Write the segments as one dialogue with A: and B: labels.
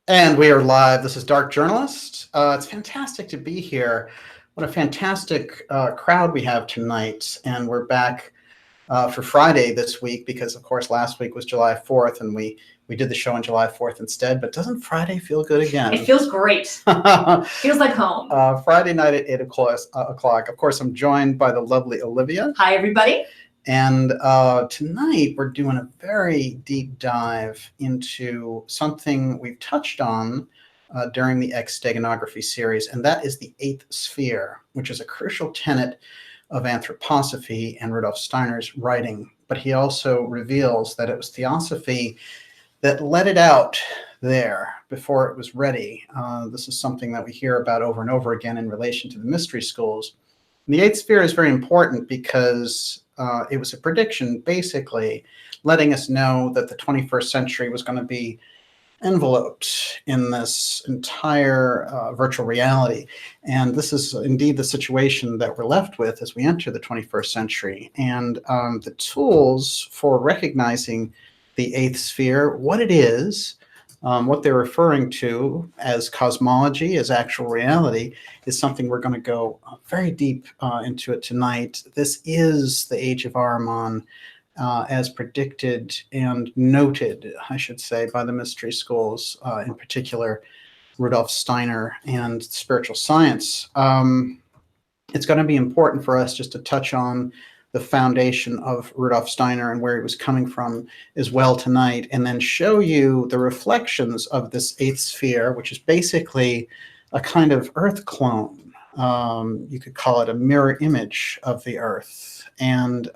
A: And we are live. This is Dark Journalist. It's fantastic to be here. What a fantastic crowd we have tonight. And we're back for Friday this week because, of course, last week was July 4th, and we did the show on July 4th instead. But doesn't Friday feel good again?
B: It feels great. Feels like home.
A: Friday night at 8 o'clock. Of course, I'm joined by the lovely Olivia.
B: Hi, everybody.
A: And tonight we're doing a very deep dive into something we've touched on during the X-Steganography series, and that is the eighth sphere, which is a crucial tenet of Anthroposophy and Rudolf Steiner's writing. But he also reveals that it was Theosophy that let it out there before it was ready. This is something that we hear about over and over again in relation to the mystery schools. And the eighth sphere is very important because it was a prediction, basically, letting us know that the 21st century was going to be enveloped in this entire virtual reality. And this is indeed the situation that we're left with as we enter the 21st century. And the tools for recognizing the eighth sphere, what it is, what they're referring to as cosmology, as actual reality, is something we're going to go very deep into it tonight. This is the Age of Ahriman, as predicted and noted, I should say, by the mystery schools, in particular Rudolf Steiner and spiritual science. It's going to be important for us just to touch on the foundation of Rudolf Steiner and where he was coming from as well tonight, and then show you the reflections of this eighth sphere, which is basically a kind of Earth clone. You could call it a mirror image of the Earth. And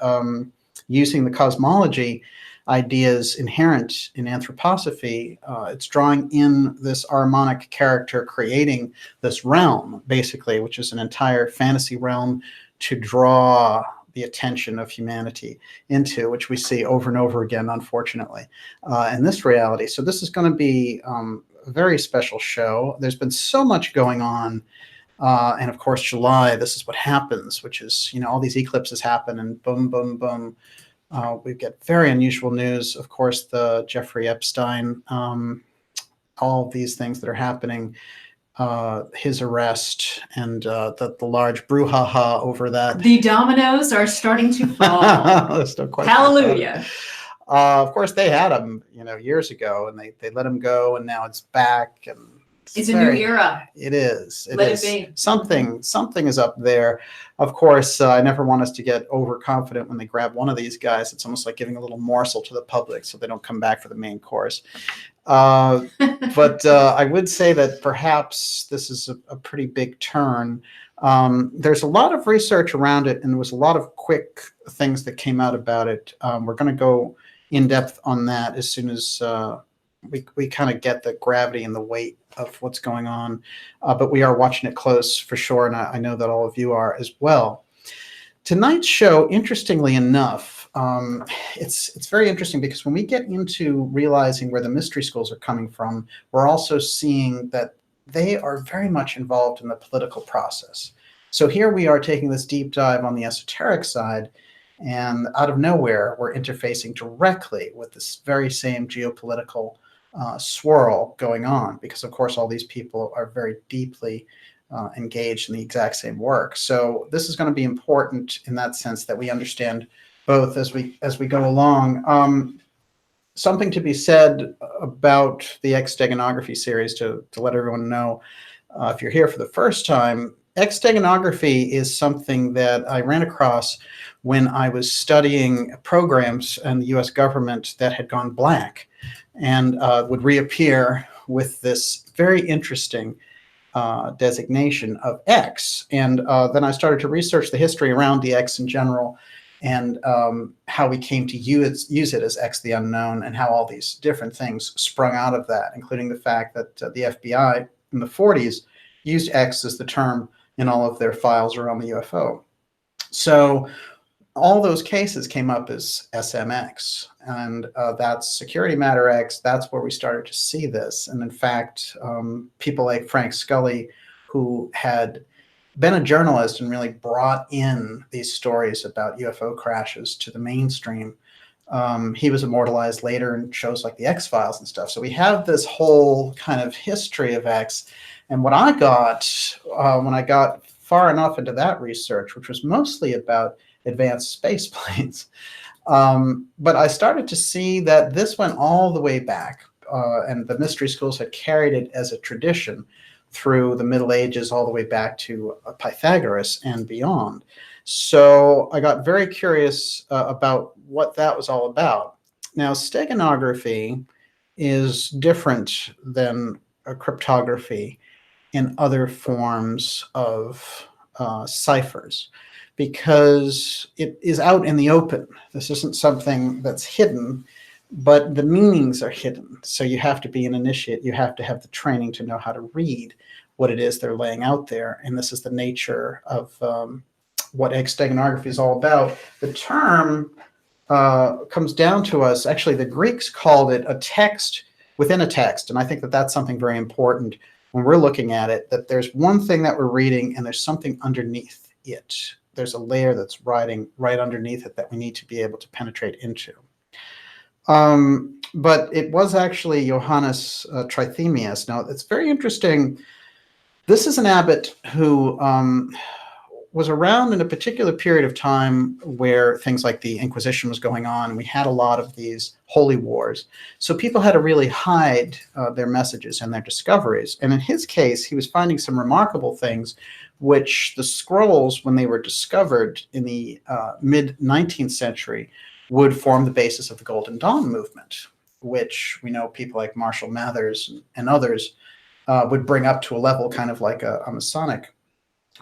A: using the cosmology ideas inherent in Anthroposophy, it's drawing in this Harmonic character, creating this realm, basically, which is an entire fantasy realm to draw the attention of humanity into, which we see over and over again, unfortunately, in this reality. So this is going to be a very special show. There's been so much going on. And of course, July, this is what happens, which is, all these eclipses happen and boom, boom, boom. We get very unusual news. Of course, the Jeffrey Epstein, all of these things that are happening, his arrest, and the large brouhaha over that.
B: The dominoes are starting to fall. Hallelujah.
A: Of course, they had him, years ago, and they let him go, and now it's back, and
B: it's a new era.
A: It is.
B: Let it be.
A: Something is up there. Of course, I never want us to get overconfident when they grab one of these guys. It's almost like giving a little morsel to the public so they don't come back for the main course. But I would say that perhaps this is a pretty big turn. There's a lot of research around it, and there was a lot of quick things that came out about it. We're going to go in depth on that as soon as we kind of get the gravity and the weight of what's going on. But we are watching it close for sure, and I know that all of you are as well. Tonight's show, interestingly enough, it's very interesting because when we get into realizing where the mystery schools are coming from, we're also seeing that they are very much involved in the political process. So here we are taking this deep dive on the esoteric side, and out of nowhere, we're interfacing directly with this very same geopolitical swirl going on, because of course all these people are very deeply engaged in the exact same work. So this is going to be important in that sense, that we understand both as we go along. Something to be said about the X-Steganography series to let everyone know, if you're here for the first time, X-Steganography is something that I ran across when I was studying programs in the US government that had gone black, and would reappear with this very interesting designation of X. And then I started to research the history around the X in general, and how we came to use it as X the unknown, and how all these different things sprung out of that, including the fact that the FBI in the 40s used X as the term in all of their files around the UFO. So all those cases came up as SMX, and that's Security Matter X. That's where we started to see this. And in fact, people like Frank Scully, who had been a journalist and really brought in these stories about UFO crashes to the mainstream, He was immortalized later in shows like the X-Files and stuff. So we have this whole kind of history of X. And what I got when I got far enough into that research, which was mostly about advanced space planes, but I started to see that this went all the way back, and the mystery schools had carried it as a tradition through the Middle Ages all the way back to Pythagoras and beyond. So I got very curious about what that was all about. Now, steganography is different than cryptography in other forms of ciphers, because it is out in the open. This isn't something that's hidden, but the meanings are hidden. So you have to be an initiate. You have to have the training to know how to read what it is they're laying out there. And this is the nature of what steganography is all about. The term comes down to us. Actually, the Greeks called it a text within a text. And I think that that's something very important when we're looking at it, that there's one thing that we're reading and there's something underneath it. There's a layer that's riding right underneath it that we need to be able to penetrate into. But it was actually Johannes Trithemius. Now, it's very interesting. This is an abbot who was around in a particular period of time where things like the Inquisition was going on. We had a lot of these holy wars. So people had to really hide their messages and their discoveries. And in his case, he was finding some remarkable things, which the scrolls, when they were discovered in the mid-19th century, would form the basis of the Golden Dawn movement, which we know people like Marshall Mathers and others would bring up to a level kind of like a Masonic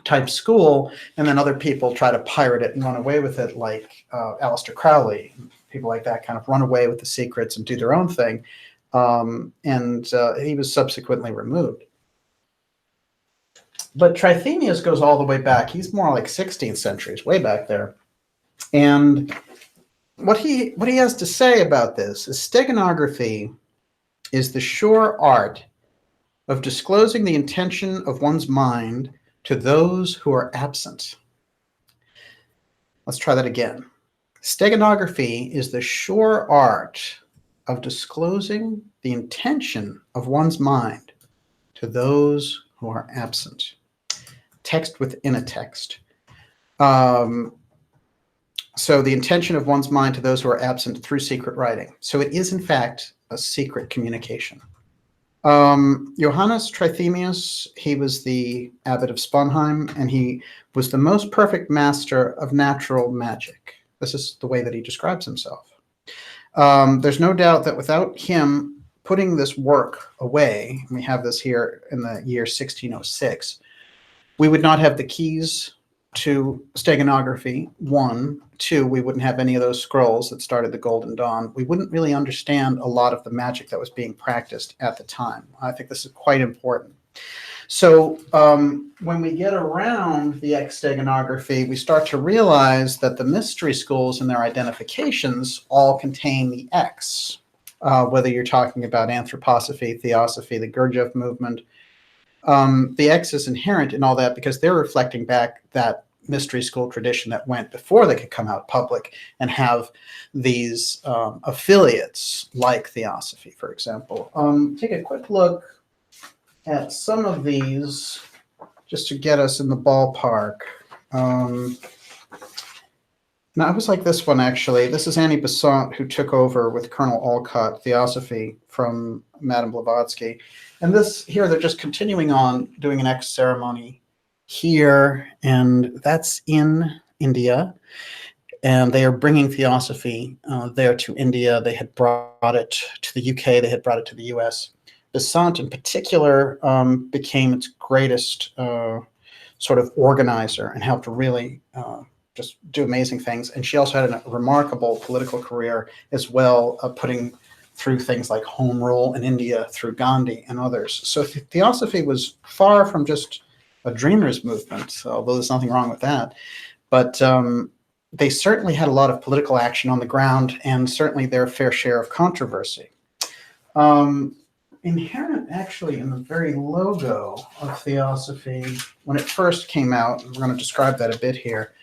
A: type school, and then other people try to pirate it and run away with it, like Aleister Crowley. People like that kind of run away with the secrets and do their own thing. And he was subsequently removed. But Trithemius goes all the way back. He's more like 16th century, way back there. And what he has to say about this is steganography is the sure art of disclosing the intention of one's mind to those who are absent. Let's try that again. Steganography is the sure art of disclosing the intention of one's mind to those who are absent. Text within a text. So the intention of one's mind to those who are absent through secret writing. So it is, in fact, a secret communication. Johannes Trithemius, he was the abbot of Sponheim, and he was the most perfect master of natural magic. This is the way that he describes himself. There's no doubt that without him putting this work away, and we have this here in the year 1606, we would not have the keys to steganography, 1. 2, we wouldn't have any of those scrolls that started the Golden Dawn. We wouldn't really understand a lot of the magic that was being practiced at the time. I think this is quite important. So when we get around the steganography, we start to realize that the mystery schools and their identifications all contain the X, whether you're talking about anthroposophy, theosophy, the Gurdjieff movement. The X is inherent in all that because they're reflecting back that mystery school tradition that went before they could come out public and have these affiliates like theosophy, for example. Take a quick look at some of these just to get us in the ballpark. Now, it was like this one, actually. This is Annie Besant, who took over with Colonel Olcott Theosophy from Madame Blavatsky. And this here, they're just continuing on doing an X ceremony here, and that's in India. And they are bringing theosophy there to India. They had brought it to the UK. They had brought it to the US. Besant, in particular, became its greatest sort of organizer and helped really just do amazing things. And she also had a remarkable political career as well, putting through things like Home Rule in India through Gandhi and others. So theosophy was far from just a dreamer's movement, although there's nothing wrong with that. But they certainly had a lot of political action on the ground and certainly their fair share of controversy. Inherent actually in the very logo of theosophy, when it first came out, we're going to describe that a bit here,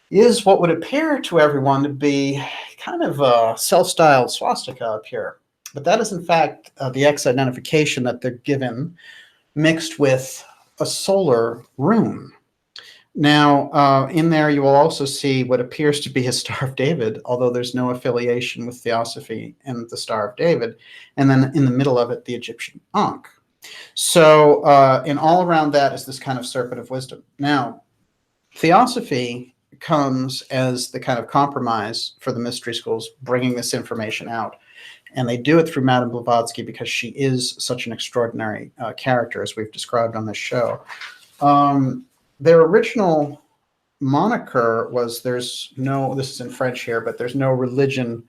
A: is what would appear to everyone to be kind of a self-styled swastika up here. But that is, in fact, the X identification that they're given, mixed with a solar rune. Now, in there, you will also see what appears to be a Star of David, although there's no affiliation with Theosophy and the Star of David. And then in the middle of it, the Egyptian Ankh. So in all around that is this kind of serpent of wisdom. Now, Theosophy comes as the kind of compromise for the mystery schools, bringing this information out. And they do it through Madame Blavatsky because she is such an extraordinary character, as we've described on this show. Their original moniker was, there's no, this is in French here, but there's no religion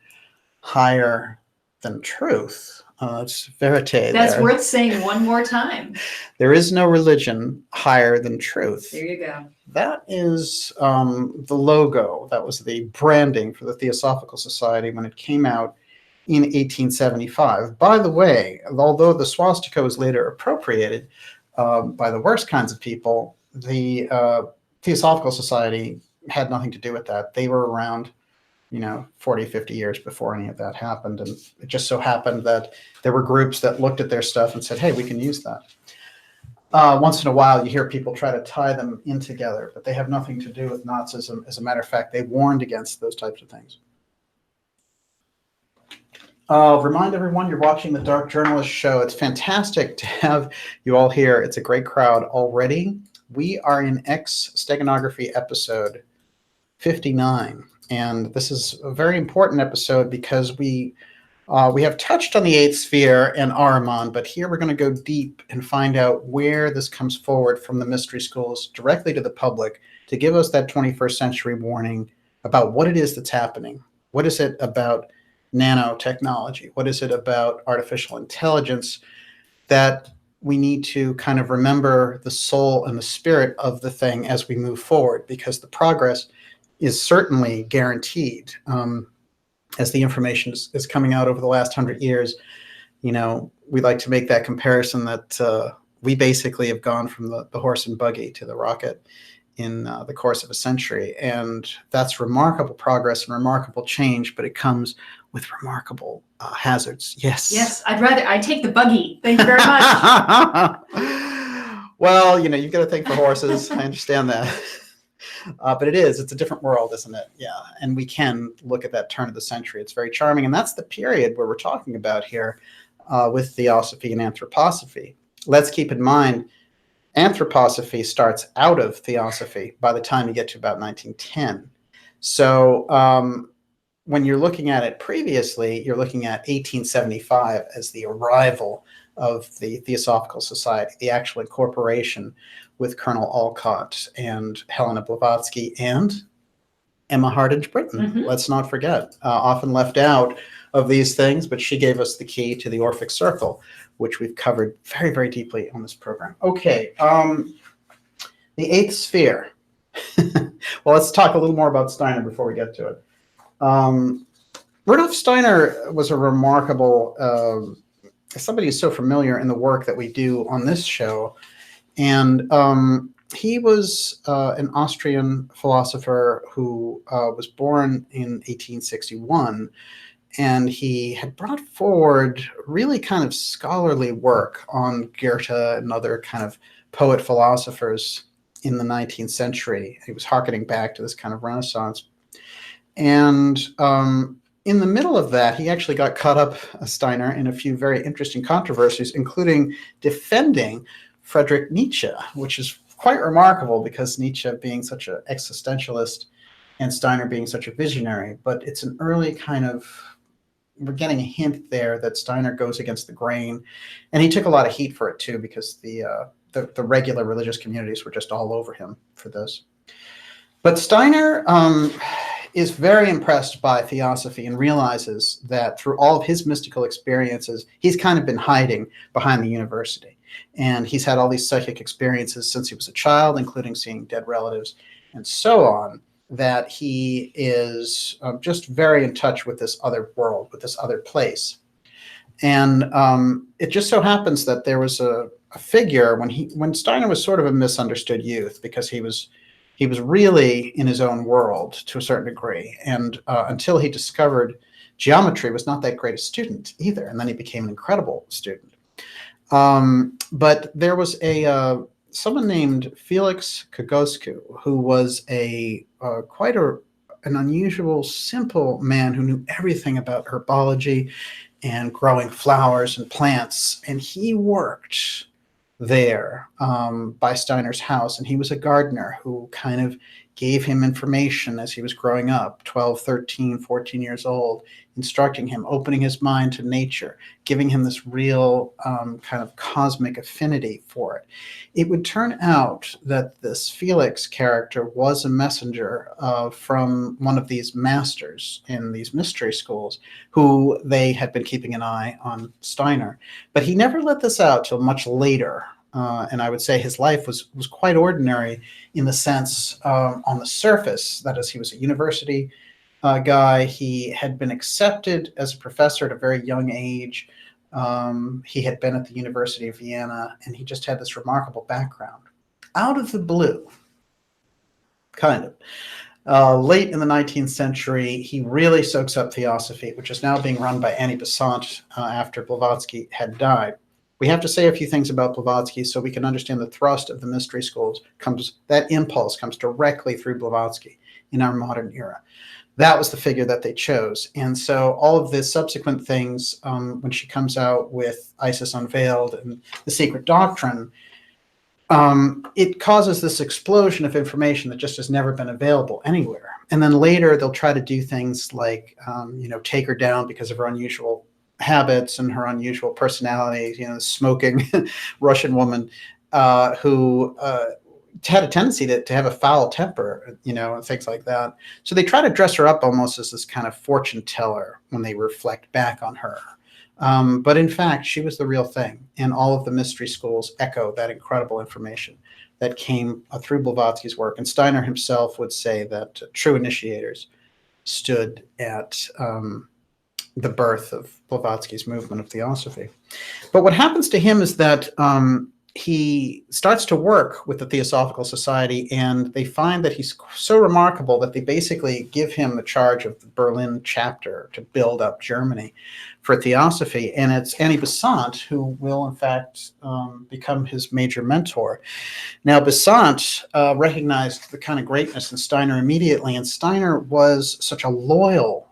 A: higher than truth. It's verite.
B: That's worth saying one more time.
A: There is no religion higher than truth.
B: There you go.
A: That is the logo. That was the branding for the Theosophical Society when it came out in 1875. By the way, although the swastika was later appropriated by the worst kinds of people, the Theosophical Society had nothing to do with that. They were around, 40, 50 years before any of that happened. And it just so happened that there were groups that looked at their stuff and said, hey, we can use that. Once in a while, you hear people try to tie them in together, but they have nothing to do with Nazism. As a matter of fact, they warned against those types of things. Remind everyone you're watching the Dark Journalist Show. It's fantastic to have you all here. It's a great crowd already. We are in X Steganography episode 59. And this is a very important episode because we have touched on the eighth sphere and Ahriman, but here we're going to go deep and find out where this comes forward from the mystery schools directly to the public to give us that 21st century warning about what it is that's happening. What is it about nanotechnology? What is it about artificial intelligence that we need to kind of remember the soul and the spirit of the thing as we move forward, because the progress is certainly guaranteed. As the information is coming out over the last 100 years, we like to make that comparison that we basically have gone from the horse and buggy to the rocket in the course of a century. And that's remarkable progress and remarkable change, but it comes with remarkable hazards. Yes.
B: Yes, I'd take the buggy. Thank you very much.
A: Well, you've got to think for horses. I understand that. But it's a different world, isn't it? Yeah. And we can look at that turn of the century. It's very charming. And that's the period where we're talking about here with Theosophy and Anthroposophy. Let's keep in mind, Anthroposophy starts out of Theosophy by the time you get to about 1910. So when you're looking at it previously, you're looking at 1875 as the arrival of the Theosophical Society, the actual incorporation with Colonel Olcott and Helena Blavatsky and Emma Hardinge Britten. Mm-hmm. Let's not forget, often left out of these things, but she gave us the key to the Orphic Circle, which we've covered very, very deeply on this program. Okay, the eighth sphere. Well, let's talk a little more about Steiner before we get to it. Rudolf Steiner was a remarkable, somebody who's so familiar in the work that we do on this show. And he was an Austrian philosopher who was born in 1861. And he had brought forward really kind of scholarly work on Goethe and other kind of poet philosophers in the 19th century. He was hearkening back to this kind of Renaissance. And in the middle of that, he actually got caught up, Steiner, in a few very interesting controversies, including defending Friedrich Nietzsche, which is quite remarkable because Nietzsche being such an existentialist and Steiner being such a visionary. But it's an early kind of, we're getting a hint there that Steiner goes against the grain. And he took a lot of heat for it too, because the regular religious communities were just all over him for this. But Steiner is very impressed by Theosophy and realizes that through all of his mystical experiences, he's kind of been hiding behind the university. And he's had all these psychic experiences since he was a child, including seeing dead relatives and so on, that he is just very in touch with this other world, with this other place. And it just so happens that there was a figure when Steiner was sort of a misunderstood youth, because he He was really in his own world to a certain degree. And until he discovered geometry, was not that great a student either. And then he became an incredible student. But there was someone named Felix Kaku, who was quite an unusual, simple man who knew everything about herbology and growing flowers and plants. And he worked there by Steiner's house. And he was a gardener who kind of gave him information as he was growing up, 12, 13, 14 years old, instructing him, opening his mind to nature, giving him this real kind of cosmic affinity for it. It would turn out that this Felix character was a messenger from one of these masters in these mystery schools who they had been keeping an eye on Steiner. But he never let this out till much later. And I would say his life was quite ordinary in the sense on the surface, that is, he was a university guy. He had been accepted as a professor at a very young age. He had been at the University of Vienna, and he just had this remarkable background. Out of the blue, kind of. Late in the 19th century, he really soaks up Theosophy, which is now being run by Annie Besant after Blavatsky had died. We have to say a few things about Blavatsky so we can understand the thrust of the mystery schools. That impulse comes directly through Blavatsky in our modern era. That was the figure that they chose. And so all of the subsequent things, when she comes out with Isis Unveiled and The Secret Doctrine, it causes this explosion of information that just has never been available anywhere. And then later they'll try to do things like, take her down because of her unusual habits and her unusual personality, smoking Russian woman who had a tendency to have a foul temper, and things like that. So they try to dress her up almost as this kind of fortune teller when they reflect back on her. But in fact, she was the real thing. And all of the mystery schools echo that incredible information that came through Blavatsky's work. And Steiner himself would say that true initiators stood at the birth of Blavatsky's movement of Theosophy. But what happens to him is that he starts to work with the Theosophical Society, and they find that he's so remarkable that they basically give him the charge of the Berlin chapter to build up Germany for Theosophy. And it's Annie Besant who will, in fact, become his major mentor. Now, Besant recognized the kind of greatness in Steiner immediately, and Steiner was such a loyal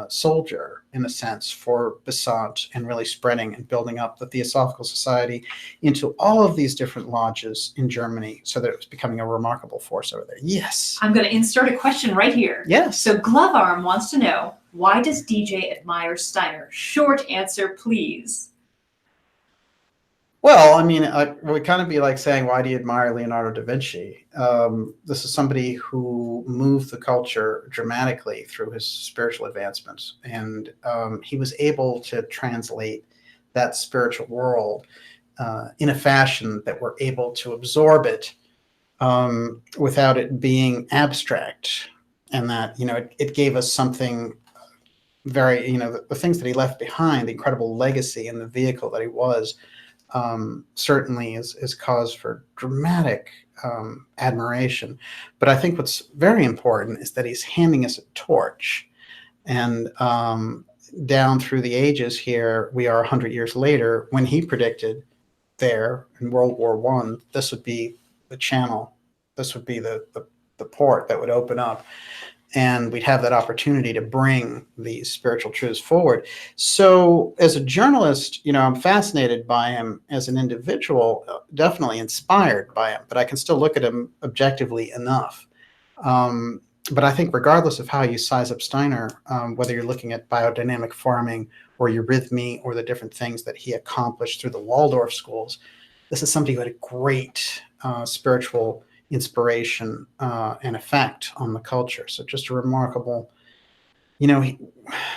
A: soldier, in a sense, for Besant, and really spreading and building up the Theosophical Society into all of these different lodges in Germany, so that it was becoming a remarkable force over there. Yes.
B: I'm going to insert a question right here.
A: Yes.
B: So Glove Arm wants to know, why does DJ admire Steiner? Short answer, please.
A: Well, I mean, it would kind of be like saying, why do you admire Leonardo da Vinci? This is somebody who moved the culture dramatically through his spiritual advancements. And he was able to translate that spiritual world in a fashion that we're able to absorb it without it being abstract. And that, it gave us something very, the things that he left behind, the incredible legacy and the vehicle that he was, certainly is cause for dramatic admiration. But I think what's very important is that he's handing us a torch. And down through the ages here, we are 100 years later, when he predicted there in World War I, this would be the channel, this would be the port that would open up. And we'd have that opportunity to bring these spiritual truths forward. So as a journalist, I'm fascinated by him. As an individual, definitely inspired by him, but I can still look at him objectively enough. But I think regardless of how you size up Steiner, whether you're looking at biodynamic farming or eurythmy or the different things that he accomplished through the Waldorf schools, this is somebody who had a great spiritual inspiration and effect on the culture. So just a remarkable, when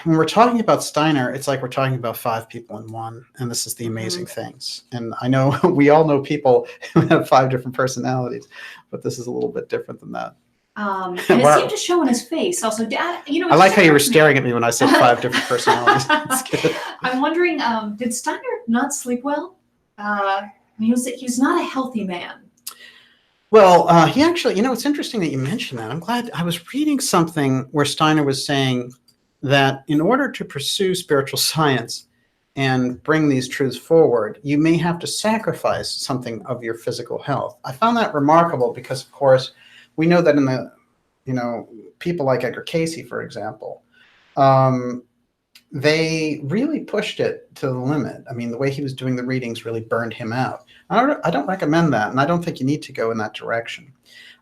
A: we're talking about Steiner, it's like we're talking about five people in one, and this is the amazing things. And I know we all know people who have five different personalities, but this is a little bit different than that.
B: And it seemed to show in his face. Also, Dad,
A: I like how you were staring at me when I said five different personalities.
B: I'm wondering, did Steiner not sleep well? He was not a healthy man.
A: Well, he actually, it's interesting that you mentioned that. I'm glad I was reading something where Steiner was saying that in order to pursue spiritual science and bring these truths forward, you may have to sacrifice something of your physical health. I found that remarkable because, of course, we know that in the, people like Edgar Cayce, for example, um, they really pushed it to the limit. I mean, the way he was doing the readings really burned him out. I don't recommend that, and I don't think you need to go in that direction.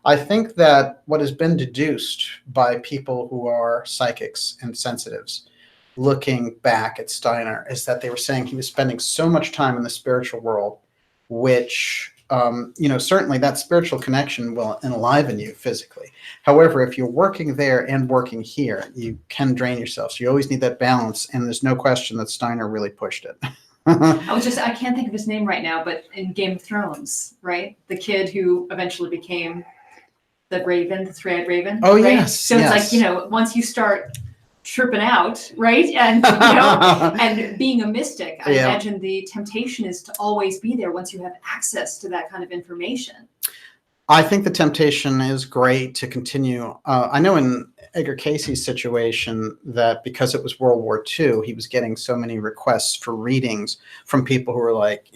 A: I think that what has been deduced by people who are psychics and sensitives looking back at Steiner is that they were saying he was spending so much time in the spiritual world, which, certainly that spiritual connection will enliven you physically. However, if you're working there and working here, you can drain yourself. So you always need that balance. And there's no question that Steiner really pushed it.
B: I can't think of his name right now, but in Game of Thrones, right? The kid who eventually became the Raven, the three-eyed Raven.
A: Oh,
B: right?
A: yes.
B: So it's like, once you start tripping out, right? And, and being a mystic, I imagine the temptation is to always be there once you have access to that kind of information.
A: I think the temptation is great to continue. I know in Edgar Cayce's situation that because it was World War II, he was getting so many requests for readings from people who were like,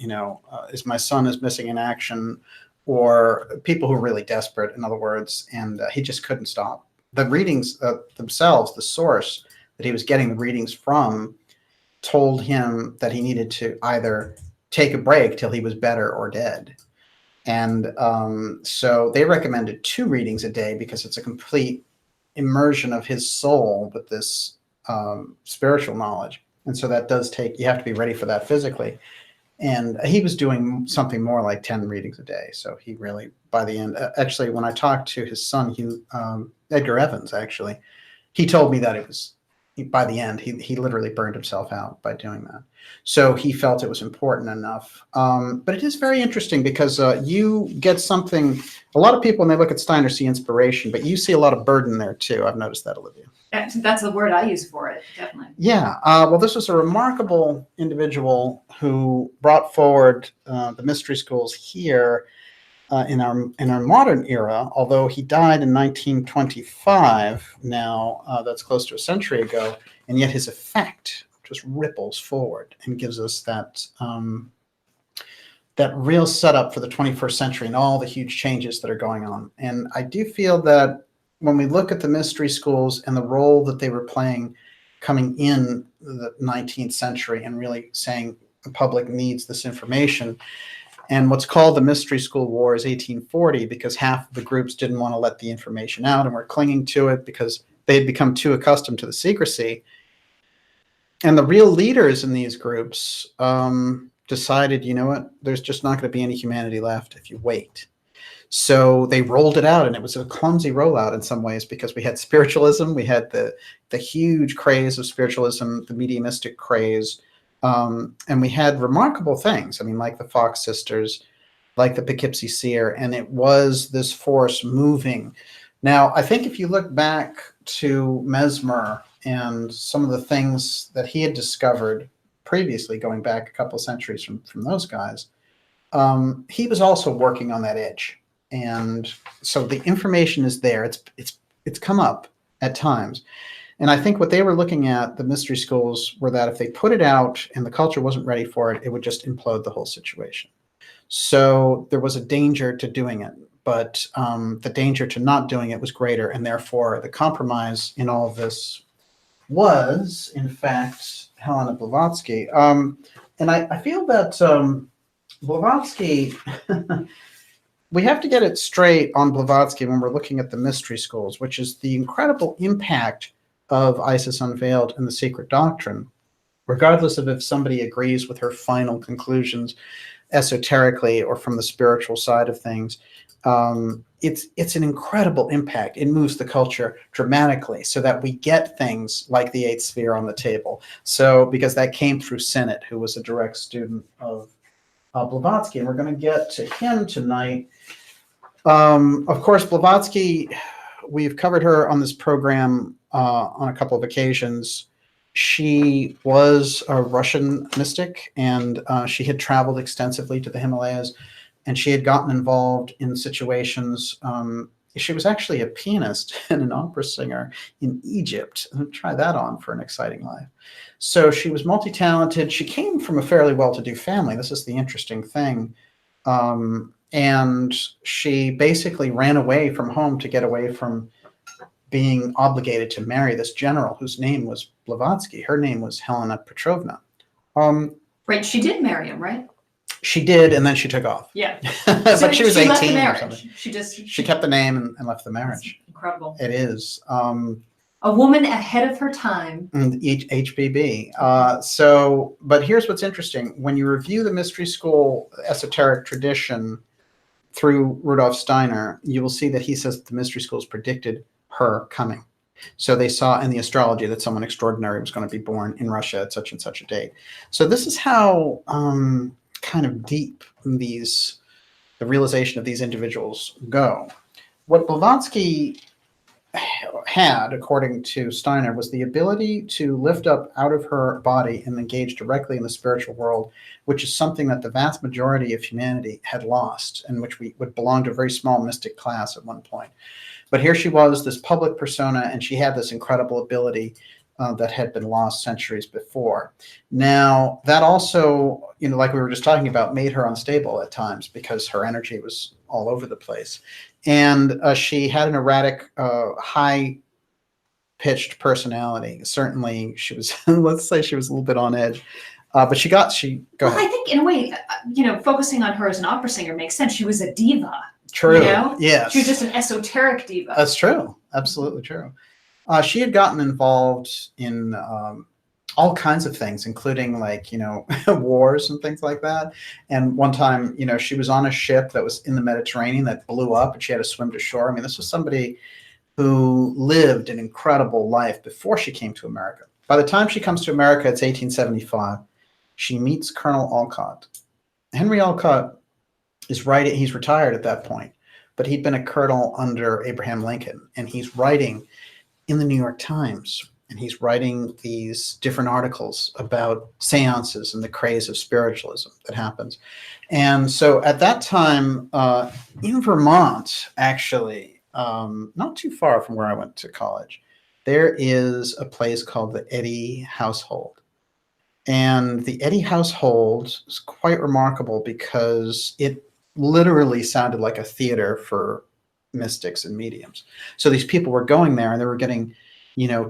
A: is my son is missing in action, or people who are really desperate, in other words, and he just couldn't stop. The readings themselves, the source that he was getting the readings from, told him that he needed to either take a break till he was better or dead. And so they recommended 2 readings a day because it's a complete immersion of his soul with this spiritual knowledge. And so that does take, you have to be ready for that physically. And he was doing something more like 10 readings a day. So he really, by the end, actually, when I talked to his son, Edgar Evans, actually, he told me that it was, by the end, he literally burned himself out by doing that. So he felt it was important enough. But it is very interesting because you get something, a lot of people, when they look at Steiner, see inspiration, but you see a lot of burden there too. I've noticed that, Olivia.
B: That's the word I use for it, definitely.
A: Yeah. Well, this was a remarkable individual who brought forward the mystery schools here in our modern era, although he died in 1925 now, that's close to a century ago, and yet his effect just ripples forward and gives us that that real setup for the 21st century and all the huge changes that are going on. And I do feel that when we look at the mystery schools and the role that they were playing coming in the 19th century and really saying the public needs this information, and what's called the Mystery School War is 1840 because half of the groups didn't want to let the information out and were clinging to it because they had become too accustomed to the secrecy. And the real leaders in these groups decided, you know what, there's just not going to be any humanity left if you wait. So they rolled it out, and it was a clumsy rollout in some ways because we had spiritualism, we had the huge craze of spiritualism, the mediumistic craze, and we had remarkable things. I mean, like the Fox sisters, like the Poughkeepsie Seer, and it was this force moving. Now, I think if you look back to Mesmer and some of the things that he had discovered previously, going back a couple of centuries from those guys, he was also working on that edge. And so the information is there. It's come up at times. And I think what they were looking at, the mystery schools, were that if they put it out and the culture wasn't ready for it, it would just implode the whole situation. So there was a danger to doing it, but the danger to not doing it was greater. And therefore, the compromise in all of this was, in fact, Helena Blavatsky. And I feel that Blavatsky... We have to get it straight on Blavatsky when we're looking at the mystery schools, which is the incredible impact of Isis Unveiled and the Secret Doctrine, regardless of if somebody agrees with her final conclusions esoterically or from the spiritual side of things. It's an incredible impact. It moves the culture dramatically so that we get things like the Eighth Sphere on the table. So because that came through Sinnott, who was a direct student of Blavatsky, and we're going to get to him tonight. Of course, Blavatsky, we've covered her on this program on a couple of occasions. She was a Russian mystic, and she had traveled extensively to the Himalayas. and she had gotten involved in situations. She was actually a pianist and an opera singer in Egypt. Try that on for an exciting life. So she was multi-talented. She came from a fairly well-to-do family. This is the interesting thing. And she basically ran away from home to get away from being obligated to marry this general whose name was Blavatsky. Her name was Helena Petrovna.
B: Right, she did marry him, right?
A: She did, and then she took off.
B: Yeah.
A: But
B: So
A: she was
B: left the
A: 18 or
B: marriage.
A: something.
B: She
A: kept the name and left the marriage.
B: Incredible.
A: It is.
B: A woman ahead of her time.
A: HBB. But here's what's interesting. When you review the mystery school esoteric tradition through Rudolf Steiner, you will see that he says that the mystery schools predicted her coming. So they saw in the astrology that someone extraordinary was going to be born in Russia at such and such a date. So this is how kind of deep the realization of these individuals go. What Blavatsky had, according to Steiner, was the ability to lift up out of her body and engage directly in the spiritual world, which is something that the vast majority of humanity had lost, and which we would belong to a very small mystic class at one point. But here she was, this public persona, and she had this incredible ability that had been lost centuries before. Now, that also, like we were just talking about, made her unstable at times because her energy was all over the place. And she had an erratic, high-pitched personality. Certainly, she was, let's say she was a little bit on edge. But go ahead.
B: I think, in a way, focusing on her as an opera singer makes sense. She was a diva.
A: True. Yes.
B: She was just an esoteric diva.
A: That's true. Absolutely true. She had gotten involved in all kinds of things, including wars and things like that. And one time, she was on a ship that was in the Mediterranean that blew up and she had to swim to shore. I mean, this was somebody who lived an incredible life before she came to America. By the time she comes to America, it's 1875. She meets Colonel Olcott. Henry Olcott is writing, he's retired at that point, but he'd been a colonel under Abraham Lincoln, and he's writing in the New York Times, and he's writing these different articles about seances and the craze of spiritualism that happens. And so at that time, in Vermont, actually, not too far from where I went to college, there is a place called the Eddy Household. And the Eddy Household is quite remarkable because it literally sounded like a theater for mystics and mediums. So these people were going there and they were getting,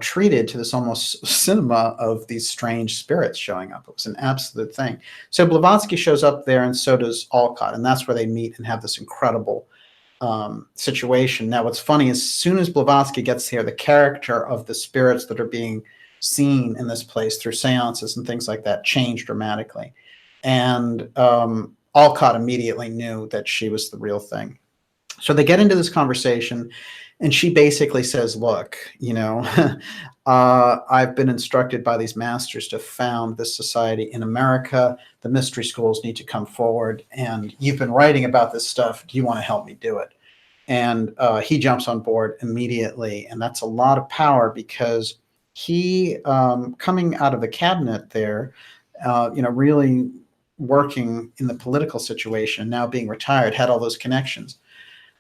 A: treated to this almost cinema of these strange spirits showing up. It was an absolute thing. So Blavatsky shows up there, and so does Olcott, and that's where they meet and have this incredible situation. Now, what's funny is as soon as Blavatsky gets here, the character of the spirits that are being seen in this place through seances and things like that change dramatically. And Olcott immediately knew that she was the real thing. So they get into this conversation, and she basically says, look, I've been instructed by these masters to found this society in America. The mystery schools need to come forward, and you've been writing about this stuff. Do you want to help me do it? And he jumps on board immediately, and that's a lot of power because he, coming out of the cabinet there, really working in the political situation, now being retired, had all those connections.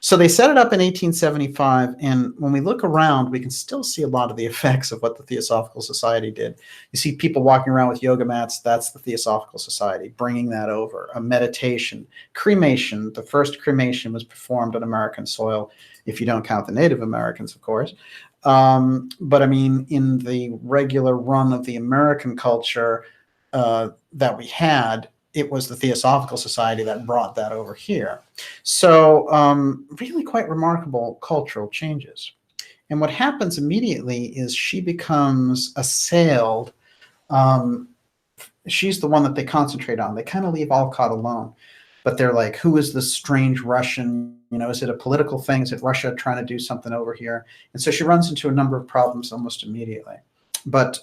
A: So they set it up in 1875, and when we look around, we can still see a lot of the effects of what the Theosophical Society did. You see people walking around with yoga mats, that's the Theosophical Society, bringing that over. A meditation. Cremation, the first cremation was performed on American soil, if you don't count the Native Americans, of course. But I mean, in the regular run of the American culture that we had, it was the Theosophical Society that brought that over here. So really quite remarkable cultural changes. And what happens immediately is she becomes assailed. She's the one that they concentrate on. They kind of leave Olcott alone. But they're like, who is this strange Russian? Is it a political thing? Is it Russia trying to do something over here? And so she runs into a number of problems almost immediately. But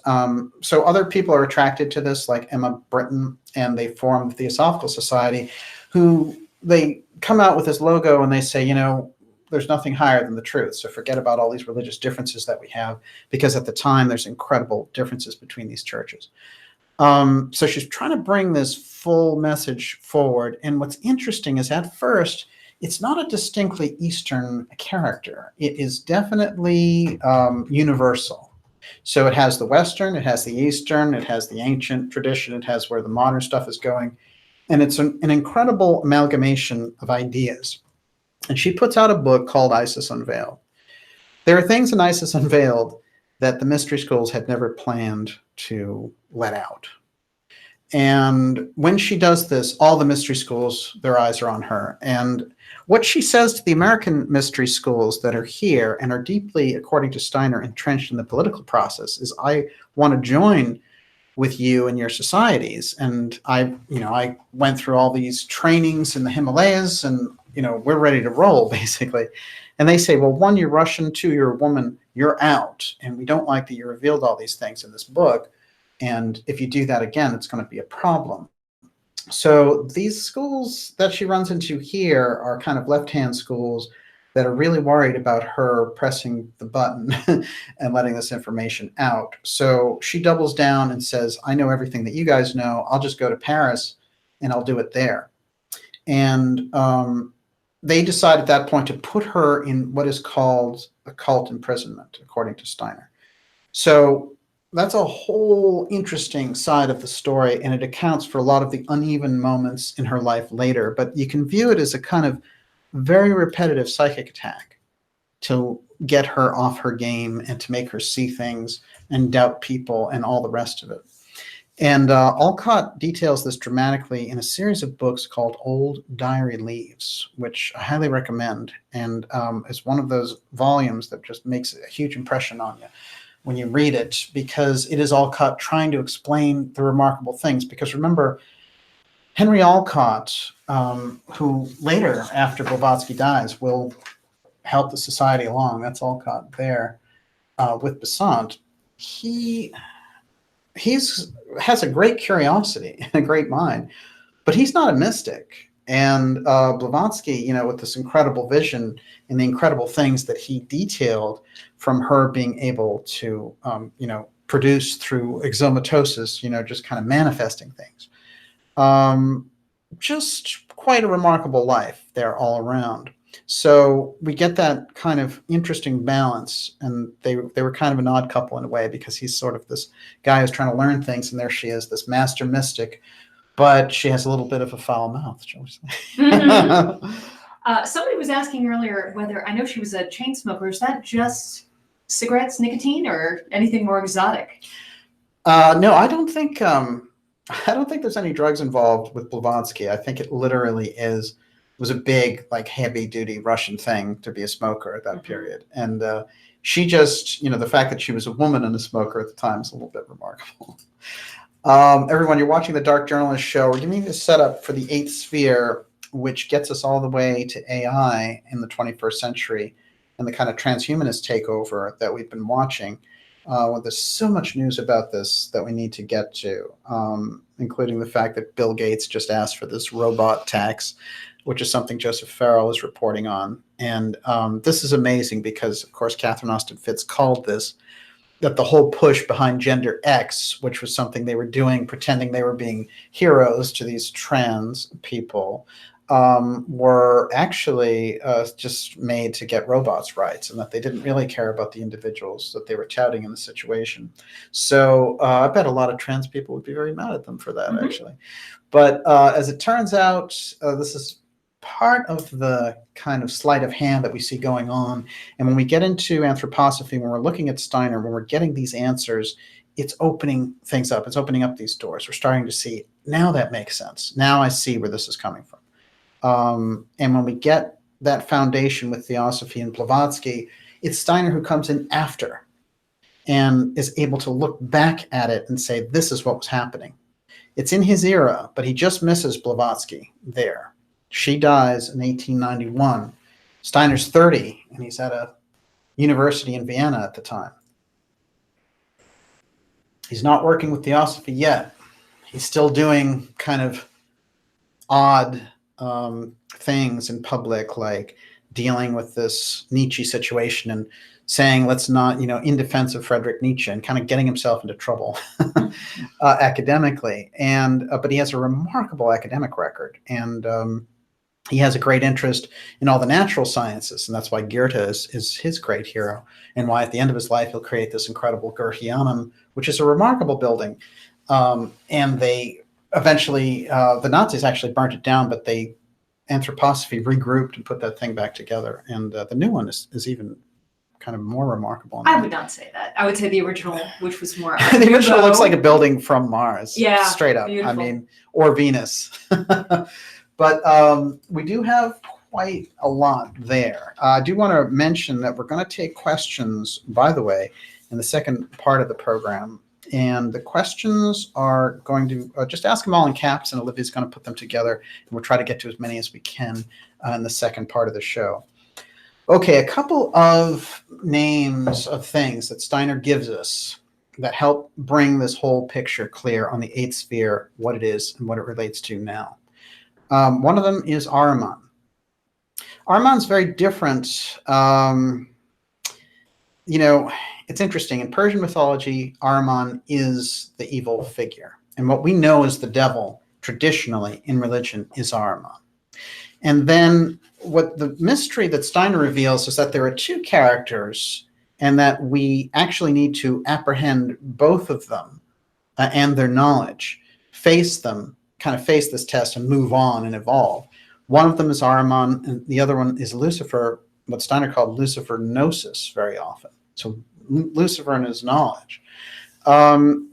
A: so other people are attracted to this, like Emma Britton, and they form the Theosophical Society, who they come out with this logo and they say, there's nothing higher than the truth. So forget about all these religious differences that we have, because at the time there's incredible differences between these churches. So she's trying to bring this full message forward. And what's interesting is at first, it's not a distinctly Eastern character. It is definitely universal. So it has the Western, it has the Eastern, it has the ancient tradition, it has where the modern stuff is going. And it's an incredible amalgamation of ideas. And she puts out a book called Isis Unveiled. There are things in Isis Unveiled that the mystery schools had never planned to let out. And when she does this, all the mystery schools, their eyes are on her. And what she says to the American mystery schools that are here and are deeply, according to Steiner, entrenched in the political process is, I want to join with you and your societies. And I went through all these trainings in the Himalayas, and, we're ready to roll, basically. And they say, well, one, you're Russian, two, you're a woman, you're out. And we don't like that you revealed all these things in this book. And if you do that again, it's going to be a problem. So these schools that she runs into here are kind of left-hand schools that are really worried about her pressing the button and letting this information out. So she doubles down and says, I know everything that you guys know. I'll just go to Paris and I'll do it there. And they decide at that point to put her in what is called occult imprisonment, according to Steiner. So that's a whole interesting side of the story, and it accounts for a lot of the uneven moments in her life later. But you can view it as a kind of very repetitive psychic attack to get her off her game and to make her see things and doubt people and all the rest of it. And Alcott details this dramatically in a series of books called Old Diary Leaves, which I highly recommend. And it's one of those volumes that just makes a huge impression on you when you read it, because it is Alcott trying to explain the remarkable things. Because remember, Henry Alcott, who later, after Blavatsky dies, will help the society along, that's Alcott there, with Besant, he has a great curiosity and a great mind, but he's not a mystic. And Blavatsky, with this incredible vision and the incredible things that he detailed from her being able to, produce through exomatosis, just kind of manifesting things. Just quite a remarkable life there all around. So we get that kind of interesting balance, and they were kind of an odd couple in a way, because he's sort of this guy who's trying to learn things, and there she is, this master mystic, but she has a little bit of a foul mouth, shall we say.
B: Mm-hmm. Somebody was asking earlier whether, I know she was a chain smoker, is that just cigarettes, nicotine, or anything more exotic?
A: No, I don't think there's any drugs involved with Blavatsky. I think it literally was a big, like, heavy-duty Russian thing to be a smoker at that period. And she just, the fact that she was a woman and a smoker at the time is a little bit remarkable. Everyone, you're watching the Dark Journalist Show. We're giving you the setup for the eighth sphere, which gets us all the way to AI in the 21st century and the kind of transhumanist takeover that we've been watching. There's so much news about this that we need to get to, including the fact that Bill Gates just asked for this robot tax, which is something Joseph Farrell is reporting on. And this is amazing because, of course, Catherine Austin Fitts called this, that the whole push behind Gender X, which was something they were doing, pretending they were being heroes to these trans people, were actually just made to get robots' rights, and that they didn't really care about the individuals that they were touting in the situation. So I bet a lot of trans people would be very mad at them for that, actually. But as it turns out, this is part of the kind of sleight of hand that we see going on. And when we get into anthroposophy, when we're looking at Steiner, when we're getting these answers, it's opening things up. It's opening up these doors. We're starting to see, now that makes sense. Now I see where this is coming from. And when we get that foundation with Theosophy and Blavatsky, it's Steiner who comes in after and is able to look back at it and say, this is what was happening. It's in his era, but he just misses Blavatsky there. She dies in 1891. Steiner's 30, and he's at a university in Vienna at the time. He's not working with Theosophy yet. He's still doing kind of odd things in public, like dealing with this Nietzsche situation and saying, let's not, in defense of Friedrich Nietzsche, and kind of getting himself into trouble academically. But he has a remarkable academic record. And he has a great interest in all the natural sciences. And that's why Goethe is his great hero, and why at the end of his life, he'll create this incredible Goetheanum, which is a remarkable building. And they eventually, the Nazis actually burnt it down, but Anthroposophy regrouped and put that thing back together. And the new one is even kind of more remarkable.
B: I would not say that. I would say the original, which was more.
A: The original looks like a building from Mars.
B: Yeah,
A: straight up.
B: beautiful.
A: I mean, or Venus. But we do have quite a lot there. I do want to mention that we're going to take questions, by the way, in the second part of the program. And the questions are going to just ask them all in caps, and Olivia's going to put them together, and we'll try to get to as many as we can in the second part of the show. Okay, a couple of names of things that Steiner gives us that help bring this whole picture clear on the eighth sphere, what it is and what it relates to now. One of them is Ahriman. Ahriman's very different. It's interesting. In Persian mythology, Ahriman is the evil figure. And what we know as the devil, traditionally in religion, is Ahriman. And then what the mystery that Steiner reveals is that there are two characters, and that we actually need to apprehend both of them and their knowledge, face this test and move on and evolve. One of them is Ahriman, and the other one is Lucifer, what Steiner called Lucifer Gnosis very often. So Lucifer and his knowledge.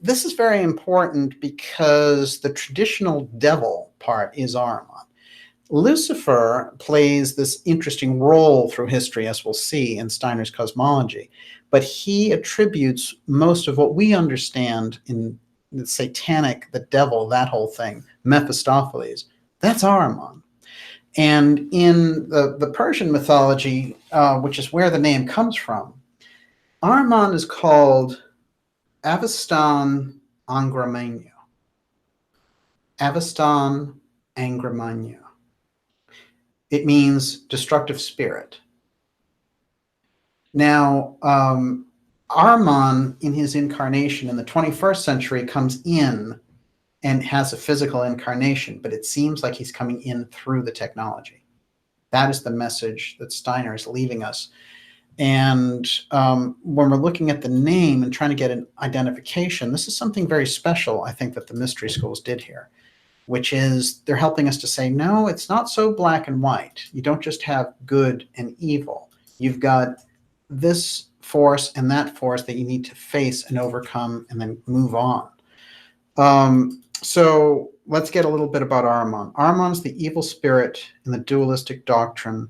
A: This is very important because the traditional devil part is Ahriman. Lucifer plays this interesting role through history, as we'll see in Steiner's cosmology, but he attributes most of what we understand in the satanic, the devil, that whole thing, Mephistopheles, that's Ahriman. And in the Persian mythology, which is where the name comes from, Ahriman is called Avestan Angramanyu. Avestan Angramanyu. It means destructive spirit. Now, Ahriman, in his incarnation in the 21st century, comes in and has a physical incarnation, but it seems like he's coming in through the technology. That is the message that Steiner is leaving us. And when we're looking at the name and trying to get an identification, this is something very special, I think, that the mystery schools did here, which is they're helping us to say, no, it's not so black and white. You don't just have good and evil. You've got this force and that force that you need to face and overcome and then move on. So let's get a little bit about Ahriman. Ahriman's the evil spirit in the dualistic doctrine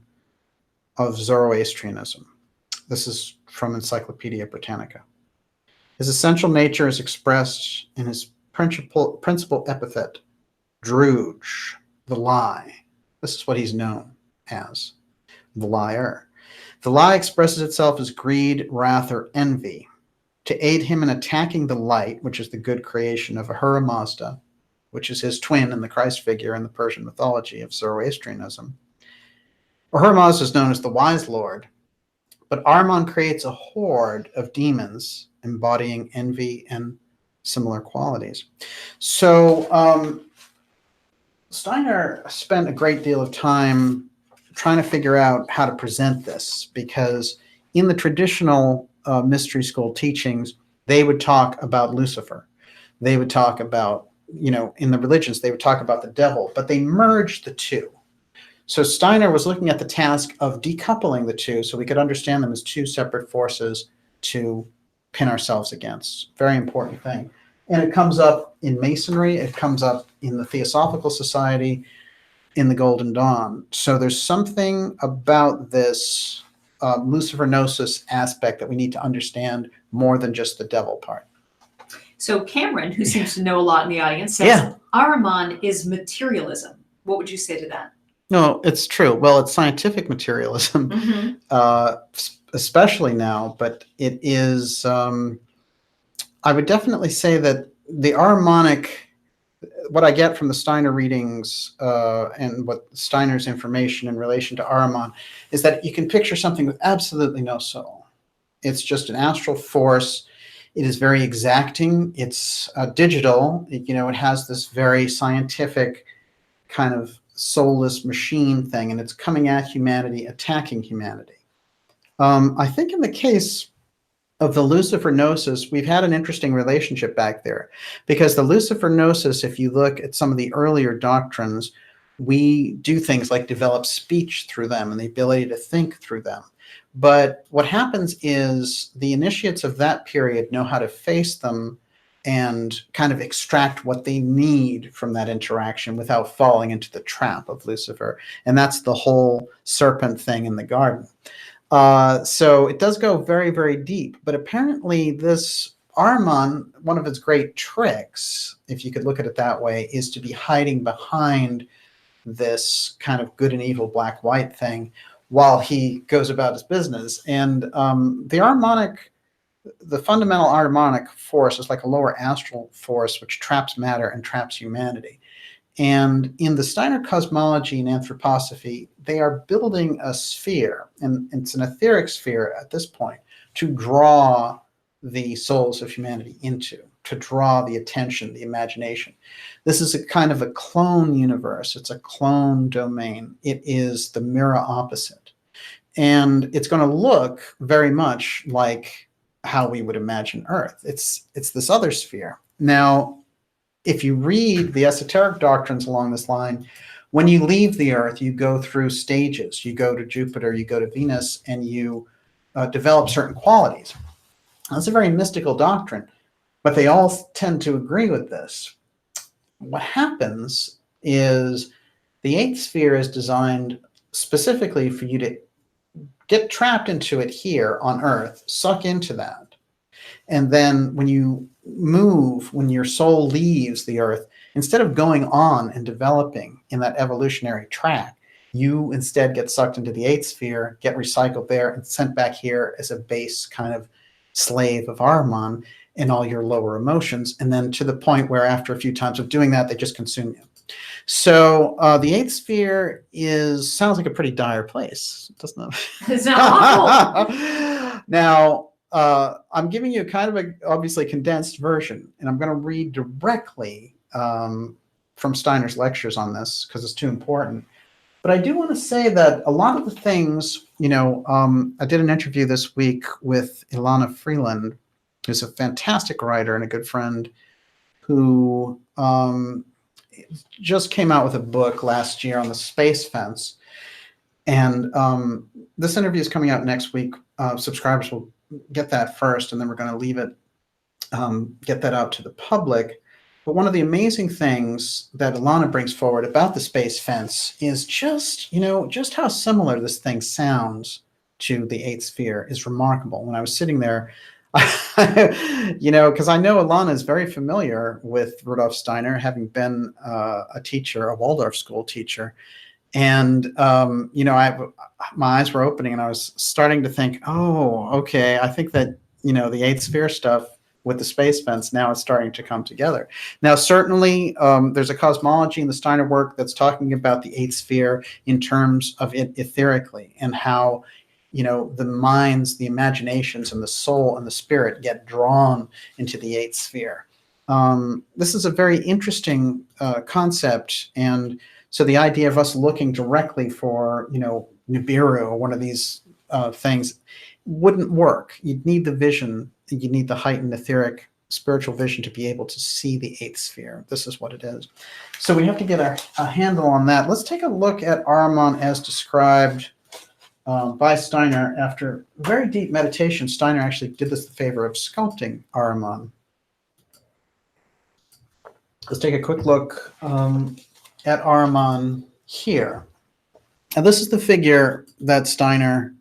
A: of Zoroastrianism. This is from Encyclopedia Britannica. His essential nature is expressed in his principal epithet, Druge, the lie. This is what he's known as, the liar. The lie expresses itself as greed, wrath, or envy. To aid him in attacking the light, which is the good creation of Ahura Mazda, which is his twin in the Christ figure in the Persian mythology of Zoroastrianism. Ahura Mazda is known as the wise lord, but Ahriman creates a horde of demons embodying envy and similar qualities. So Steiner spent a great deal of time trying to figure out how to present this, because in the traditional mystery school teachings, they would talk about Lucifer. They would talk about, in the religions, they would talk about the devil, but they merged the two. So Steiner was looking at the task of decoupling the two so we could understand them as two separate forces to pin ourselves against. Very important thing. And it comes up in Masonry, it comes up in the Theosophical Society, in the Golden Dawn. So there's something about this Lucifer Gnosis aspect that we need to understand more than just the devil part.
B: So Cameron, who seems to know a lot in the audience, says Ahriman is materialism. What would you say to that?
A: No, it's true. Well, it's scientific materialism, especially now, but it is, I would definitely say that the Ahrimanic, what I get from the Steiner readings and what Steiner's information in relation to Ahriman is that you can picture something with absolutely no soul. It's just an astral force. It is very exacting. It's digital. It has this very scientific kind of soulless machine thing, and it's coming at humanity, attacking humanity. I think in the case of the Lucifer Gnosis, we've had an interesting relationship back there, because the Lucifer Gnosis, if you look at some of the earlier doctrines, we do things like develop speech through them and the ability to think through them. But what happens is the initiates of that period know how to face them and kind of extract what they need from that interaction without falling into the trap of Lucifer. And that's the whole serpent thing in the garden. So it does go very, very deep. But apparently this Ahriman, one of its great tricks, if you could look at it that way, is to be hiding behind this kind of good and evil, black-white thing while he goes about his business. And the fundamental Harmonic force is like a lower astral force which traps matter and traps humanity. And in the Steiner cosmology and anthroposophy, they are building a sphere, and it's an etheric sphere at this point, to draw the souls of humanity into, to draw the attention, the imagination. This is a kind of a clone universe. It's a clone domain. It is the mirror opposite. And it's going to look very much like how we would imagine Earth. It's this other sphere. Now, if you read the esoteric doctrines along this line, when you leave the Earth, you go through stages. You go to Jupiter, you go to Venus, and you develop certain qualities. That's a very mystical doctrine, but they all tend to agree with this. What happens is the eighth sphere is designed specifically for you to get trapped into it here on Earth, suck into that. And then when you move, when your soul leaves the Earth, instead of going on and developing in that evolutionary track, you instead get sucked into the eighth sphere, get recycled there, and sent back here as a base kind of slave of Ahriman and all your lower emotions. And then to the point where after a few times of doing that, they just consume you. So the eighth sphere sounds like a pretty dire place, doesn't it?
B: It's not awful.
A: Now, I'm giving you kind of a obviously condensed version, and I'm going to read directly from Steiner's lectures on this because it's too important. But I do want to say that a lot of the things, I did an interview this week with Ilana Freeland, who's a fantastic writer and a good friend, who just came out with a book last year on the space fence. And this interview is coming out next week. Subscribers will get that first, and then we're going to leave it, get that out to the public. But one of the amazing things that Ilana brings forward about the space fence is just how similar this thing sounds to the eighth sphere is remarkable. When I was sitting there, because I know Ilana is very familiar with Rudolf Steiner, having been a teacher, a Waldorf school teacher. And, my eyes were opening and I was starting to think, oh, okay, I think that, the eighth sphere stuff with the space fence now is starting to come together. Now, certainly there's a cosmology in the Steiner work that's talking about the eighth sphere in terms of it etherically and how, the minds, the imaginations, and the soul and the spirit get drawn into the eighth sphere. This is a very interesting concept. And so the idea of us looking directly for, Nibiru or one of these things wouldn't work. You'd need the vision. You need the heightened etheric spiritual vision to be able to see the eighth sphere. This is what it is. So we have to get a handle on that. Let's take a look at Ahriman as described by Steiner. After very deep meditation, Steiner actually did us the favor of sculpting Ahriman. Let's take a quick look at Ahriman here. And this is the figure that Steiner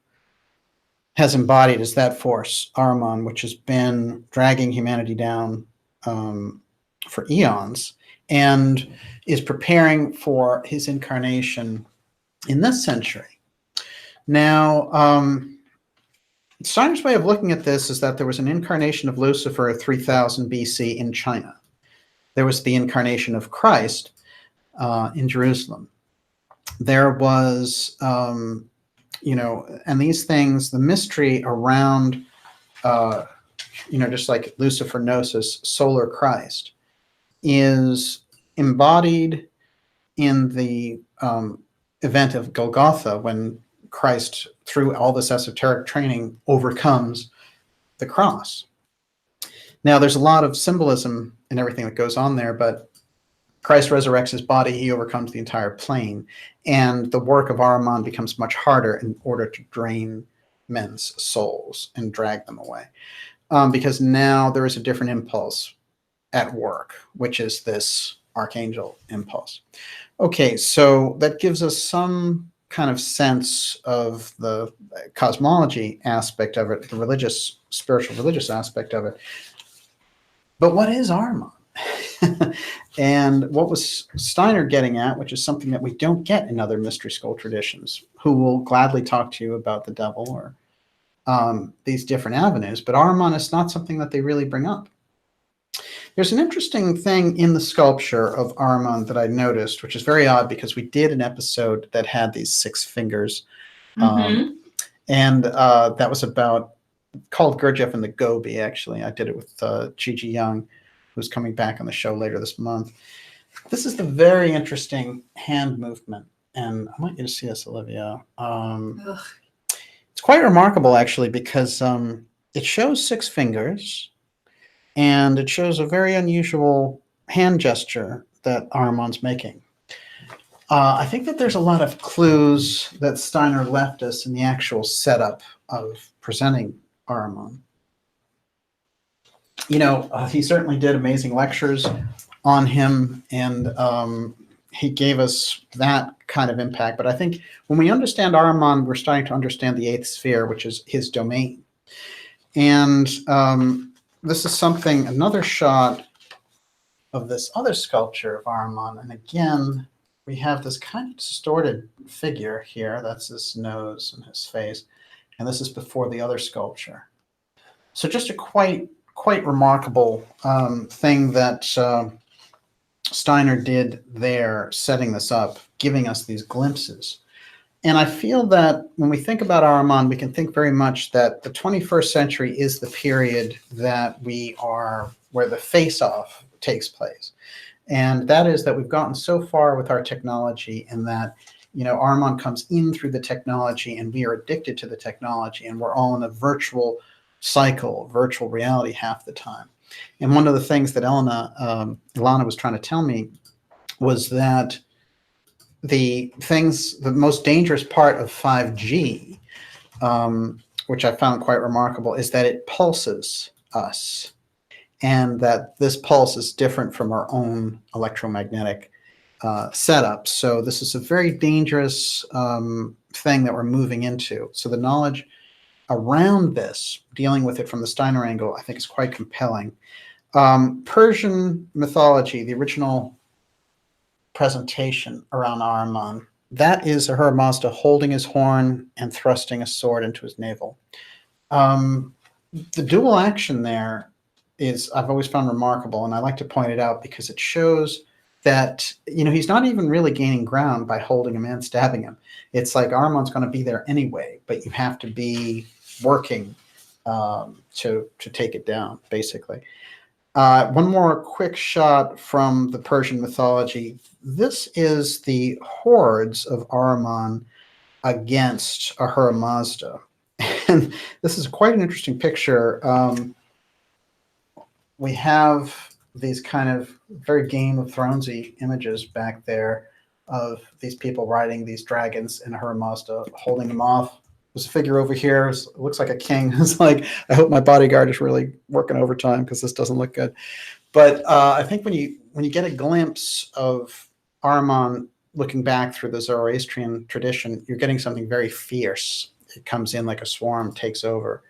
A: has embodied as that force, Ahriman, which has been dragging humanity down for eons and is preparing for his incarnation in this century. Now, Steiner's way of looking at this is that there was an incarnation of Lucifer 3000 BC in China. There was the incarnation of Christ in Jerusalem. There was, and these things, the mystery around just like Lucifer Gnosis, Solar Christ, is embodied in the event of Golgotha, when Christ, through all this esoteric training, overcomes the cross. Now, there's a lot of symbolism in everything that goes on there, but Christ resurrects his body, he overcomes the entire plane, and the work of Ahriman becomes much harder in order to drain men's souls and drag them away. Because now there is a different impulse at work, which is this archangel impulse. Okay, so that gives us some kind of sense of the cosmology aspect of it, the religious, spiritual religious aspect of it. But what is Ahriman? And what was Steiner getting at, which is something that we don't get in other mystery school traditions, who will gladly talk to you about the devil or these different avenues, but Ahriman is not something that they really bring up. There's an interesting thing in the sculpture of Ahriman that I noticed, which is very odd because we did an episode that had these 6 fingers. And that was called Gurdjieff and the Gobi, actually. I did it with Gigi Young, who's coming back on the show later this month. This is the very interesting hand movement. And I want you to see this, Olivia. It's quite remarkable, actually, because it shows 6 fingers. And it shows a very unusual hand gesture that Ahriman's making. I think that there's a lot of clues that Steiner left us in the actual setup of presenting Ahriman. He certainly did amazing lectures on him, and he gave us that kind of impact. But I think when we understand Ahriman, we're starting to understand the 8th sphere, which is his domain. And this is another shot of this other sculpture of Ahriman. And again, we have this kind of distorted figure here. That's his nose and his face. And this is before the other sculpture. So just a quite remarkable thing that Steiner did there, setting this up, giving us these glimpses. And I feel that when we think about Ahriman, we can think very much that the 21st century is the period that where the face-off takes place. And that is that we've gotten so far with our technology, and that, Ahriman comes in through the technology, and we are addicted to the technology, and we're all in a virtual cycle, virtual reality half the time. And one of the things that Ilana was trying to tell me was that the most dangerous part of 5G, which I found quite remarkable, is that it pulses us, and that this pulse is different from our own electromagnetic setup. So this is a very dangerous thing that we're moving into. So the knowledge around this, dealing with it from the Steiner angle, I think is quite compelling. Persian mythology, the original presentation around Ahriman, that is Ahura Mazda holding his horn and thrusting a sword into his navel. The dual action there I've always found remarkable, and I like to point it out because it shows that he's not even really gaining ground by holding him and stabbing him. It's like Ahriman's going to be there anyway, but you have to be working to take it down, basically. One more quick shot from the Persian mythology. This is the hordes of Ahriman against Ahura Mazda. And this is quite an interesting picture. We have these kind of very Game of Thrones-y images back there of these people riding these dragons, and Ahura Mazda holding them off. There's a figure over here. It looks like a king. It's like, I hope my bodyguard is really working overtime because this doesn't look good. But I think when you get a glimpse of Ahriman looking back through the Zoroastrian tradition, you're getting something very fierce. It comes in like a swarm, takes over.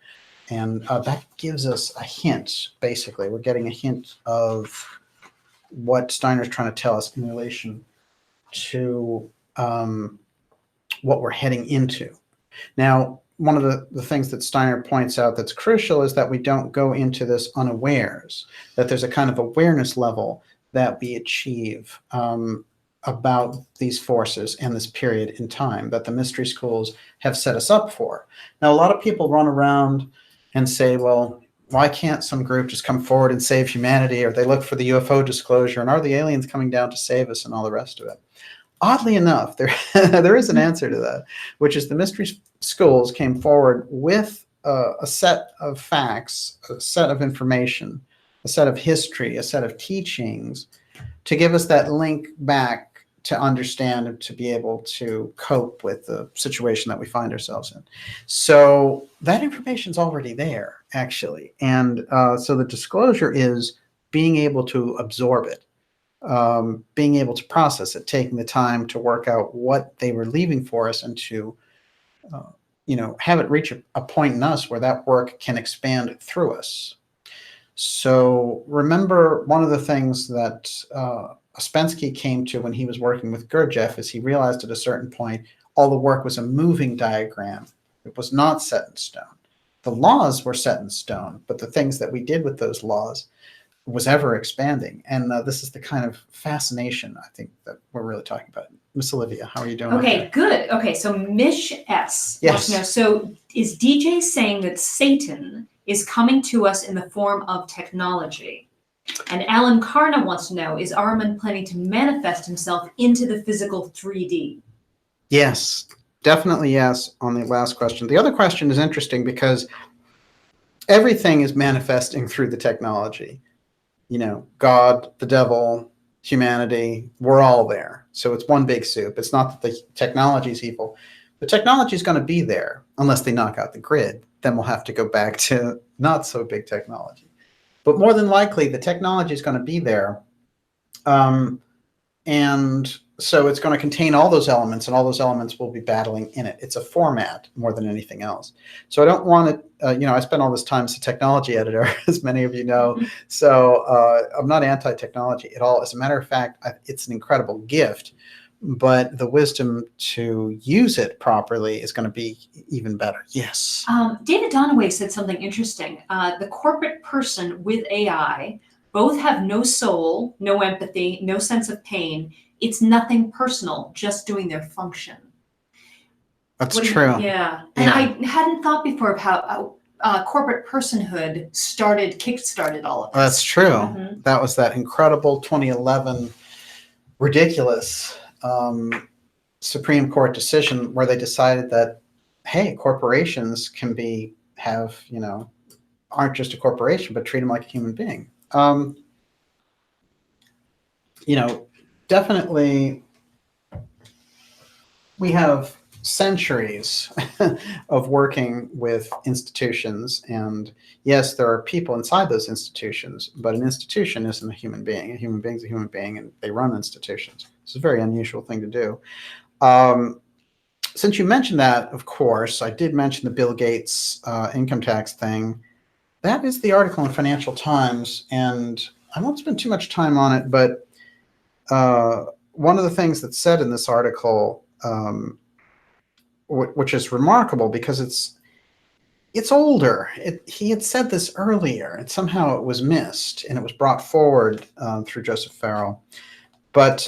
A: And that gives us a hint, basically. We're getting a hint of what Steiner's trying to tell us in relation to what we're heading into. Now, one of the things that Steiner points out that's crucial is that we don't go into this unawares, that there's a kind of awareness level that we achieve about these forces and this period in time that the mystery schools have set us up for. Now, a lot of people run around and say, well, why can't some group just come forward and save humanity? Or they look for the UFO disclosure, and are the aliens coming down to save us, and all the rest of it? Oddly enough, there is an answer to that, which is the mystery schools came forward with a set of facts, a set of information, a set of history, a set of teachings to give us that link back to understand and to be able to cope with the situation that we find ourselves in. So that information is already there, actually. And so the disclosure is being able to absorb it, being able to process it, taking the time to work out what they were leaving for us, and to have it reach a point in us where that work can expand through us. So remember, one of the things that Ouspensky came to when he was working with Gurdjieff is he realized at a certain point all the work was a moving diagram. It was not set in stone. The laws were set in stone, but the things that we did with those laws was ever expanding. And this is the kind of fascination, I think, that we're really talking about. Miss Olivia, how are you doing?
B: Okay, good. Okay, so Mish S.
A: Yes.
B: wants to know, so is DJ saying that Satan is coming to us in the form of technology? And Alan Karna wants to know, is Ahriman planning to manifest himself into the physical 3D?
A: Yes, definitely yes on the last question. The other question is interesting because everything is manifesting through the technology. God, the devil, humanity, we're all there. So it's one big soup. It's not that the technology is evil. The technology is going to be there unless they knock out the grid. Then we'll have to go back to not so big technology. But more than likely, the technology is going to be there. And so it's going to contain all those elements, and all those elements will be battling in it. It's a format more than anything else. So I don't want to, I spent all this time as a technology editor, as many of you know. So I'm not anti-technology at all. As a matter of fact, it's an incredible gift. But the wisdom to use it properly is going to be even better. Yes.
B: David Donaway said something interesting. The corporate person with AI both have no soul, no empathy, no sense of pain. It's nothing personal, just doing their function.
A: That's true.
B: Yeah. And I hadn't thought before of how corporate personhood kick-started all of this.
A: That's true. Mm-hmm. That was that incredible 2011 ridiculous Supreme Court decision where they decided that, hey, corporations aren't just a corporation, but treat them like a human being. Definitely we have centuries of working with institutions, and yes, there are people inside those institutions, but an institution isn't a human being. A human being's a human being, and they run institutions. It's a very unusual thing to do. Since you mentioned that, of course, I did mention the Bill Gates income tax thing. That is the article in Financial Times, and I won't spend too much time on it, but one of the things that's said in this article, which is remarkable because it's older. He had said this earlier, and somehow it was missed, and it was brought forward through Joseph Farrell. But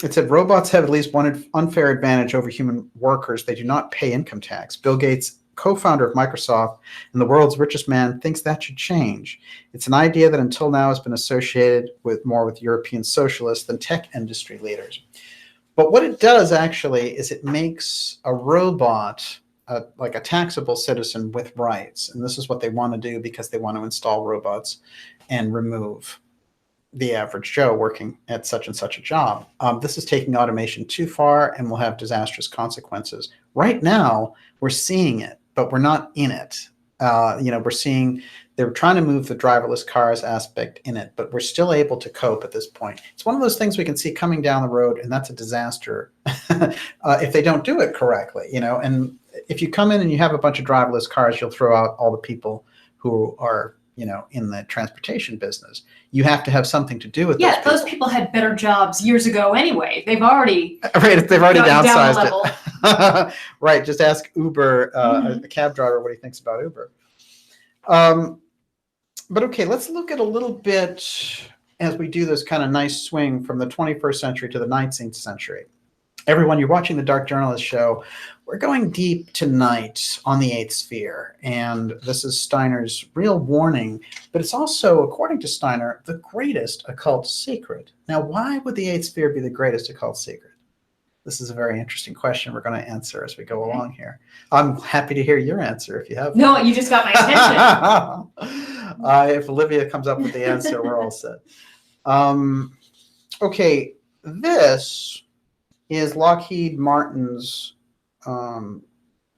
A: it said robots have at least one unfair advantage over human workers. They do not pay income tax. Bill Gates, co-founder of Microsoft and the world's richest man, thinks that should change. It's an idea that until now has been associated more with European socialists than tech industry leaders. But what it does actually is it makes a robot like a taxable citizen with rights. And this is what they want to do because they want to install robots and remove the average Joe working at such and such a job. This is taking automation too far and will have disastrous consequences. Right now, we're seeing it, but we're not in it. We're seeing they're trying to move the driverless cars aspect in it, but we're still able to cope at this point. It's one of those things we can see coming down the road, and that's a disaster if they don't do it correctly. And if you come in and you have a bunch of driverless cars, you'll throw out all the people who are in the transportation business. You have to have something to do with
B: those people had better jobs years ago anyway. They've already
A: downsized it. Right. Just ask Uber, a cab driver, what he thinks about Uber. But okay, let's look at a little bit as we do this kind of nice swing from the 21st century to the 19th century. Everyone, you're watching the Dark Journalist Show. We're going deep tonight on the eighth sphere, and this is Steiner's real warning, but it's also, according to Steiner, the greatest occult secret. Now, why would the eighth sphere be the greatest occult secret? This is a very interesting question we're going to answer as we go along here. I'm happy to hear your answer if you have.
B: No, you just got my attention.
A: If Olivia comes up with the answer, we're all set. Okay, this is Lockheed Martin's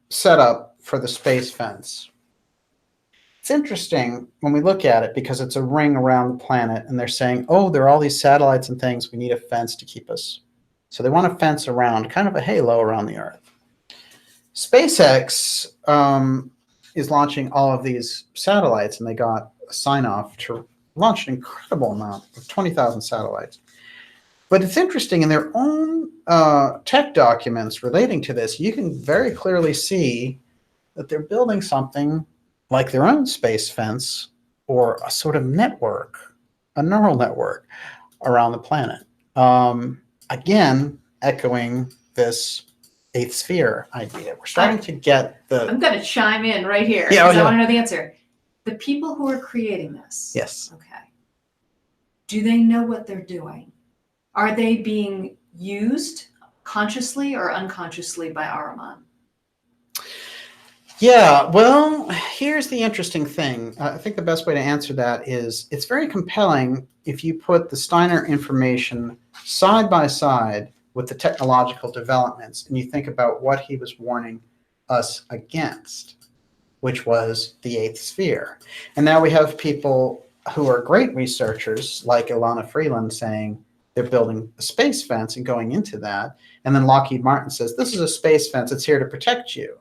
A: setup for the space fence. It's interesting when we look at it because it's a ring around the planet, and they're saying, oh, there are all these satellites and things. We need a fence to keep us. So they want a fence around, kind of a halo around the Earth. SpaceX is launching all of these satellites, and they got a sign-off to launch an incredible amount of 20,000 satellites. But it's interesting, in their own tech documents relating to this, you can very clearly see that they're building something like their own space fence or a sort of network, a neural network around the planet. Again, echoing this eighth sphere idea. We're starting to get the...
B: I'm going to chime in right here
A: Yeah,
B: because I want to know the answer. The people who are creating this.
A: Yes.
B: Okay. Do they know what they're doing? Are they being used consciously or unconsciously by Ahriman?
A: Yeah, well, here's the interesting thing. I think the best way to answer that is it's very compelling if you put the Steiner information side by side with the technological developments and you think about what he was warning us against, which was the eighth sphere. And now we have people who are great researchers like Ilana Freeland saying they're building a space fence and going into that. And then Lockheed Martin says, this is a space fence. It's here to protect you.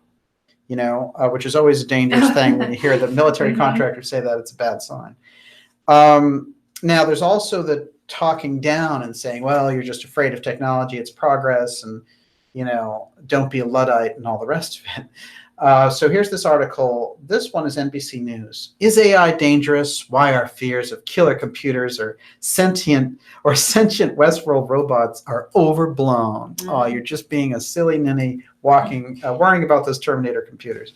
A: You know, which is always a dangerous thing when you hear the military contractors say that. It's a bad sign. Now, there's also the talking down and saying, well, you're just afraid of technology, it's progress, and, you know, don't be a Luddite and all the rest of it. So here's this article. This one is NBC News. Is AI dangerous? Why our fears of killer computers or sentient Westworld robots are overblown. Mm-hmm. Oh, you're just being a silly ninny worrying about those Terminator computers.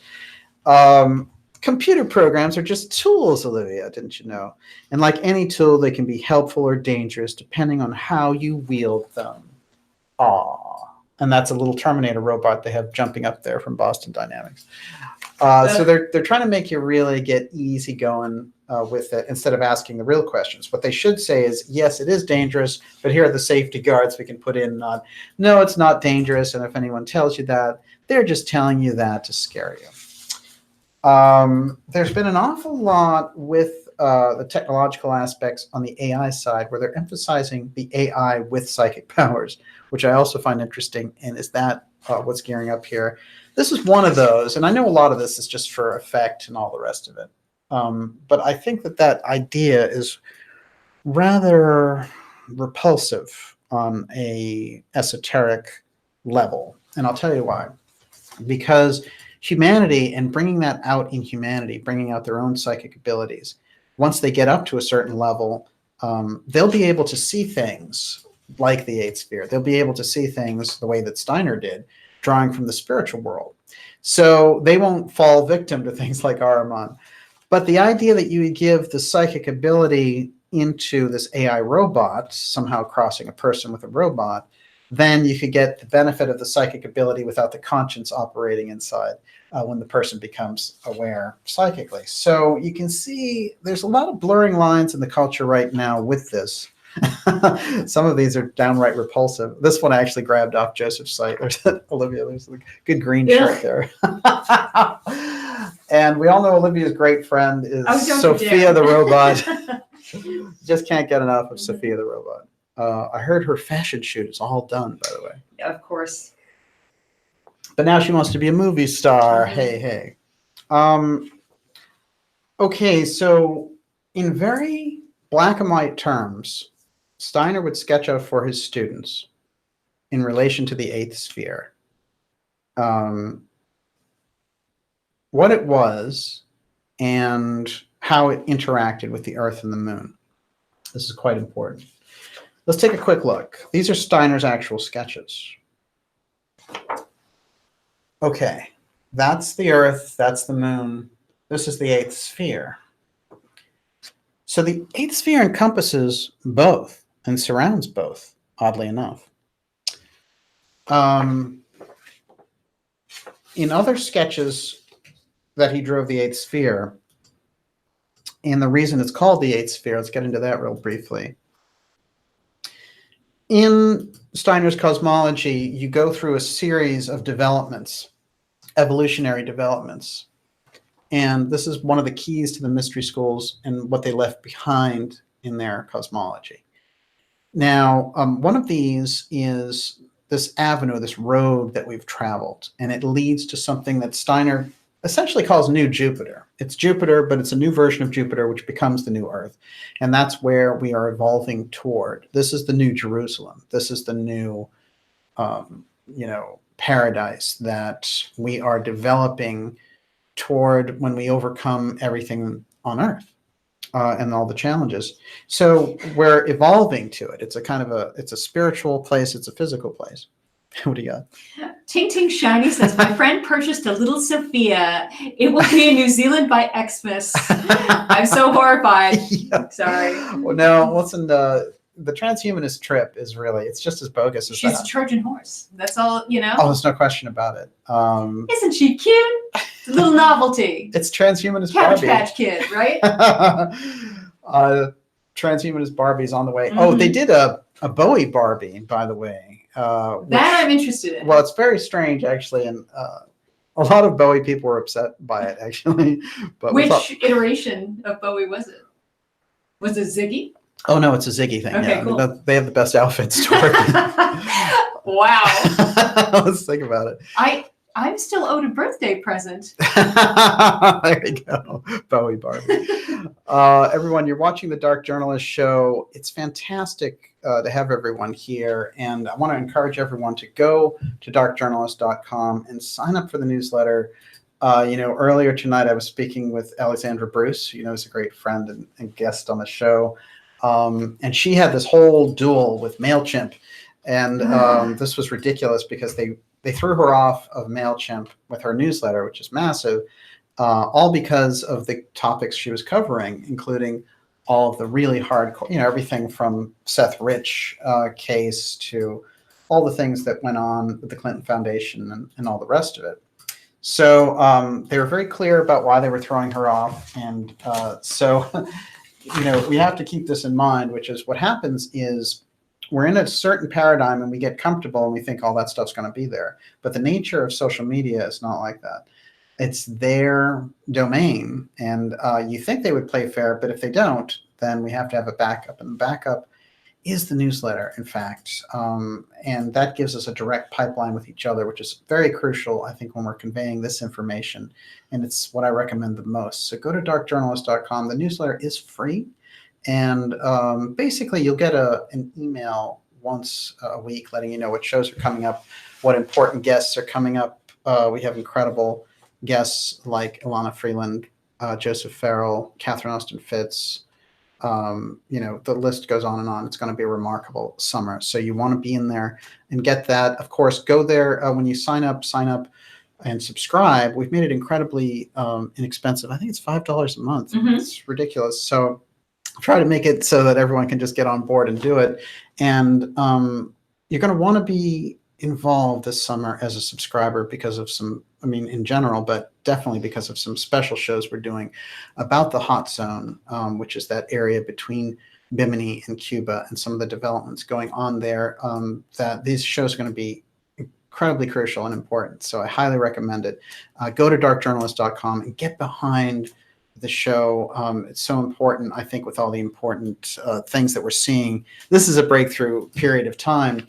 A: Computer programs are just tools, Olivia, didn't you know? And like any tool, they can be helpful or dangerous depending on how you wield them. Aww. And that's a little Terminator robot they have jumping up there from Boston Dynamics. So they're trying to make you really get easy going with it instead of asking the real questions. What they should say is, yes, it is dangerous, but here are the safety guards we can put in. No, it's not dangerous. And if anyone tells you that, they're just telling you that to scare you. There's been an awful lot with the technological aspects on the AI side where they're emphasizing the AI with psychic powers, which I also find interesting. And is that what's gearing up here? This is one of those. And I know a lot of this is just for effect and all the rest of it. But I think that idea is rather repulsive on a esoteric level. And I'll tell you why. Because humanity and bringing that out in humanity, bringing out their own psychic abilities, once they get up to a certain level, they'll be able to see things like the eighth sphere. They'll be able to see things the way that Steiner did, drawing from the spiritual world. So they won't fall victim to things like Ahriman. But the idea that you would give the psychic ability into this AI robot, somehow crossing a person with a robot, then you could get the benefit of the psychic ability without the conscience operating inside when the person becomes aware psychically. So you can see there's a lot of blurring lines in the culture right now with this. Some of these are downright repulsive. This one I actually grabbed off Joseph's site. There's Olivia, there's a good green shirt there. And we all know Olivia's great friend is Sophia the robot. Just can't get enough of Sophia the robot. I heard her fashion shoot is all done, by the way.
B: Yeah, of course.
A: But now she wants to be a movie star. Hey. Okay, so in very black and white terms, Steiner would sketch out for his students in relation to the eighth sphere what it was and how it interacted with the Earth and the Moon. This is quite important. Let's take a quick look. These are Steiner's actual sketches. Okay, that's the Earth, that's the moon. This is the eighth sphere. So the eighth sphere encompasses both and surrounds both, oddly enough. In other sketches that he drew of the eighth sphere, and the reason it's called the eighth sphere, let's get into that real briefly. In Steiner's cosmology, you go through a series of developments, evolutionary developments. And this is one of the keys to the mystery schools and what they left behind in their cosmology. Now, one of these is this avenue, this road that we've traveled, and it leads to something that Steiner essentially calls New Jupiter. It's Jupiter, but it's a new version of Jupiter, which becomes the new Earth. And that's where we are evolving toward. This is the new Jerusalem. This is the new, paradise that we are developing toward when we overcome everything on Earth and all the challenges. So we're evolving to it. It's a kind of it's a spiritual place. It's a physical place. What do you got?
B: Ting Ting Shiny says, my friend purchased a little Sophia. It will be in New Zealand by Xmas. I'm so horrified.
A: Yeah.
B: Sorry.
A: Well, no, listen, the transhumanist trip is really, it's just as bogus as
B: She's
A: that.
B: a Trojan horse. That's all,
A: Oh, there's no question about it.
B: Isn't she cute? It's a little novelty.
A: It's transhumanist
B: Cabbage
A: Barbie.
B: Patch Kid, right?
A: Transhumanist Barbie's on the way. Oh, they did a Bowie Barbie, by the way.
B: That I'm interested in.
A: Well, it's very strange, actually, and a lot of Bowie people were upset by it, actually. But
B: which iteration of Bowie was it? Was it Ziggy?
A: Oh, no, it's a Ziggy thing.
B: Okay,
A: yeah.
B: cool.
A: They have the best outfits to work in.
B: Wow.
A: Let's think about it.
B: I'm still owed a birthday present.
A: There you go. Bowie Barbie. Everyone, you're watching the Dark Journalist Show. It's fantastic to have everyone here. And I want to encourage everyone to go to darkjournalist.com and sign up for the newsletter. Earlier tonight I was speaking with Alexandra Bruce, who's a great friend and guest on the show. And she had this whole duel with MailChimp. And this was ridiculous because they threw her off of MailChimp with her newsletter, which is massive, all because of the topics she was covering, including all of the really hardcore, everything from Seth Rich case to all the things that went on with the Clinton Foundation and all the rest of it. So they were very clear about why they were throwing her off. And we have to keep this in mind, which is what happens is we're in a certain paradigm and we get comfortable and we think all that stuff's going to be there. But the nature of social media is not like that. It's their domain, and you think they would play fair, but if they don't, then we have to have a backup. And the backup is the newsletter, in fact. And that gives us a direct pipeline with each other, which is very crucial, I think, when we're conveying this information. And it's what I recommend the most. So go to darkjournalist.com. The newsletter is free. And basically, you'll get an email once a week letting you know what shows are coming up, what important guests are coming up. We have incredible guests like Ilana Freeland, Joseph Farrell, Catherine Austin Fitz. The list goes on and on. It's going to be a remarkable summer. So you want to be in there and get that. Of course, go there when you sign up and subscribe. We've made it incredibly inexpensive. I think it's $5 a month. Mm-hmm. It's ridiculous. So try to make it so that everyone can just get on board and do it. And you're going to want to be involved this summer as a subscriber because of in general, but definitely because of some special shows we're doing about the hot zone, which is that area between Bimini and Cuba and some of the developments going on there, that these shows are going to be incredibly crucial and important. So I highly recommend it. Go to darkjournalist.com and get behind the show. It's so important, I think, with all the important things that we're seeing. This is a breakthrough period of time.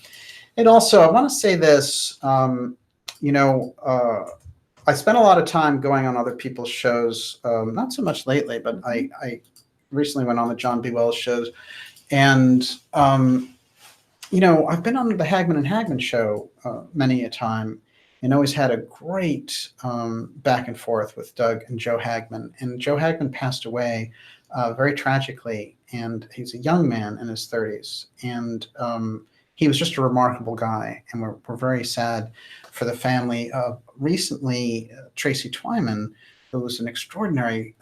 A: And also, I want to say this, I spent a lot of time going on other people's shows, not so much lately, but I recently went on the John B. Wells shows. And, I've been on the Hagman and Hagman show many a time and always had a great back and forth with Doug and Joe Hagman. And Joe Hagman passed away very tragically, and he's a young man in his 30s. And he was just a remarkable guy, and we're very sad for the family. Recently, Tracy Twyman, who was an extraordinary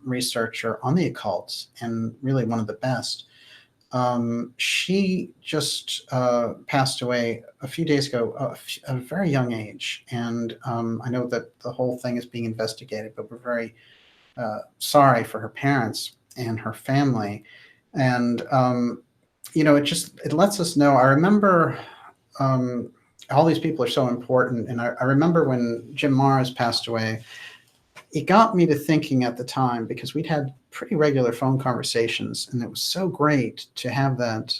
A: researcher on the occult and really one of the best, she just passed away a few days ago at a very young age. And I know that the whole thing is being investigated, but we're very sorry for her parents and her family. And it lets us know. I remember all these people are so important. And I remember when Jim Marrs passed away, it got me to thinking at the time, because we'd had pretty regular phone conversations, and it was so great to have that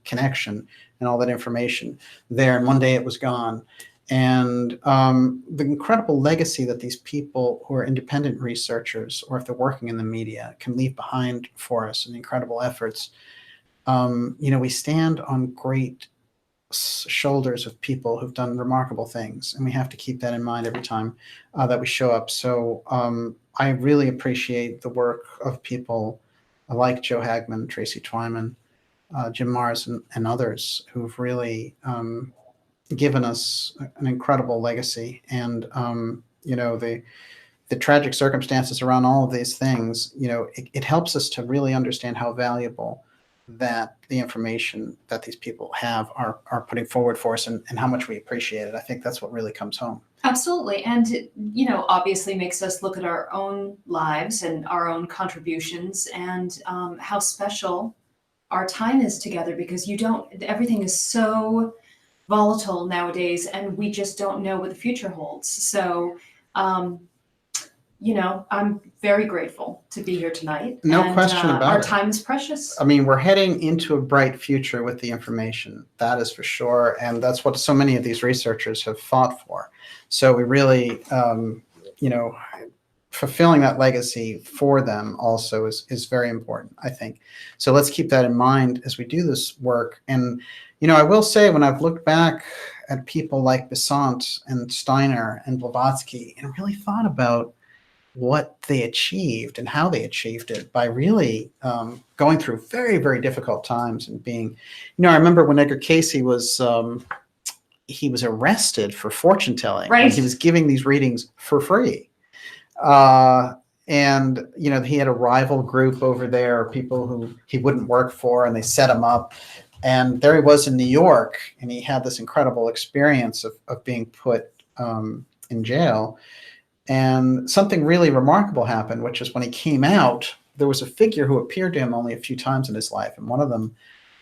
A: connection and all that information there. And one day it was gone. And the incredible legacy that these people who are independent researchers, or if they're working in the media, can leave behind for us, and incredible efforts. We stand on great shoulders of people who've done remarkable things, and we have to keep that in mind every time that we show up. So I really appreciate the work of people like Joe Hagman, Tracy Twyman, Jim Marrs, and others who've really given us an incredible legacy. And the tragic circumstances around all of these things, it helps us to really understand how valuable that the information that these people have are putting forward for us, and how much we appreciate it. I think that's what really comes home.
B: Absolutely. And it, obviously makes us look at our own lives and our own contributions, and how special our time is together, because everything is so volatile nowadays, and we just don't know what the future holds. So, I'm very grateful to be here tonight.
A: No question about it.
B: Our time is precious.
A: I mean, we're heading into a bright future with the information, that is for sure. And that's what so many of these researchers have fought for. So we really, fulfilling that legacy for them also is very important, I think. So let's keep that in mind as we do this work. And, I will say, when I've looked back at people like Besant and Steiner and Blavatsky, and really thought about what they achieved and how they achieved it by really going through very, very difficult times, and being, I remember when Edgar Cayce was arrested for fortune telling.
B: Right.
A: He was giving these readings for free. And, he had a rival group over there, people who he wouldn't work for, and they set him up. And there he was in New York, and he had this incredible experience of being put in jail. And something really remarkable happened, which is when he came out, there was a figure who appeared to him only a few times in his life. And one of them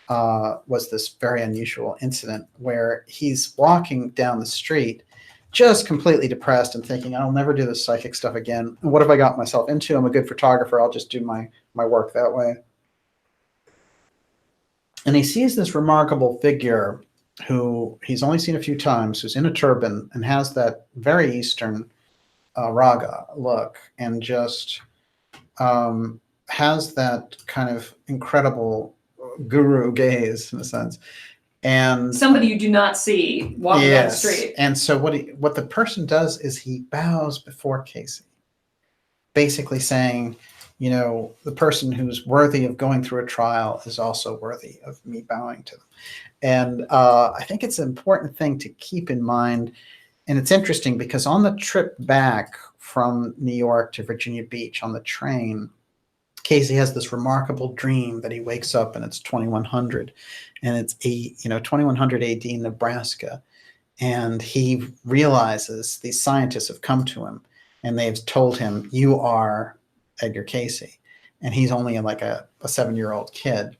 A: was this very unusual incident where he's walking down the street, just completely depressed and thinking, I'll never do this psychic stuff again. And what have I got myself into? I'm a good photographer. I'll just do my work that way. And he sees this remarkable figure who he's only seen a few times, who's in a turban and has that very Eastern raga look, and just has that kind of incredible guru gaze, in a sense. And
B: somebody you do not see walking down the street.
A: And so what the person does is he bows before Cayce, basically saying, the person who's worthy of going through a trial is also worthy of me bowing to them. And I think it's an important thing to keep in mind. And it's interesting because on the trip back from New York to Virginia Beach on the train, Cayce has this remarkable dream that he wakes up and it's 2100, and it's 2100 AD in Nebraska. And he realizes these scientists have come to him and they've told him, you are Edgar Cayce. And he's only like a 7-year-old kid.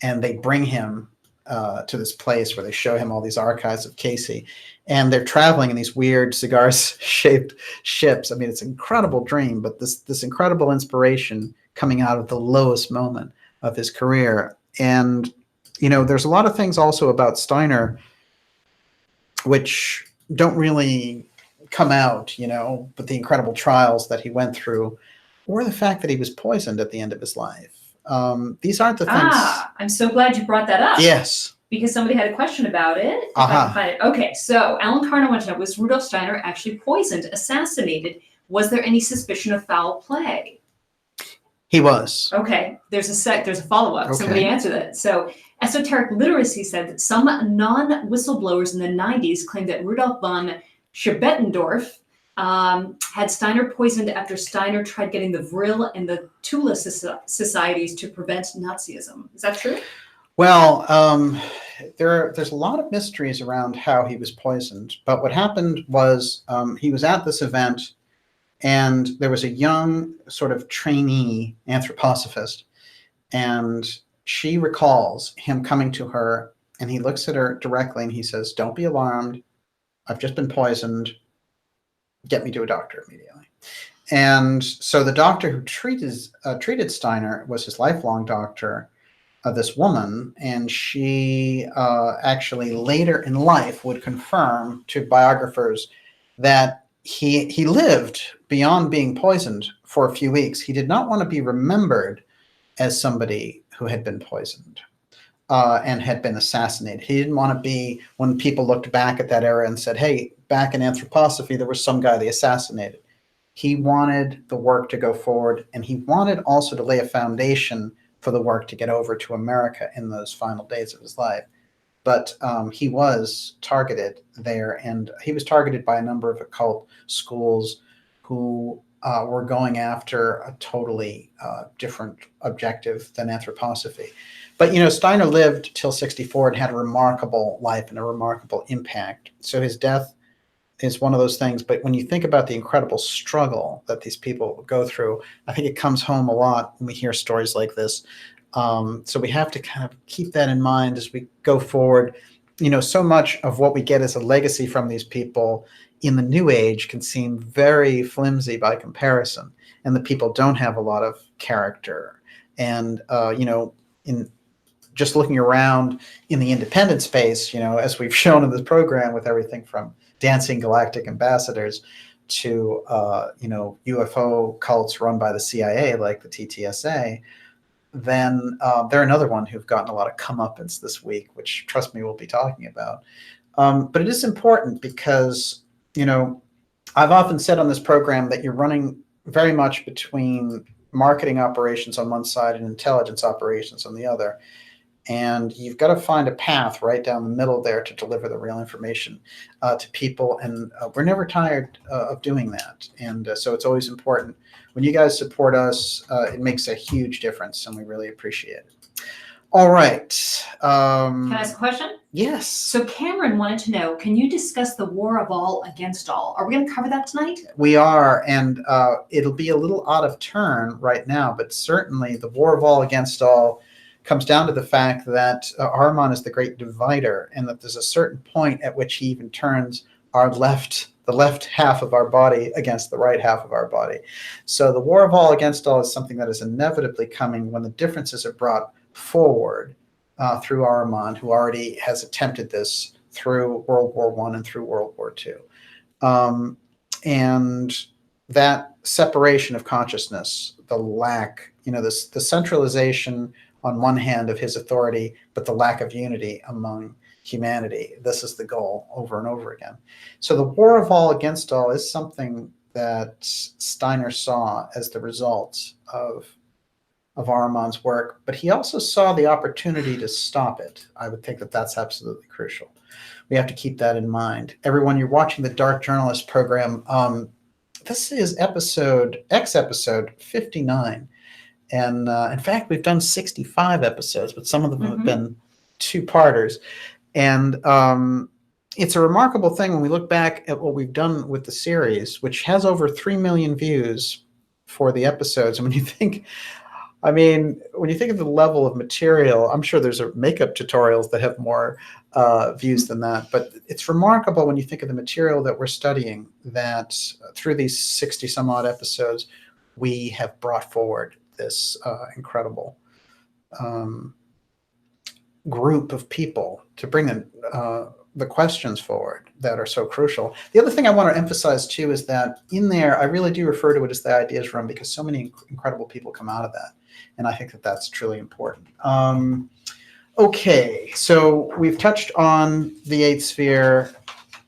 A: And they bring him to this place where they show him all these archives of Cayce. And they're traveling in these weird cigar-shaped ships. I mean, it's an incredible dream, but this incredible inspiration coming out of the lowest moment of his career. And, there's a lot of things also about Steiner which don't really come out, but the incredible trials that he went through, or the fact that he was poisoned at the end of his life. These aren't the things.
B: I'm so glad you brought that up.
A: Yes.
B: Because somebody had a question about it. If I can find it. Okay, so Alan Carno wants to know, was Rudolf Steiner actually poisoned, assassinated? Was there any suspicion of foul play?
A: He was.
B: Okay, there's a follow-up. Okay. Somebody answered that. So Esoteric Literacy said that some non-whistleblowers in the 90s claimed that Rudolf von Schiebettendorf had Steiner poisoned after Steiner tried getting the Vril and the Tula societies to prevent Nazism. Is that true?
A: Well, there's a lot of mysteries around how he was poisoned, but what happened was he was at this event, and there was a young sort of trainee anthroposophist, and she recalls him coming to her, and he looks at her directly and he says, "Don't be alarmed. I've just been poisoned. Get me to a doctor immediately." And so the doctor who treated Steiner was his lifelong doctor, this woman, and she actually later in life would confirm to biographers that he lived beyond being poisoned for a few weeks. He did not want to be remembered as somebody who had been poisoned and had been assassinated. He didn't want to be, when people looked back at that era and said, "Hey, back in anthroposophy, there was some guy they assassinated." He wanted the work to go forward, and he wanted also to lay a foundation for the work to get over to America in those final days of his life. But he was targeted there, and he was targeted by a number of occult schools who were going after a totally different objective than anthroposophy. But, Steiner lived till 64 and had a remarkable life and a remarkable impact. So his death is one of those things. But when you think about the incredible struggle that these people go through, I think it comes home a lot when we hear stories like this. So we have to kind of keep that in mind as we go forward. So much of what we get as a legacy from these people in the new age can seem very flimsy by comparison, and the people don't have a lot of character. And, in just looking around in the independent space, as we've shown in this program with everything from dancing galactic ambassadors to, UFO cults run by the CIA, like the TTSA, then they're another one who've gotten a lot of comeuppance this week, which, trust me, we'll be talking about. But it is important because, I've often said on this program that you're running very much between marketing operations on one side and intelligence operations on the other. And you've got to find a path right down the middle there to deliver the real information to people. And we're never tired of doing that. And so it's always important. When you guys support us, it makes a huge difference, and we really appreciate it. All right.
B: Can I ask a question?
A: Yes.
B: So Cameron wanted to know, can you discuss the war of all against all? Are we going to cover that tonight?
A: We are, and it'll be a little out of turn right now, but certainly the war of all against all comes down to the fact that Ahriman is the great divider, and that there's a certain point at which he even turns the left half of our body against the right half of our body. So the war of all against all is something that is inevitably coming when the differences are brought forward through Ahriman, who already has attempted this through World War I and through World War II. And that separation of consciousness, the lack, the centralization on one hand of his authority, but the lack of unity among humanity. This is the goal over and over again. So the war of all against all is something that Steiner saw as the result of Ahriman's work, but he also saw the opportunity to stop it. I would think that that's absolutely crucial. We have to keep that in mind. Everyone, you're watching the Dark Journalist program. This is episode 59. And in fact, we've done 65 episodes, but some of them have been two-parters. And it's a remarkable thing when we look back at what we've done with the series, which has over 3 million views for the episodes. And when you think of the level of material, I'm sure there's makeup tutorials that have more views than that. But it's remarkable when you think of the material that we're studying, that through these 60 some odd episodes, we have brought forward this incredible group of people to bring the questions forward that are so crucial. The other thing I want to emphasize too is that in there, I really do refer to it as the ideas room, because so many incredible people come out of that. And I think that that's truly important. Okay, so we've touched on the eighth sphere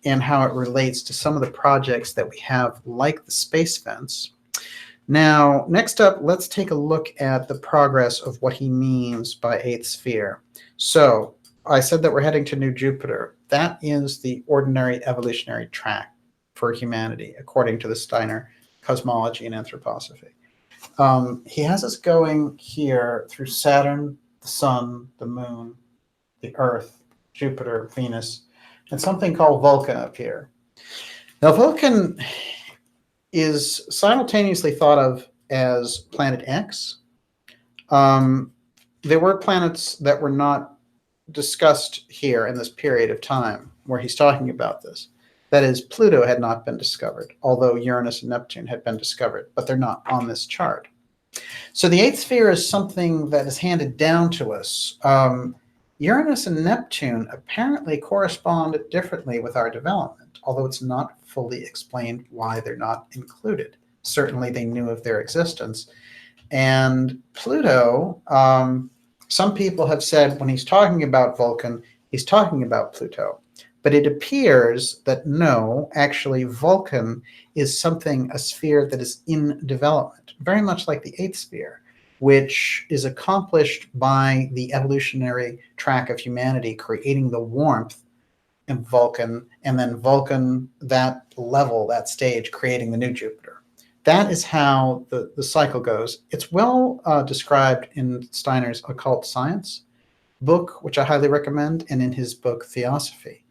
A: and how it relates to some of the projects that we have, like the space fence. Now, next up, let's take a look at the progress of what he means by eighth sphere. So I said that we're heading to New Jupiter. That is the ordinary evolutionary track for humanity, according to the Steiner cosmology and anthroposophy. He has us going here through Saturn, the Sun, the Moon, the Earth, Jupiter, Venus, and something called Vulcan up here. Now, Vulcan is simultaneously thought of as Planet X. There were planets that were not discussed here in this period of time where he's talking about this. That is, Pluto had not been discovered, although Uranus and Neptune had been discovered, but they're not on this chart. So the eighth sphere is something that is handed down to us. Uranus and Neptune apparently correspond differently with our development, although it's not fully explained why they're not included. Certainly they knew of their existence. And Pluto, some people have said when he's talking about Vulcan, he's talking about Pluto. But it appears that no, actually Vulcan is something, a sphere that is in development, very much like the eighth sphere, which is accomplished by the evolutionary track of humanity creating the warmth in Vulcan, and then Vulcan, that level, that stage, creating the new Jupiter. That is how the cycle goes. It's well described in Steiner's Occult Science book, which I highly recommend, and in his book Theosophy,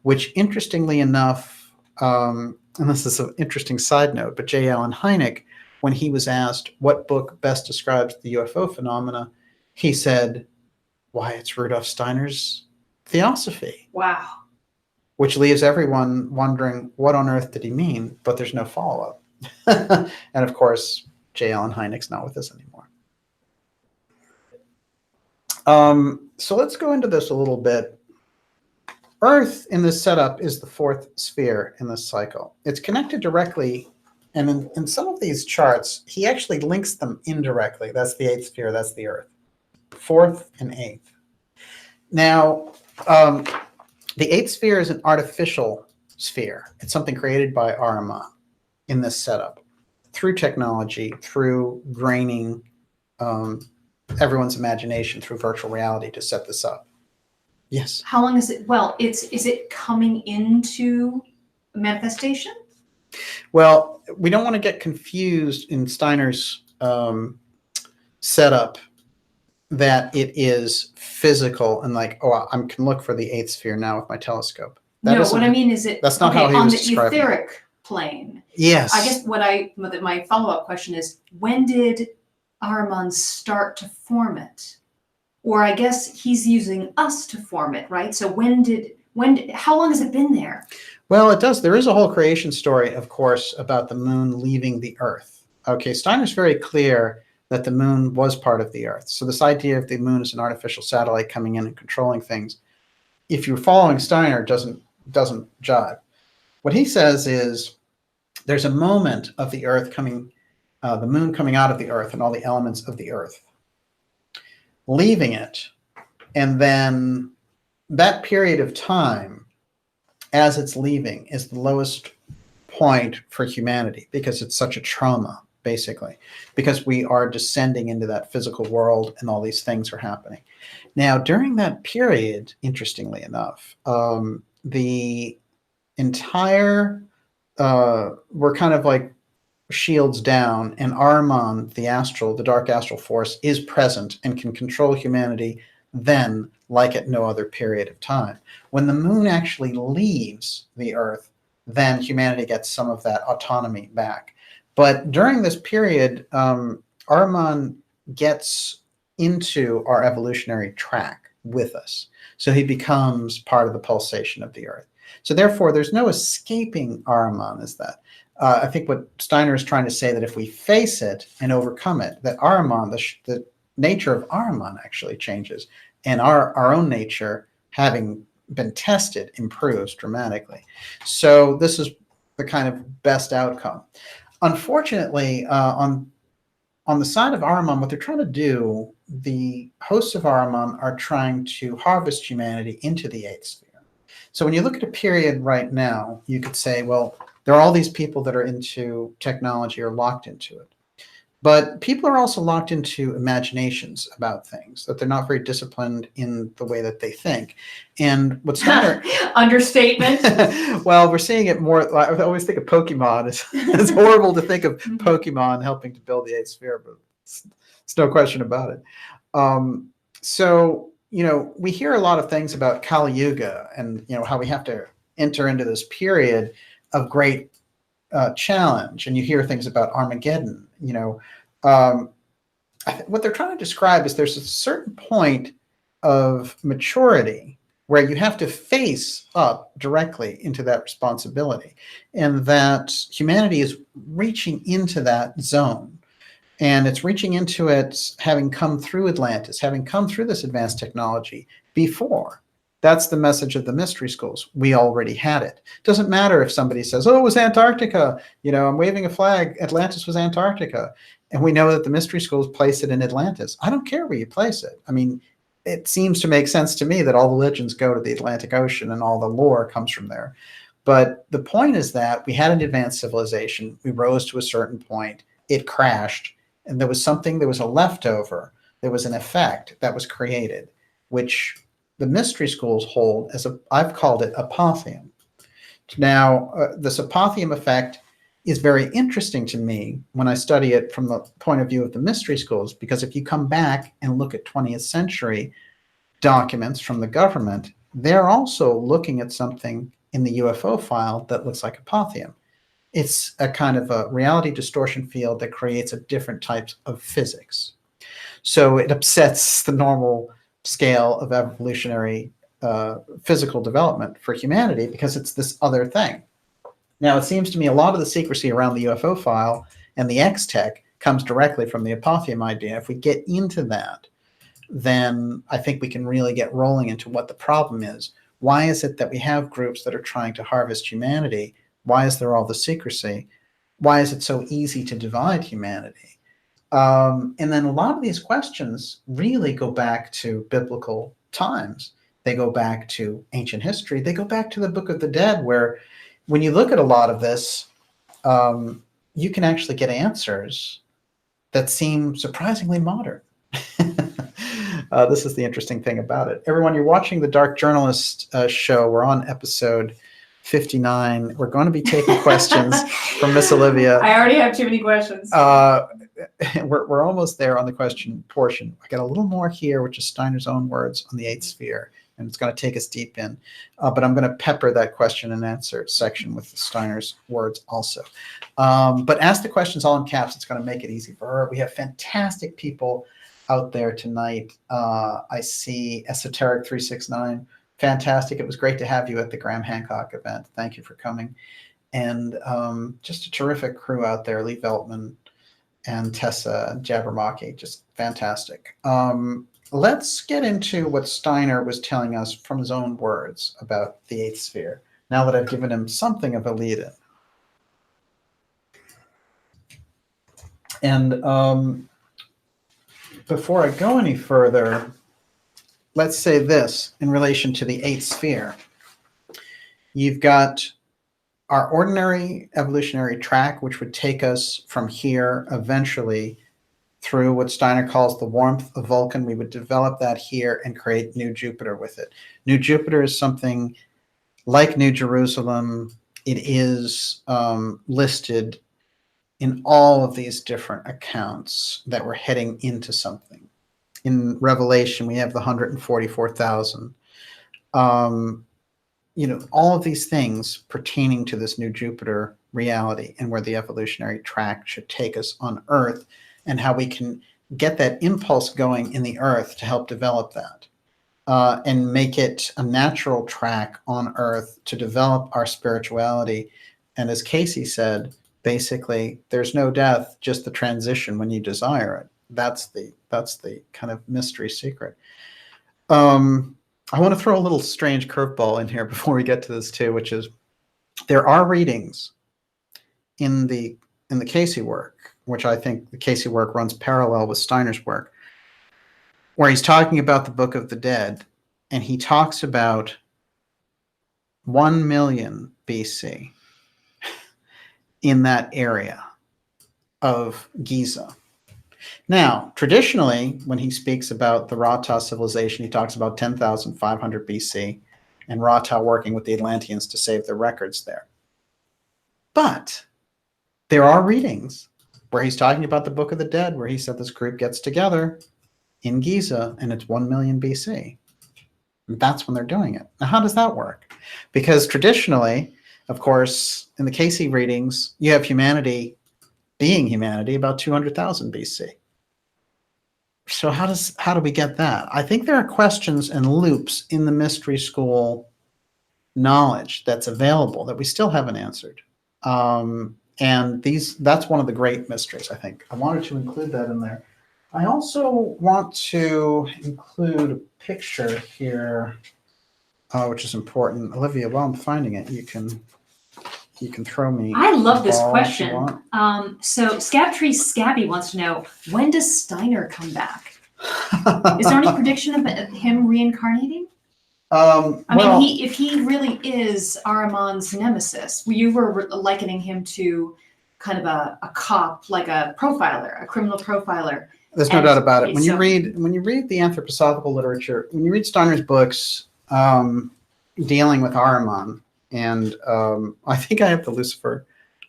A: which interestingly enough, and this is an interesting side note, but J. Allen Hynek, when he was asked what book best describes the UFO phenomena, he said, why, it's Rudolf Steiner's Theosophy.
B: Wow.
A: Which leaves everyone wondering, what on earth did he mean? But there's no follow-up. And of course, J. Allen Hynek's not with us anymore. So let's go into this a little bit. Earth in this setup is the fourth sphere in this cycle. It's connected directly, and in some of these charts, he actually links them indirectly. That's the eighth sphere, that's the Earth. Fourth and eighth. Now, the eighth sphere is an artificial sphere. It's something created by Ahriman in this setup through technology, through draining everyone's imagination through virtual reality to set this up. Yes.
B: How long is it? Well, is it coming into manifestation?
A: Well, we don't want to get confused in Steiner's setup that it is physical and like, oh, I can look for the eighth sphere now with my telescope.
B: No, what I mean is
A: that's not how he
B: on
A: was
B: the
A: describing
B: etheric plane.
A: Yes.
B: I guess my follow-up question is, when did Ahriman start to form it? Or I guess he's using us to form it, right? So how long has it been there?
A: Well, it does. There is a whole creation story, of course, about the moon leaving the Earth. Okay, Steiner's very clear that the moon was part of the Earth. So this idea of the moon as an artificial satellite coming in and controlling things, if you're following Steiner, doesn't jive. What he says is there's a moment of the Earth coming, the moon coming out of the Earth and all the elements of the Earth, leaving it, and then that period of time as it's leaving is the lowest point for humanity because it's such a trauma, basically, because we are descending into that physical world and all these things are happening. Now, during that period, interestingly enough, the entire, we're kind of like shields down, and Ahriman, the astral, the dark astral force, is present and can control humanity then like at no other period of time. When the moon actually leaves the Earth, then humanity gets some of that autonomy back. But during this period, Ahriman gets into our evolutionary track with us. So he becomes part of the pulsation of the Earth. So therefore, there's no escaping Ahriman as that. I think what Steiner is trying to say that if we face it and overcome it, that Ahriman, the nature of Ahriman actually changes, and our own nature, having been tested, improves dramatically. So this is the kind of best outcome. Unfortunately, on the side of Ahriman, what they're trying to do, the hosts of Ahriman are trying to harvest humanity into the eighth sphere. So when you look at a period right now, you could say, well, there are all these people that are into technology or locked into it. But people are also locked into imaginations about things, that they're not very disciplined in the way that they think. And what Steiner...
B: Understatement.
A: Well, we're seeing it more. I always think of Pokemon. It's horrible to think of Pokemon helping to build the eighth sphere, but it's no question about it. So, we hear a lot of things about Kali Yuga and, how we have to enter into this period of great challenge. And you hear things about Armageddon. What they're trying to describe is there's a certain point of maturity where you have to face up directly into that responsibility, and that humanity is reaching into that zone. And it's reaching into it having come through Atlantis, having come through this advanced technology before. That's the message of the mystery schools. We already had it. Doesn't matter if somebody says, oh, it was Antarctica. I'm waving a flag. Atlantis was Antarctica. And we know that the mystery schools place it in Atlantis. I don't care where you place it. I mean, it seems to make sense to me that all the legends go to the Atlantic Ocean and all the lore comes from there. But the point is that we had an advanced civilization. We rose to a certain point. It crashed. And there was a leftover. There was an effect that was created, which the mystery schools hold as I've called it apotheum. Now, this apotheum effect is very interesting to me when I study it from the point of view of the mystery schools, because if you come back and look at 20th century documents from the government, they're also looking at something in the UFO file that looks like apotheum. It's a kind of a reality distortion field that creates a different types of physics. So it upsets the normal scale of evolutionary physical development for humanity because it's this other thing. Now, it seems to me a lot of the secrecy around the UFO file and the X-Tech comes directly from the apotheum idea. If we get into that, then I think we can really get rolling into what the problem is. Why is it that we have groups that are trying to harvest humanity? Why is there all the secrecy? Why is it so easy to divide humanity? And then a lot of these questions really go back to biblical times. They go back to ancient history. They go back to the Book of the Dead, where when you look at a lot of this, you can actually get answers that seem surprisingly modern. This is the interesting thing about it. Everyone, you're watching the Dark Journalist show. We're on episode 59. We're going to be taking questions from Miss Olivia.
B: I already have too many questions.
A: We're almost there on the question portion. I got a little more here, which is Steiner's own words on the eighth sphere, and it's going to take us deep in. But I'm going to pepper that question and answer section with Steiner's words also. But ask the questions all in caps. It's going to make it easy for her. We have fantastic people out there tonight. I see Esoteric 369. Fantastic. It was great to have you at the Graham Hancock event. Thank you for coming. And just a terrific crew out there, Lee Veltman and Tessa and Jabberwocky, just fantastic. Let's get into what Steiner was telling us from his own words about the eighth sphere, now that I've given him something of a lead-in. And before I go any further, let's say this in relation to the eighth sphere. You've got our ordinary evolutionary track, which would take us from here eventually through what Steiner calls the warmth of Vulcan. We would develop that here and create New Jupiter with it. New Jupiter is something like New Jerusalem. It is listed in all of these different accounts that we're heading into something. In Revelation, we have the 144,000. All of these things pertaining to this New Jupiter reality and where the evolutionary track should take us on Earth, and how we can get that impulse going in the Earth to help develop that and make it a natural track on Earth to develop our spirituality. And as Casey said, basically, there's no death, just the transition when you desire it. That's the kind of mystery secret. I want to throw a little strange curveball in here before we get to this too, which is there are readings in the Casey work, which I think the Casey work runs parallel with Steiner's work, where he's talking about the Book of the Dead, and he talks about 1 million BC in that area of Giza. Now, traditionally, when he speaks about the Rata civilization, he talks about 10,500 BC and Rata working with the Atlanteans to save their records there. But there are readings where he's talking about the Book of the Dead, where he said this group gets together in Giza and it's 1 million BC. And that's when they're doing it. Now, how does that work? Because traditionally, of course, in the Casey readings, you have humanity being humanity about 200,000 BC. So how do we get that? I think there are questions and loops in the mystery school knowledge that's available that we still haven't answered. And that's one of the great mysteries, I think. I wanted to include that in there. I also want to include a picture here, which is important. Olivia, while I'm finding it, you can throw me.
B: I love this question. So Scabtree Scabby wants to know, when does Steiner come back? Is there any prediction of him reincarnating? If he really is Ahriman's nemesis, you were likening him to kind of a cop, like a profiler, a criminal profiler.
A: There's no doubt about it. When you read the anthroposophical literature, when you read Steiner's books dealing with Ahriman, and I think I have the Lucifer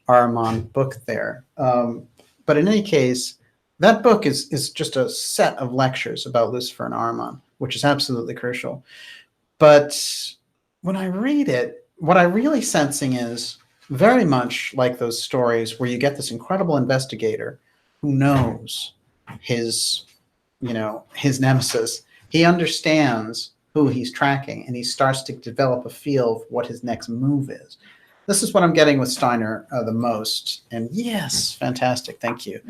A: Ahriman book there. But in any case, that book is just a set of lectures about Lucifer and Ahriman, which is absolutely crucial. But when I read it, what I'm really sensing is very much like those stories where you get this incredible investigator who knows his nemesis. He understands who he's tracking, and he starts to develop a feel of what his next move is. This is what I'm getting with Steiner the most. And yes, fantastic, thank you.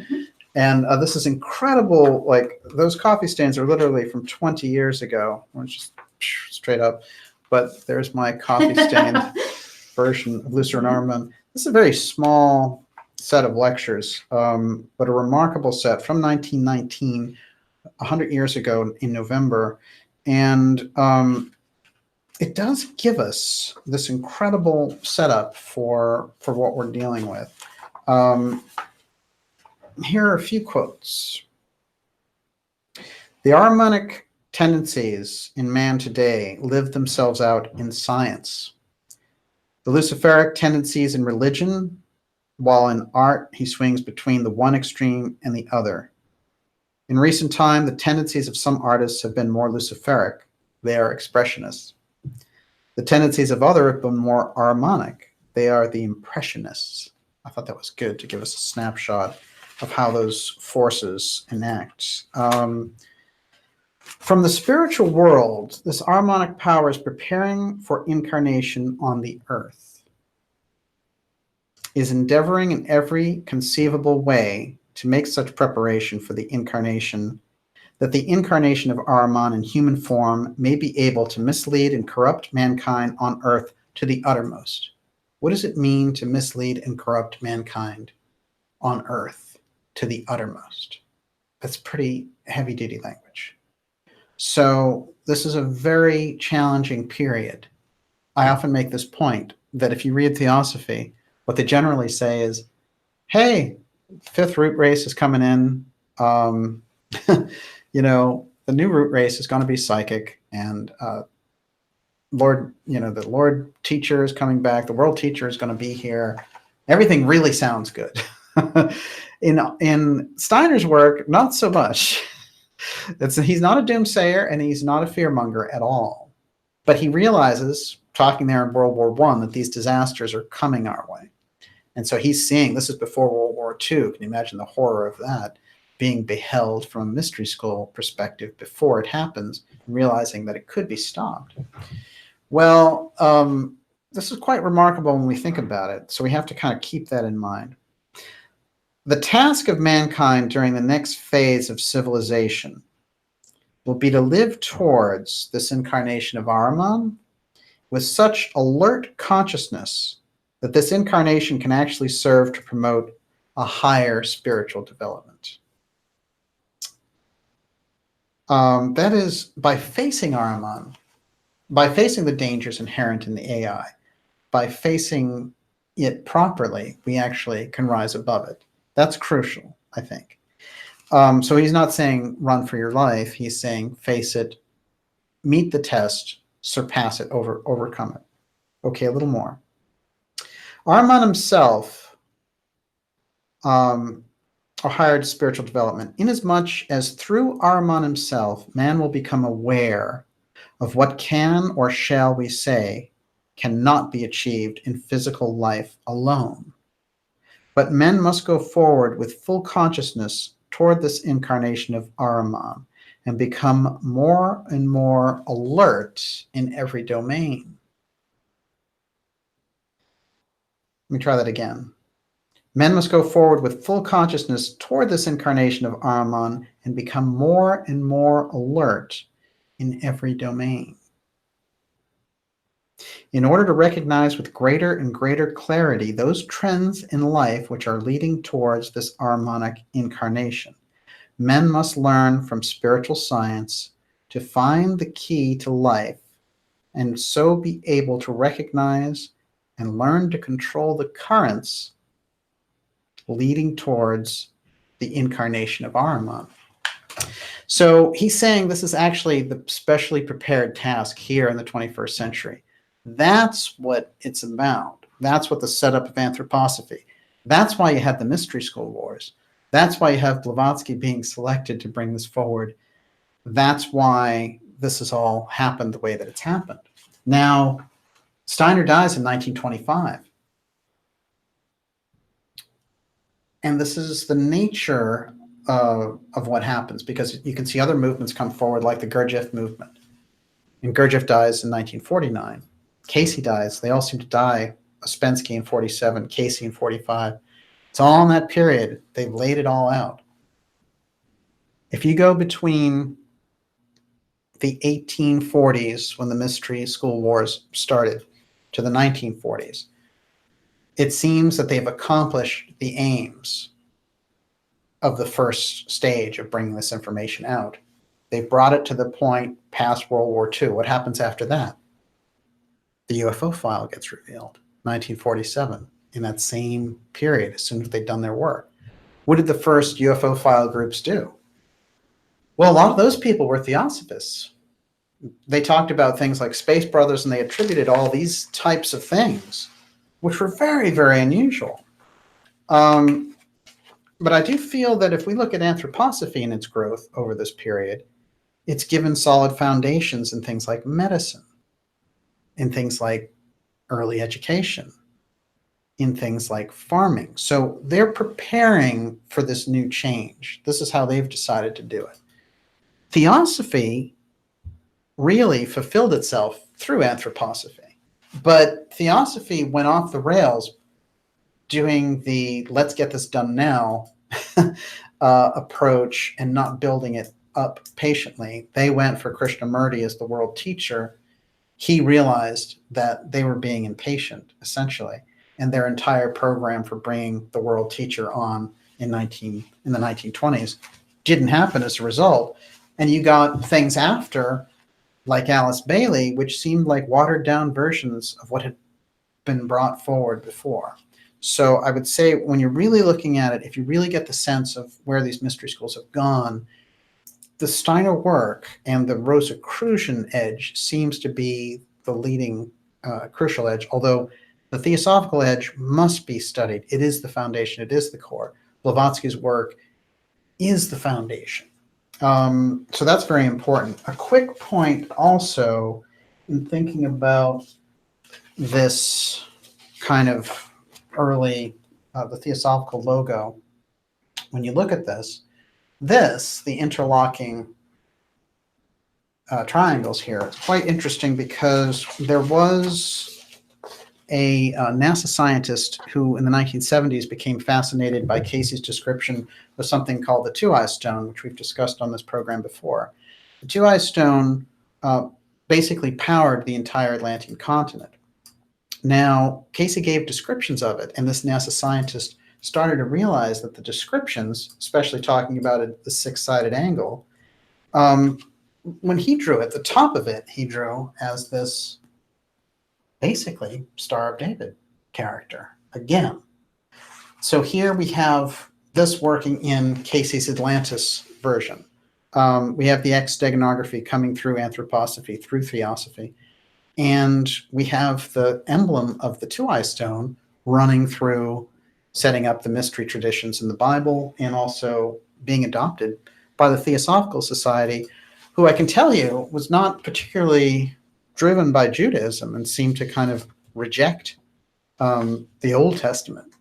A: And this is incredible. Like, those coffee stains are literally from 20 years ago. Just straight up. But there's my coffee stained version of Lucifer and Ahriman. This is a very small set of lectures, but a remarkable set from 1919, 100 years ago in November. And it does give us this incredible setup for what we're dealing with. Here are a few quotes. The Harmonic tendencies in man today live themselves out in science. The Luciferic tendencies in religion, while in art he swings between the one extreme and the other. In recent time, the tendencies of some artists have been more Luciferic. They are expressionists. The tendencies of others have been more harmonic. They are the impressionists. I thought that was good to give us a snapshot of how those forces enact. From the spiritual world, this harmonic power is preparing for incarnation on the earth, is endeavoring in every conceivable way to make such preparation for the incarnation, that the incarnation of Ahriman in human form may be able to mislead and corrupt mankind on earth to the uttermost. What does it mean to mislead and corrupt mankind on earth to the uttermost? That's pretty heavy-duty language. So this is a very challenging period. I often make this point that if you read Theosophy, what they generally say is, hey, fifth root race is coming in. The new root race is going to be psychic, and the Lord teacher is coming back. The world teacher is going to be here. Everything really sounds good. In Steiner's work, not so much. He's not a doomsayer, and he's not a fearmonger at all. But he realizes, talking there in World War I, that these disasters are coming our way. And so he's seeing, this is before World War II. Can you imagine the horror of that? Being beheld from a mystery school perspective before it happens, and realizing that it could be stopped. Well, this is quite remarkable when we think about it. So we have to kind of keep that in mind. The task of mankind during the next phase of civilization will be to live towards this incarnation of Ahriman with such alert consciousness that this incarnation can actually serve to promote a higher spiritual development. That is, by facing Ahriman, by facing the dangers inherent in the AI, by facing it properly, we actually can rise above it. That's crucial, I think. So he's not saying run for your life. He's saying face it, meet the test, surpass it, overcome it. Okay, a little more. Ahriman himself hired spiritual development, inasmuch as through Ahriman himself, man will become aware of what can or shall we say cannot be achieved in physical life alone. But men must go forward with full consciousness toward this incarnation of Ahriman and become more and more alert in every domain. Let me try that again. Men must go forward with full consciousness toward this incarnation of Ahriman and become more and more alert in every domain. In order to recognize with greater and greater clarity those trends in life which are leading towards this Ahrimanic incarnation, men must learn from spiritual science to find the key to life and so be able to recognize and learn to control the currents leading towards the incarnation of Ahriman. So he's saying this is actually the specially prepared task here in the 21st century. That's what it's about. That's what the setup of anthroposophy. That's why you had the mystery school wars. That's why you have Blavatsky being selected to bring this forward. That's why this has all happened the way that it's happened. Now, Steiner dies in 1925. And this is the nature of what happens, because you can see other movements come forward, like the Gurdjieff movement. And Gurdjieff dies in 1949. Casey dies. They all seem to die. Ouspensky in 47, Casey in 45. It's all in that period. They've laid it all out. If you go between the 1840s, when the mystery school wars started, to the 1940s, it seems that they've accomplished the aims of the first stage of bringing this information out. They've brought it to the point past World War II. What happens after that? The UFO file gets revealed, 1947, in that same period, as soon as they'd done their work. What did the first UFO file groups do? Well, a lot of those people were theosophists. They talked about things like Space Brothers, and they attributed all these types of things, which were very, very unusual. But I do feel that if we look at anthroposophy and its growth over this period, it's given solid foundations in things like medicine, in things like early education, in things like farming. So they're preparing for this new change. This is how they've decided to do it. Theosophy really fulfilled itself through anthroposophy. But theosophy went off the rails doing the let's get this done now approach and not building it up patiently. They went for Krishnamurti as the world teacher. He realized that they were being impatient, essentially, and their entire program for bringing the world teacher on in the 1920s didn't happen as a result. And you got things after, like Alice Bailey, which seemed like watered down versions of what had been brought forward before. So I would say when you're really looking at it, if you really get the sense of where these mystery schools have gone, the Steiner work and the Rosicrucian edge seems to be the leading crucial edge, although the Theosophical edge must be studied. It is the foundation. It is the core. Blavatsky's work is the foundation. So that's very important. A quick point also in thinking about this kind of early, the Theosophical logo, when you look at this, the interlocking triangles here, it's quite interesting because there was a NASA scientist who in the 1970s became fascinated by Casey's description of something called the Two-Eye Stone, which we've discussed on this program before. The Two-Eye Stone basically powered the entire Atlantean continent. Now, Casey gave descriptions of it, and this NASA scientist started to realize that the descriptions, especially talking about it, the six-sided angle, when he drew it, the top of it, he drew as this basically Star of David character again. So here we have this working in Casey's Atlantis version. We have the X steganography coming through anthroposophy, through theosophy. And we have the emblem of the two-eye stone running through setting up the mystery traditions in the Bible and also being adopted by the Theosophical Society, who I can tell you was not particularly driven by Judaism and seemed to kind of reject the Old Testament,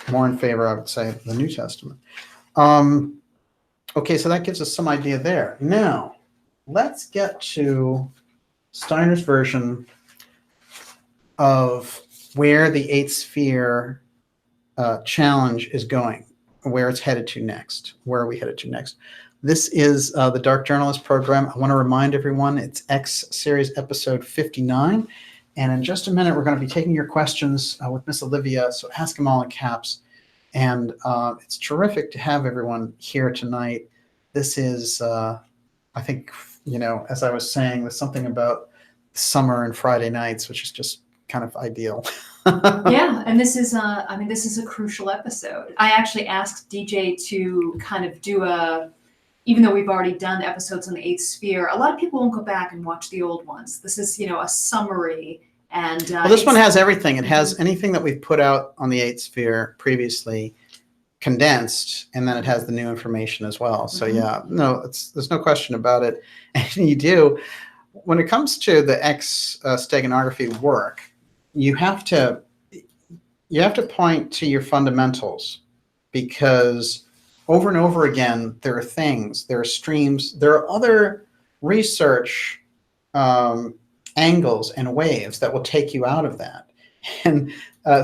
A: more in favor, I would say, of the New Testament. Okay, so that gives us some idea there. Now, let's get to Steiner's version of where the eighth sphere challenge is going, where it's headed to next. Where are we headed to next? This is the Dark Journalist program. I want to remind everyone it's X series episode 59. And in just a minute, we're going to be taking your questions with Miss Olivia. So ask them all in caps. And it's terrific to have everyone here tonight. This is, I think, you know, as I was saying, there's something about summer and Friday nights, which is just kind of ideal.
B: Yeah, and this is, I mean, this is a crucial episode. I actually asked DJ to kind of do even though we've already done episodes on the eighth sphere, a lot of people won't go back and watch the old ones. This is, you know, a summary. And
A: well, this one has everything. It has anything that we've put out on the eighth sphere previously condensed, and then it has the new information as well. So yeah, no, there's no question about it. And you do, when it comes to the X steganography work, you have to point to your fundamentals, because over and over again, there are things, there are streams, there are other research angles and waves that will take you out of that. And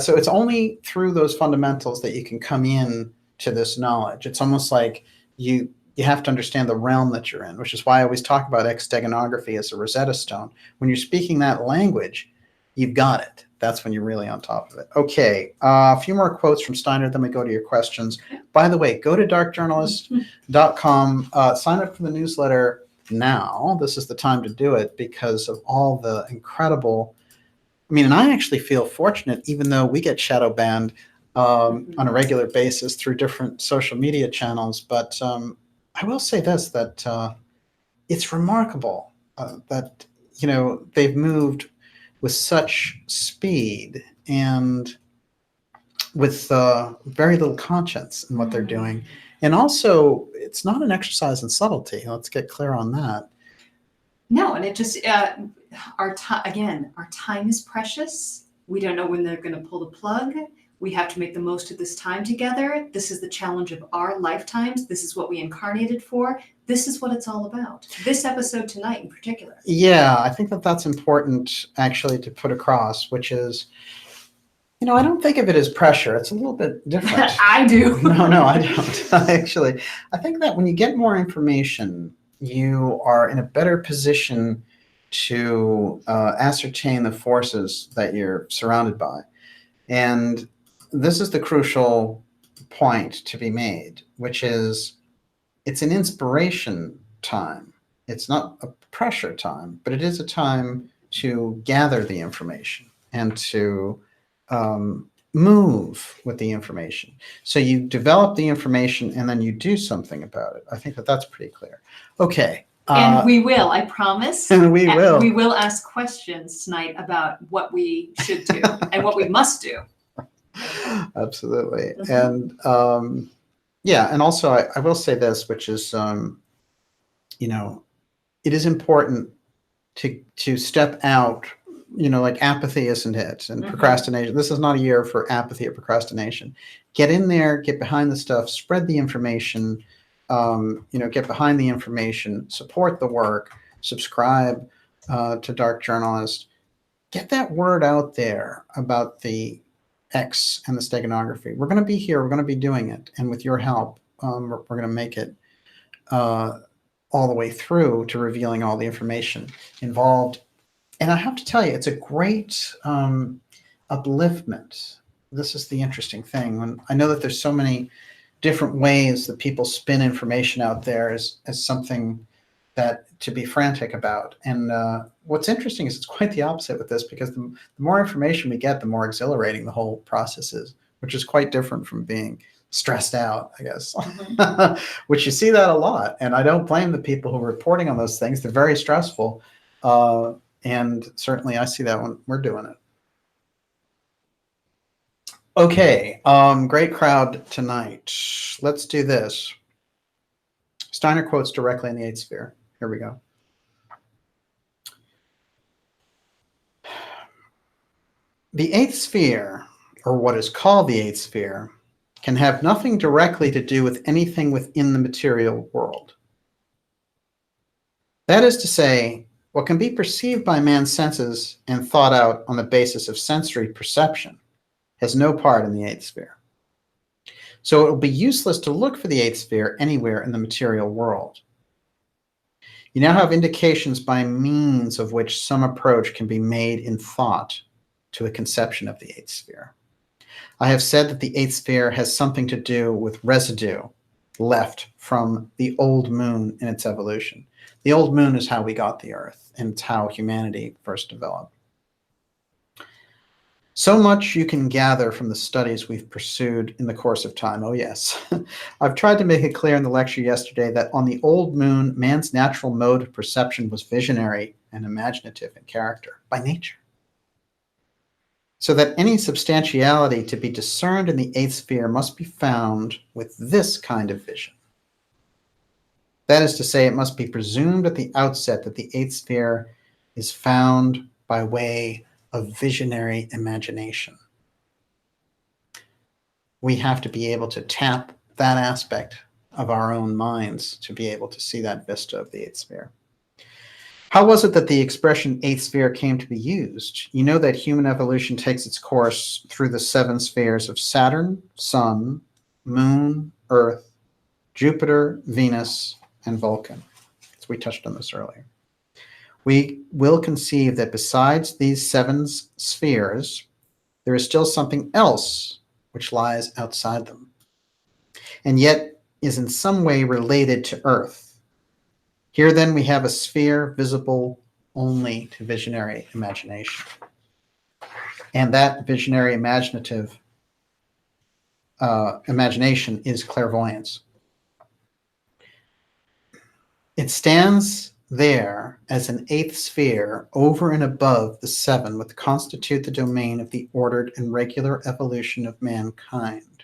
A: so it's only through those fundamentals that you can come in to this knowledge. It's almost like you have to understand the realm that you're in, which is why I always talk about X steganography as a Rosetta Stone. When you're speaking that language, you've got it. That's when you're really on top of it. Okay, a few more quotes from Steiner, then we go to your questions. By the way, go to darkjournalist.com, sign up for the newsletter now. This is the time to do it because of all the incredible, I mean, and I actually feel fortunate, even though we get shadow banned on a regular basis through different social media channels. But I will say this, that it's remarkable that, you know, they've moved with such speed and with very little conscience in what they're doing. And also, it's not an exercise in subtlety. Let's get clear on that.
B: No, and it just, our time is precious. We don't know when they're going to pull the plug. We have to make the most of this time together. This is the challenge of our lifetimes. This is what we incarnated for. This is what it's all about. This episode tonight in particular. Yeah,
A: I think that that's important actually to put across, which is, you know, I don't think of it as pressure. It's a little bit different.
B: I do.
A: No, I don't. Actually, I think that when you get more information, you are in a better position to ascertain the forces that you're surrounded by. And this is the crucial point to be made, which is it's an inspiration time. It's not a pressure time, but it is a time to gather the information and to move with the information. So you develop the information and then you do something about it. I think that that's pretty clear. Okay.
B: And we will, I promise.
A: And we will.
B: We will ask questions tonight about what we should do and what we must do.
A: Absolutely. And yeah, and also I will say this, which is, you know, it is important to step out, you know, like apathy isn't it, and procrastination. This is not a year for apathy or procrastination. Get in there, get behind the stuff, spread the information, you know, get behind the information, support the work, subscribe to Dark Journalist, get that word out there about the X and the steganography. We're going to be here. We're going to be doing it. And with your help, we're going to make it all the way through to revealing all the information involved. And I have to tell you, it's a great upliftment. This is the interesting thing. When I know that there's so many different ways that people spin information out there as something that to be frantic about. And what's interesting is it's quite the opposite with this, because the more information we get, the more exhilarating the whole process is, which is quite different from being stressed out, I guess,
B: Mhm.
A: which you see that a lot. And I don't blame the people who are reporting on those things. They're very stressful. And certainly I see that when we're doing it. Okay, great crowd tonight. Let's do this. Steiner quotes directly in the eighth sphere. Here we go. The eighth sphere, or what is called the eighth sphere, can have nothing directly to do with anything within the material world. That is to say, what can be perceived by man's senses and thought out on the basis of sensory perception has no part in the eighth sphere. So it will be useless to look for the eighth sphere anywhere in the material world. You now have indications by means of which some approach can be made in thought to a conception of the eighth sphere. I have said that the eighth sphere has something to do with residue left from the old moon in its evolution. The old moon is how we got the Earth, and it's how humanity first developed. So much you can gather from the studies we've pursued in the course of time. Oh, yes. I've tried to make it clear in the lecture yesterday that on the old moon, man's natural mode of perception was visionary and imaginative in character by nature. So that any substantiality to be discerned in the eighth sphere must be found with this kind of vision. That is to say, it must be presumed at the outset that the eighth sphere is found by way of visionary imagination. We have to be able to tap that aspect of our own minds to be able to see that vista of the eighth sphere. How was it that the expression eighth sphere came to be used? You know that human evolution takes its course through the seven spheres of Saturn, Sun, Moon, Earth, Jupiter, Venus, and Vulcan. So we touched on this earlier. We will conceive that besides these seven spheres, there is still something else which lies outside them, and yet is in some way related to Earth. Here then we have a sphere visible only to visionary imagination. And that visionary imagination is clairvoyance. It stands there as an eighth sphere over and above the seven which constitute the domain of the ordered and regular evolution of mankind.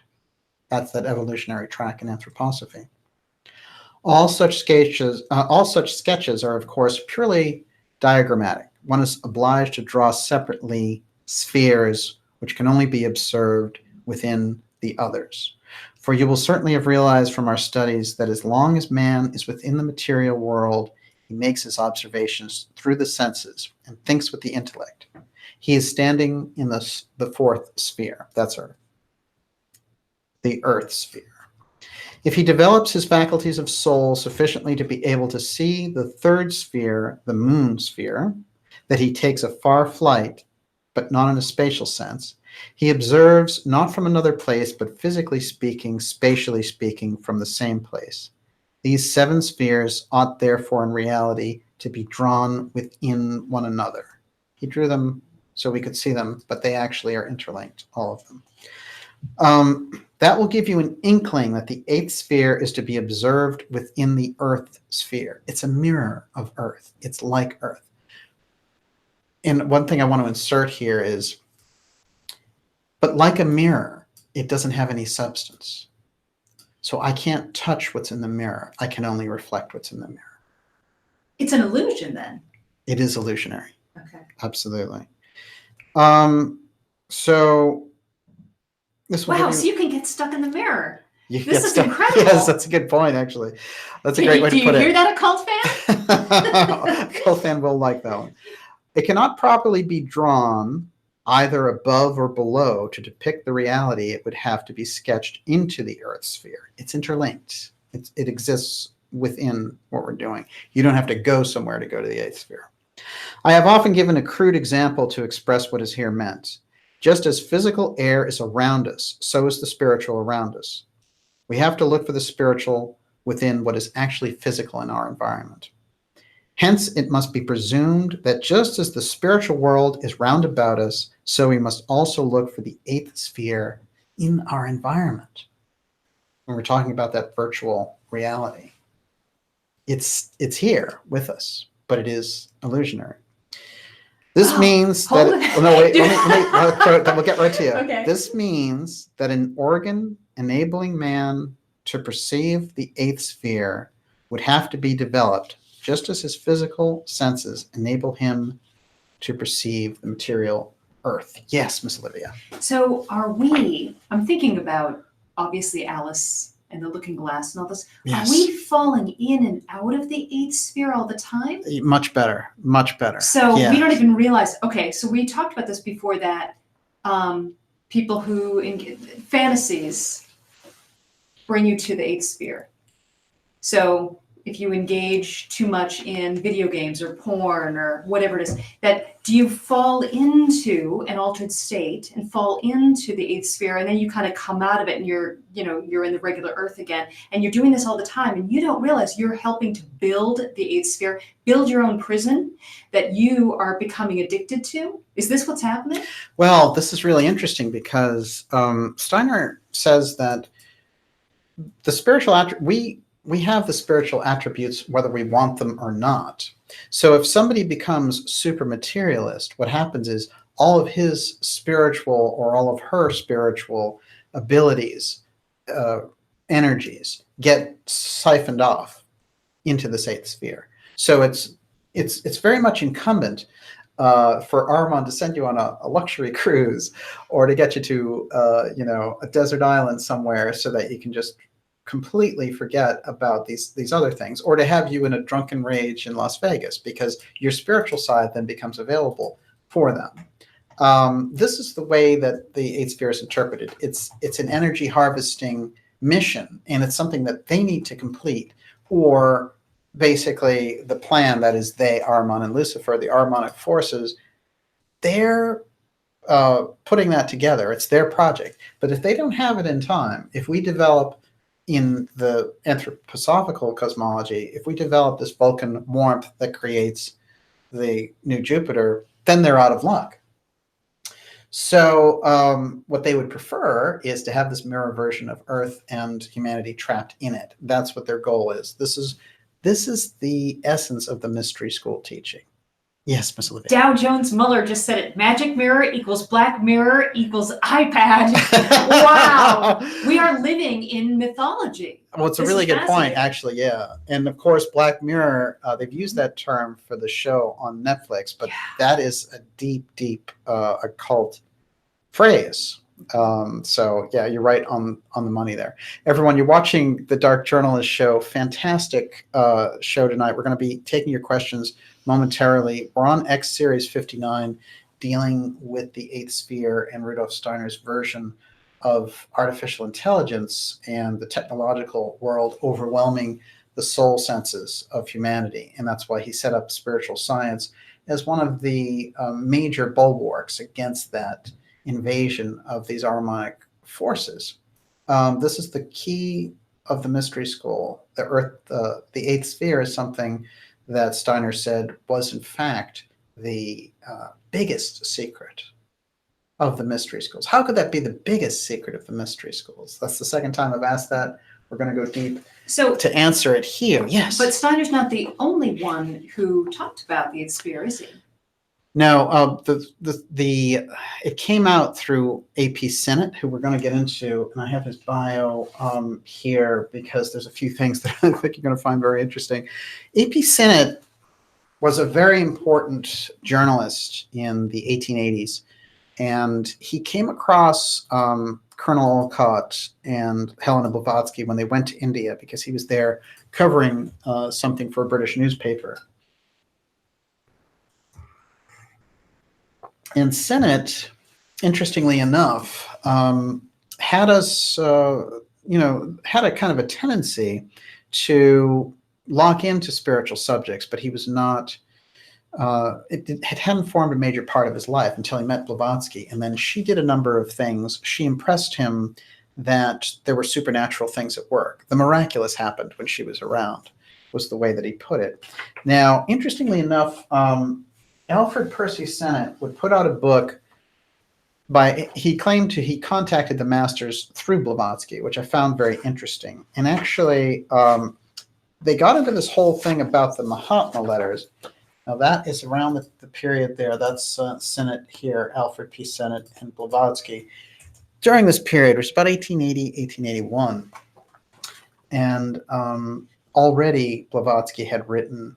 A: That's that evolutionary track in anthroposophy. All such sketches are, of course, purely diagrammatic. One is obliged to draw separately spheres which can only be observed within the others. For you will certainly have realized from our studies that as long as man is within the material world, he makes his observations through the senses and thinks with the intellect. He is standing in the fourth sphere. That's Earth. The Earth sphere. If he develops his faculties of soul sufficiently to be able to see the third sphere, the moon sphere, that he takes a far flight, but not in a spatial sense, he observes not from another place, but physically speaking, spatially speaking, from the same place. These seven spheres ought therefore in reality to be drawn within one another. He drew them so we could see them, but they actually are interlinked, all of them. That will give you an inkling that the eighth sphere is to be observed within the Earth sphere. It's a mirror of Earth. It's like Earth. And one thing I want to insert here is, but like a mirror, it doesn't have any substance. So I can't touch what's in the mirror. I can only reflect what's in the mirror.
B: It's an illusion then.
A: It is illusionary.
B: Okay.
A: Absolutely. So this will
B: wow, so you can get stuck in the mirror. This is incredible.
A: Yes, that's a good point, actually. That's a great way to put it.
B: Do you hear that, Occult fan?
A: Occult fan will like that one. It cannot properly be drawn either above or below to depict the reality. It would have to be sketched into the Earth sphere. It's interlinked. It exists within what we're doing. You don't have to go somewhere to go to the eighth sphere. I have often given a crude example to express what is here meant. Just as physical air is around us, so is the spiritual around us. We have to look for the spiritual within what is actually physical in our environment. Hence, it must be presumed that just as the spiritual world is round about us, so we must also look for the eighth sphere in our environment. when we're talking about that virtual reality. It's here with us, but it is illusionary. This means that no, wait, let me we'll get right to you.
B: Okay.
A: This means that an organ enabling man to perceive the eighth sphere would have to be developed, just as his physical senses enable him to perceive the material earth. Yes, Miss Olivia.
B: So I'm thinking about, obviously, Alice and the Looking Glass and all this.
A: Yes.
B: Are we falling in and out of the eighth sphere all the time?
A: Much better. Much better.
B: So
A: yes.
B: We don't even realize. Okay, so we talked about this before, that people who in fantasies bring you to the eighth sphere. So if you engage too much in video games or porn or whatever it is, do you fall into an altered state and fall into the eighth sphere, and then you kind of come out of it and you're in the regular earth again, and you're doing this all the time, and you don't realize you're helping to build the eighth sphere, build your own prison that you are becoming addicted to? Is this what's happening?
A: Well, this is really interesting because Steiner says that the spiritual we have the spiritual attributes whether we want them or not. So if somebody becomes super materialist, what happens is all of his spiritual or all of her spiritual abilities, energies get siphoned off into the eighth sphere. So it's very much incumbent for Ahriman to send you on a luxury cruise, or to get you to a desert island somewhere so that you can just completely forget about these other things, or to have you in a drunken rage in Las Vegas because your spiritual side then becomes available for them. This is the way that the eighth sphere is interpreted. It's an energy harvesting mission, and it's something that they need to complete, or basically the plan, that is they, Ahriman and Lucifer, the Ahrimanic forces, they're putting that together. It's their project. But if they don't have it in time, if we develop in the Anthroposophical cosmology, if we develop this Vulcan warmth that creates the new Jupiter, then they're out of luck. So what they would prefer is to have this mirror version of Earth and humanity trapped in it. That's what their goal is. This is the essence of the mystery school teaching. Yes, Miss Olivia.
B: Dow Jones Muller just said it. Magic mirror equals black mirror equals iPad. Wow. We are living in mythology.
A: Well, it's a really good point, actually, yeah. And of course, Black Mirror, they've used that term for the show on Netflix, but that is a deep, deep occult phrase. So yeah, you're right on the money there. Everyone, you're watching the Dark Journalist show. Fantastic show tonight. We're going to be taking your questions momentarily. We're on X Series 59, dealing with the eighth sphere and Rudolf Steiner's version of artificial intelligence and the technological world overwhelming the soul senses of humanity. And that's why he set up spiritual science as one of the major bulwarks against that invasion of these Harmonic forces. This is the key of the mystery school. The Earth, the eighth sphere, is something that Steiner said was in fact the biggest secret of the mystery schools. How could that be the biggest secret of the mystery schools? That's the second time I've asked that. We're going to go deep to answer it here. Yes.
B: But Steiner's not the only one who talked about the eighth sphere, is he?
A: No, it came out through A.P. Sinnott, who we're going to get into, and I have his bio here because there's a few things that I think you're going to find very interesting. A.P. Sinnott was a very important journalist in the 1880s, and he came across Colonel Olcott and Helena Blavatsky when they went to India because he was there covering something for a British newspaper. And Sinnott, interestingly enough, had us, had a kind of a tendency to lock into spiritual subjects, but he was not, it hadn't formed a major part of his life until he met Blavatsky. And then she did a number of things. She impressed him that there were supernatural things at work. The miraculous happened when she was around, was the way that he put it. Now, interestingly enough, Alfred Percy Sinnott would put out a book he claimed he contacted the masters through Blavatsky, which I found very interesting. And actually, they got into this whole thing about the Mahatma Letters. Now that is around the period there. That's Sennett here, Alfred P. Sennett and Blavatsky. During this period, which is about 1880, 1881. And already Blavatsky had written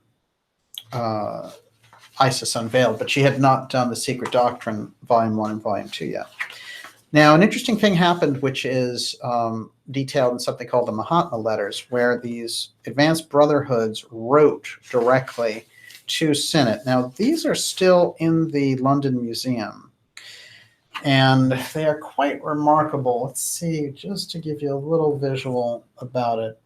A: Isis Unveiled, but she had not done The Secret Doctrine, Volume 1 and Volume 2 yet. Now, an interesting thing happened, which is detailed in something called the Mahatma Letters, where these advanced brotherhoods wrote directly to Sennett. Now, these are still in the London Museum, and they are quite remarkable. Let's see, just to give you a little visual about it.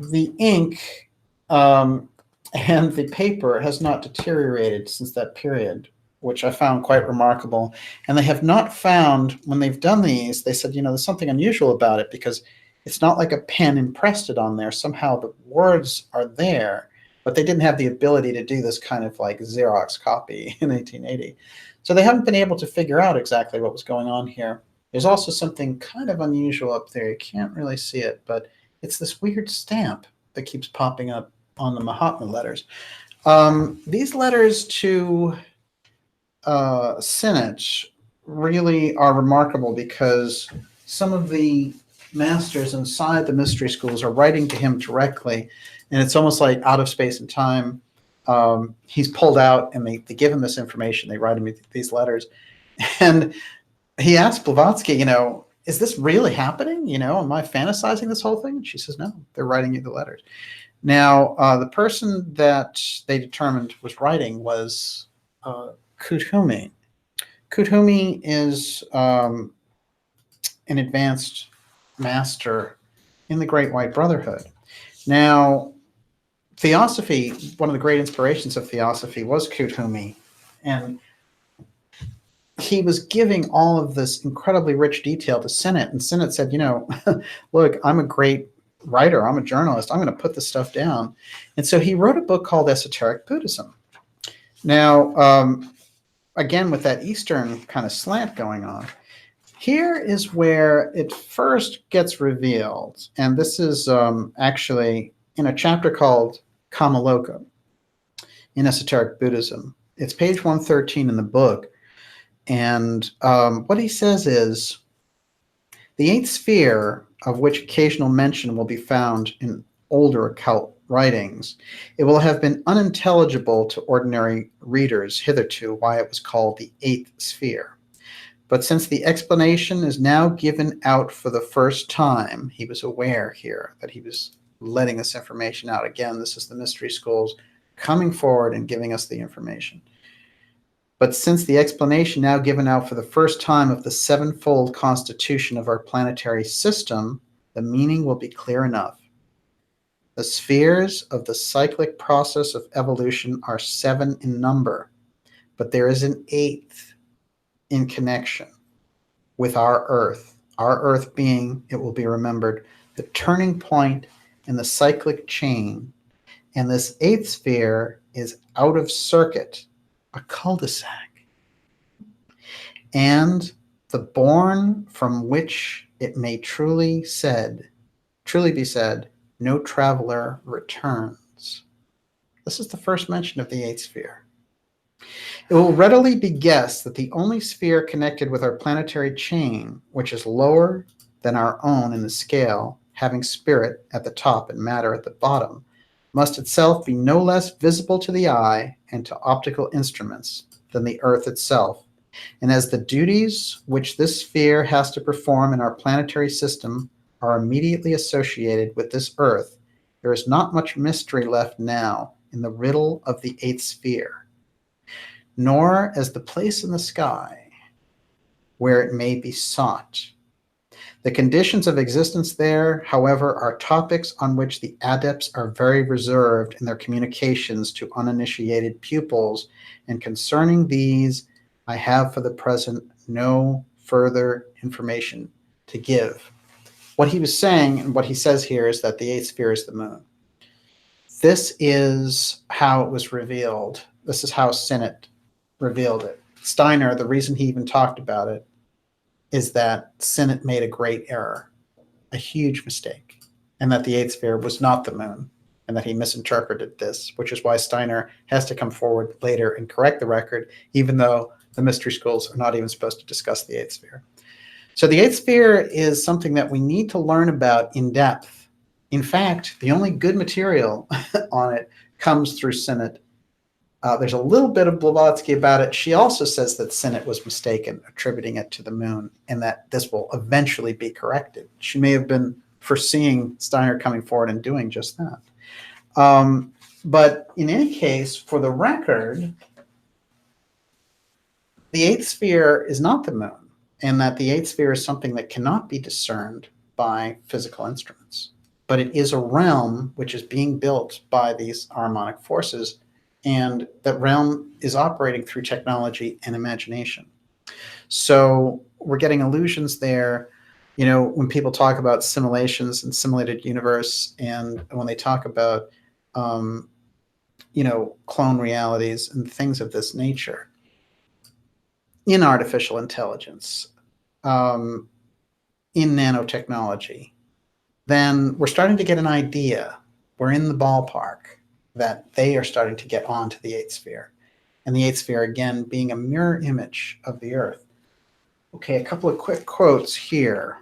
A: The ink and the paper has not deteriorated since that period, which I found quite remarkable. And they have not found, when they've done these, they said, there's something unusual about it because it's not like a pen impressed it on there. Somehow the words are there, but they didn't have the ability to do this kind of like Xerox copy in 1880. So they haven't been able to figure out exactly what was going on here. There's also something kind of unusual up there. You can't really see it, but it's this weird stamp that keeps popping up on the Mahatma Letters. These letters to Sennett really are remarkable because some of the masters inside the mystery schools are writing to him directly, and it's almost like out of space and time. He's pulled out, and they give him this information. They write him these letters, and he asks Blavatsky, is this really happening? Am I fantasizing this whole thing? And she says, no, they're writing you the letters. Now, the person that they determined was writing was Kuthumi. Kuthumi is an advanced master in the Great White Brotherhood. Now, Theosophy, one of the great inspirations of Theosophy was Kuthumi, and he was giving all of this incredibly rich detail to Sennett, and Sennett said, look, I'm a great writer, I'm a journalist, I'm going to put this stuff down. And so he wrote a book called Esoteric Buddhism. Now, again, with that Eastern kind of slant going on, here is where it first gets revealed. And this is actually in a chapter called Kamaloka in Esoteric Buddhism. It's page 113 in the book. And what he says is, the eighth sphere, of which occasional mention will be found in older occult writings, it will have been unintelligible to ordinary readers hitherto why it was called the eighth sphere. But since the explanation is now given out for the first time, he was aware here that he was letting this information out. Again, this is the mystery schools coming forward and giving us the information. But since the explanation now given out for the first time of the sevenfold constitution of our planetary system, the meaning will be clear enough. The spheres of the cyclic process of evolution are 7 in number, but there is an 8th in connection with our Earth being, it will be remembered, the turning point in the cyclic chain. And this 8th sphere is out of circuit, a cul-de-sac, and the bourne from which it may truly be said, no traveler returns. This is the first mention of the 8th sphere. It will readily be guessed that the only sphere connected with our planetary chain, which is lower than our own in the scale, having spirit at the top and matter at the bottom, must itself be no less visible to the eye and to optical instruments than the Earth itself. And as the duties which this sphere has to perform in our planetary system are immediately associated with this Earth, there is not much mystery left now in the riddle of the 8th sphere, nor as the place in the sky where it may be sought. The conditions of existence there, however, are topics on which the adepts are very reserved in their communications to uninitiated pupils, and concerning these, I have for the present no further information to give. What he was saying, and what he says here, is that the 8th sphere is the moon. This is how it was revealed. This is how Sennett revealed it. Steiner, the reason he even talked about it, is that Sinnott made a great error, a huge mistake, and that the eighth sphere was not the moon, and that he misinterpreted this, which is why Steiner has to come forward later and correct the record, even though the mystery schools are not even supposed to discuss the eighth sphere. So the eighth sphere is something that we need to learn about in depth. In fact, the only good material on it comes through Sinnott. There's a little bit of Blavatsky about it. She also says that Sinnott was mistaken, attributing it to the moon, and that this will eventually be corrected. She may have been foreseeing Steiner coming forward and doing just that. But in any case, for the record, the eighth sphere is not the moon, and that the eighth sphere is something that cannot be discerned by physical instruments. But it is a realm which is being built by these harmonic forces, and that realm is operating through technology and imagination. So we're getting illusions there. You know, when people talk about simulations and simulated universe, and when they talk about, you know, clone realities and things of this nature in artificial intelligence, in nanotechnology, then we're starting to get an idea. We're in the ballpark that they are starting to get onto the eighth sphere. And the eighth sphere, again, being a mirror image of the earth. Okay, a couple of quick quotes here.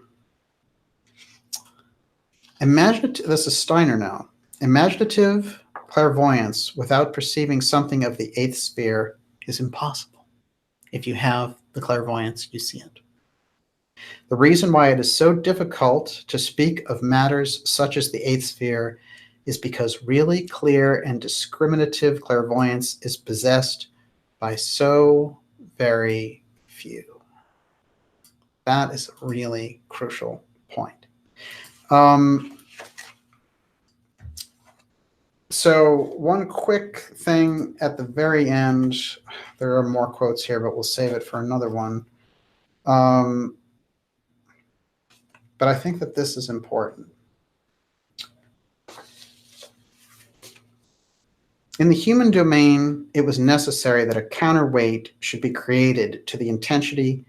A: This is Steiner now. Imaginative clairvoyance without perceiving something of the eighth sphere is impossible. If you have the clairvoyance, you see it. The reason why it is so difficult to speak of matters such as the eighth sphere is because really clear and discriminative clairvoyance is possessed by so very few. That is a really crucial point. So one quick thing at the very end, there are more quotes here, but we'll save it for another one. But I think that this is important. In the human domain, it was necessary that a counterweight should be created to the intention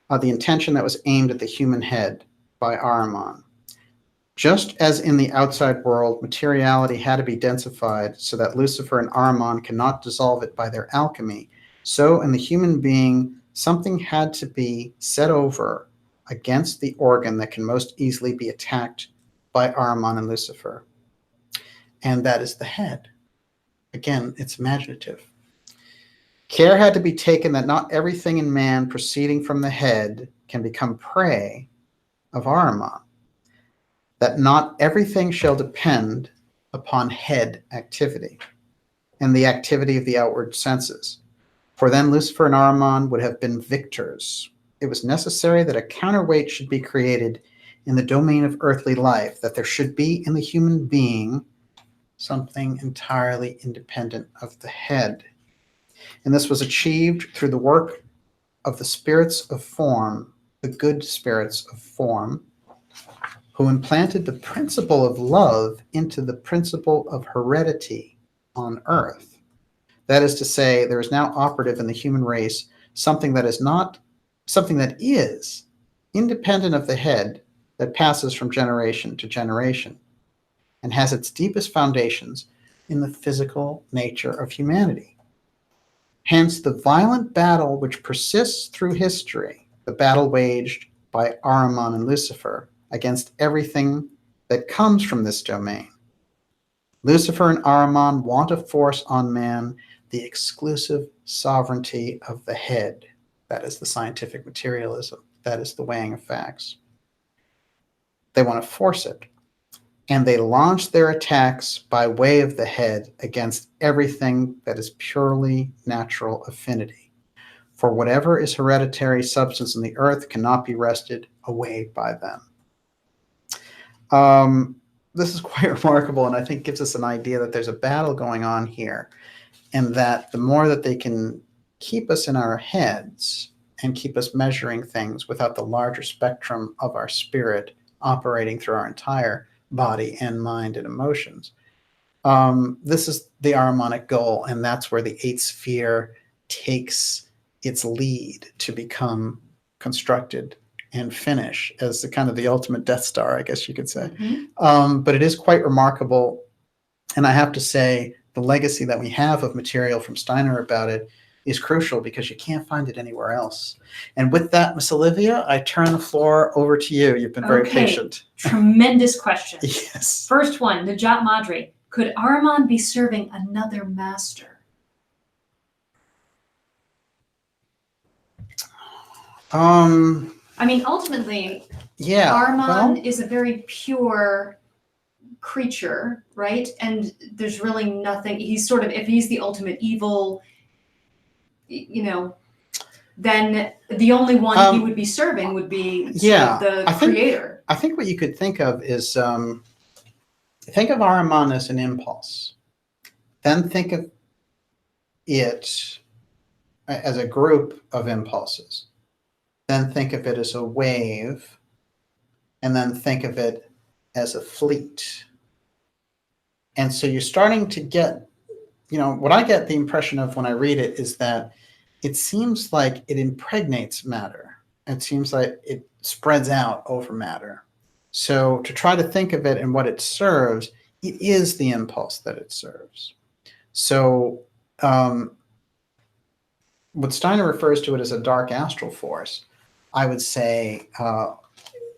A: that was aimed at the human head by Ahriman. Just as in the outside world, materiality had to be densified so that Lucifer and Ahriman cannot dissolve it by their alchemy, so in the human being, something had to be set over against the organ that can most easily be attacked by Ahriman and Lucifer. And that is the head. Again, it's imaginative. Care had to be taken that not everything in man proceeding from the head can become prey of Ahriman, that not everything shall depend upon head activity and the activity of the outward senses, for then Lucifer and Ahriman would have been victors. It was necessary that a counterweight should be created in the domain of earthly life, that there should be in the human being something entirely independent of the head. And this was achieved through the work of the spirits of form, the good spirits of form, who implanted the principle of love into the principle of heredity on earth. That is to say, there is now operative in the human race something that is independent of the head, that passes from generation to generation and has its deepest foundations in the physical nature of humanity. Hence, the violent battle which persists through history, the battle waged by Ahriman and Lucifer against everything that comes from this domain. Lucifer and Ahriman want to force on man the exclusive sovereignty of the head. That is the scientific materialism. That is the weighing of facts. They want to force it. And they launch their attacks by way of the head against everything that is purely natural affinity. For whatever is hereditary substance in the earth cannot be wrested away by them. This is quite remarkable, and I think gives us an idea that there's a battle going on here, and that the more that they can keep us in our heads and keep us measuring things without the larger spectrum of our spirit operating through our entire body and mind and emotions. This is the Ahrimanic goal, and that's where the eighth sphere takes its lead to become constructed and finish as the kind of the ultimate Death Star, I guess you could say.
B: Mhm.
A: But it is quite remarkable. And I have to say, the legacy that we have of material from Steiner about it is crucial because you can't find it anywhere else. And with that, Miss Olivia, I turn the floor over to you. You've been very
B: Okay.
A: patient.
B: Tremendous question.
A: Yes.
B: First one, Najat Madri. Could Ahriman be serving another master? I mean, ultimately,
A: Yeah.
B: Ahriman
A: Well,
B: is a very pure creature, right? And there's really nothing. He's sort of, if he's the ultimate evil, you know, then the only one he would be serving would be sort of the creator.
A: I think what you could think of is think of Ahriman as an impulse. Then think of it as a group of impulses. Then think of it as a wave. And then think of it as a fleet. And so you're starting to get, what I get the impression of when I read it is that it seems like it impregnates matter. It seems like it spreads out over matter. So to try to think of it and what it serves, it is the impulse that it serves. So what Steiner refers to it as a dark astral force, I would say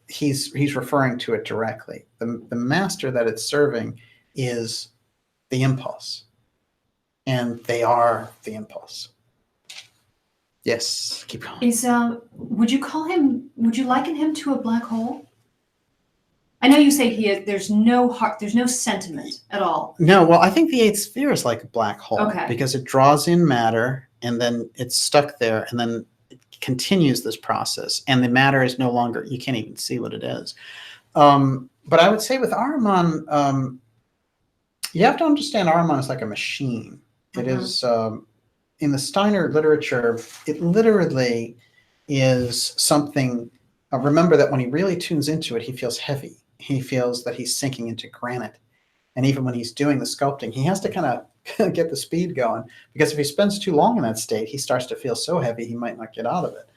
A: he's referring to it directly. The master that it's serving is the impulse, and they are the impulse. Yes, keep going.
B: Would you liken him to a black hole? I know you say there's no heart, there's no sentiment at all.
A: No, well, I think the eighth sphere is like a black hole.
B: Okay.
A: Because it draws in matter and then it's stuck there and then it continues this process. And the matter is no longer, you can't even see what it is. But I would say with Ahriman, you have to understand Ahriman is like a machine. It is, in the Steiner literature, it literally is something. Remember that when he really tunes into it, he feels heavy. He feels that he's sinking into granite. And even when he's doing the sculpting, he has to kind of get the speed going, because if he spends too long in that state, he starts to feel so heavy he might not get out of it.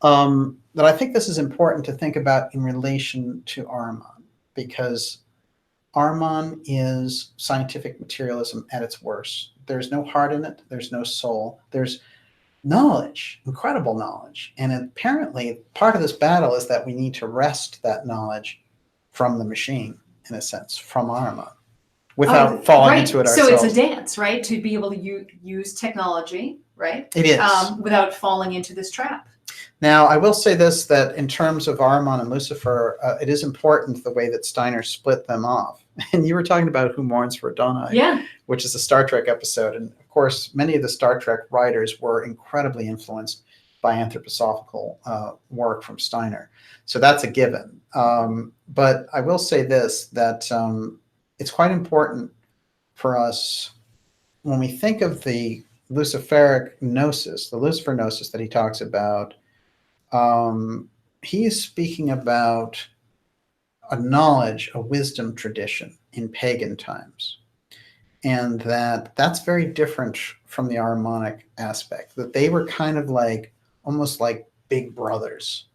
A: But I think this is important to think about in relation to Ahriman, because Ahriman is scientific materialism at its worst. There's no heart in it. There's no soul. There's knowledge, incredible knowledge. And apparently part of this battle is that we need to wrest that knowledge from the machine, in a sense, from Ahriman, without falling into it ourselves.
B: So it's a dance, right? To be able to use technology, right?
A: It is.
B: Without falling into this trap.
A: Now, I will say this, that in terms of Ahriman and Lucifer, it is important the way that Steiner split them off. And you were talking about Who Mourns for Adonai, which is a Star Trek episode. And of course, many of the Star Trek writers were incredibly influenced by anthroposophical work from Steiner. So that's a given. But I will say this, that it's quite important for us when we think of the Luciferic gnosis, the Lucifer gnosis that he talks about. He is speaking about a knowledge, a wisdom tradition in pagan times. And that's very different from the Harmonic aspect, that they were kind of like, almost like big brothers.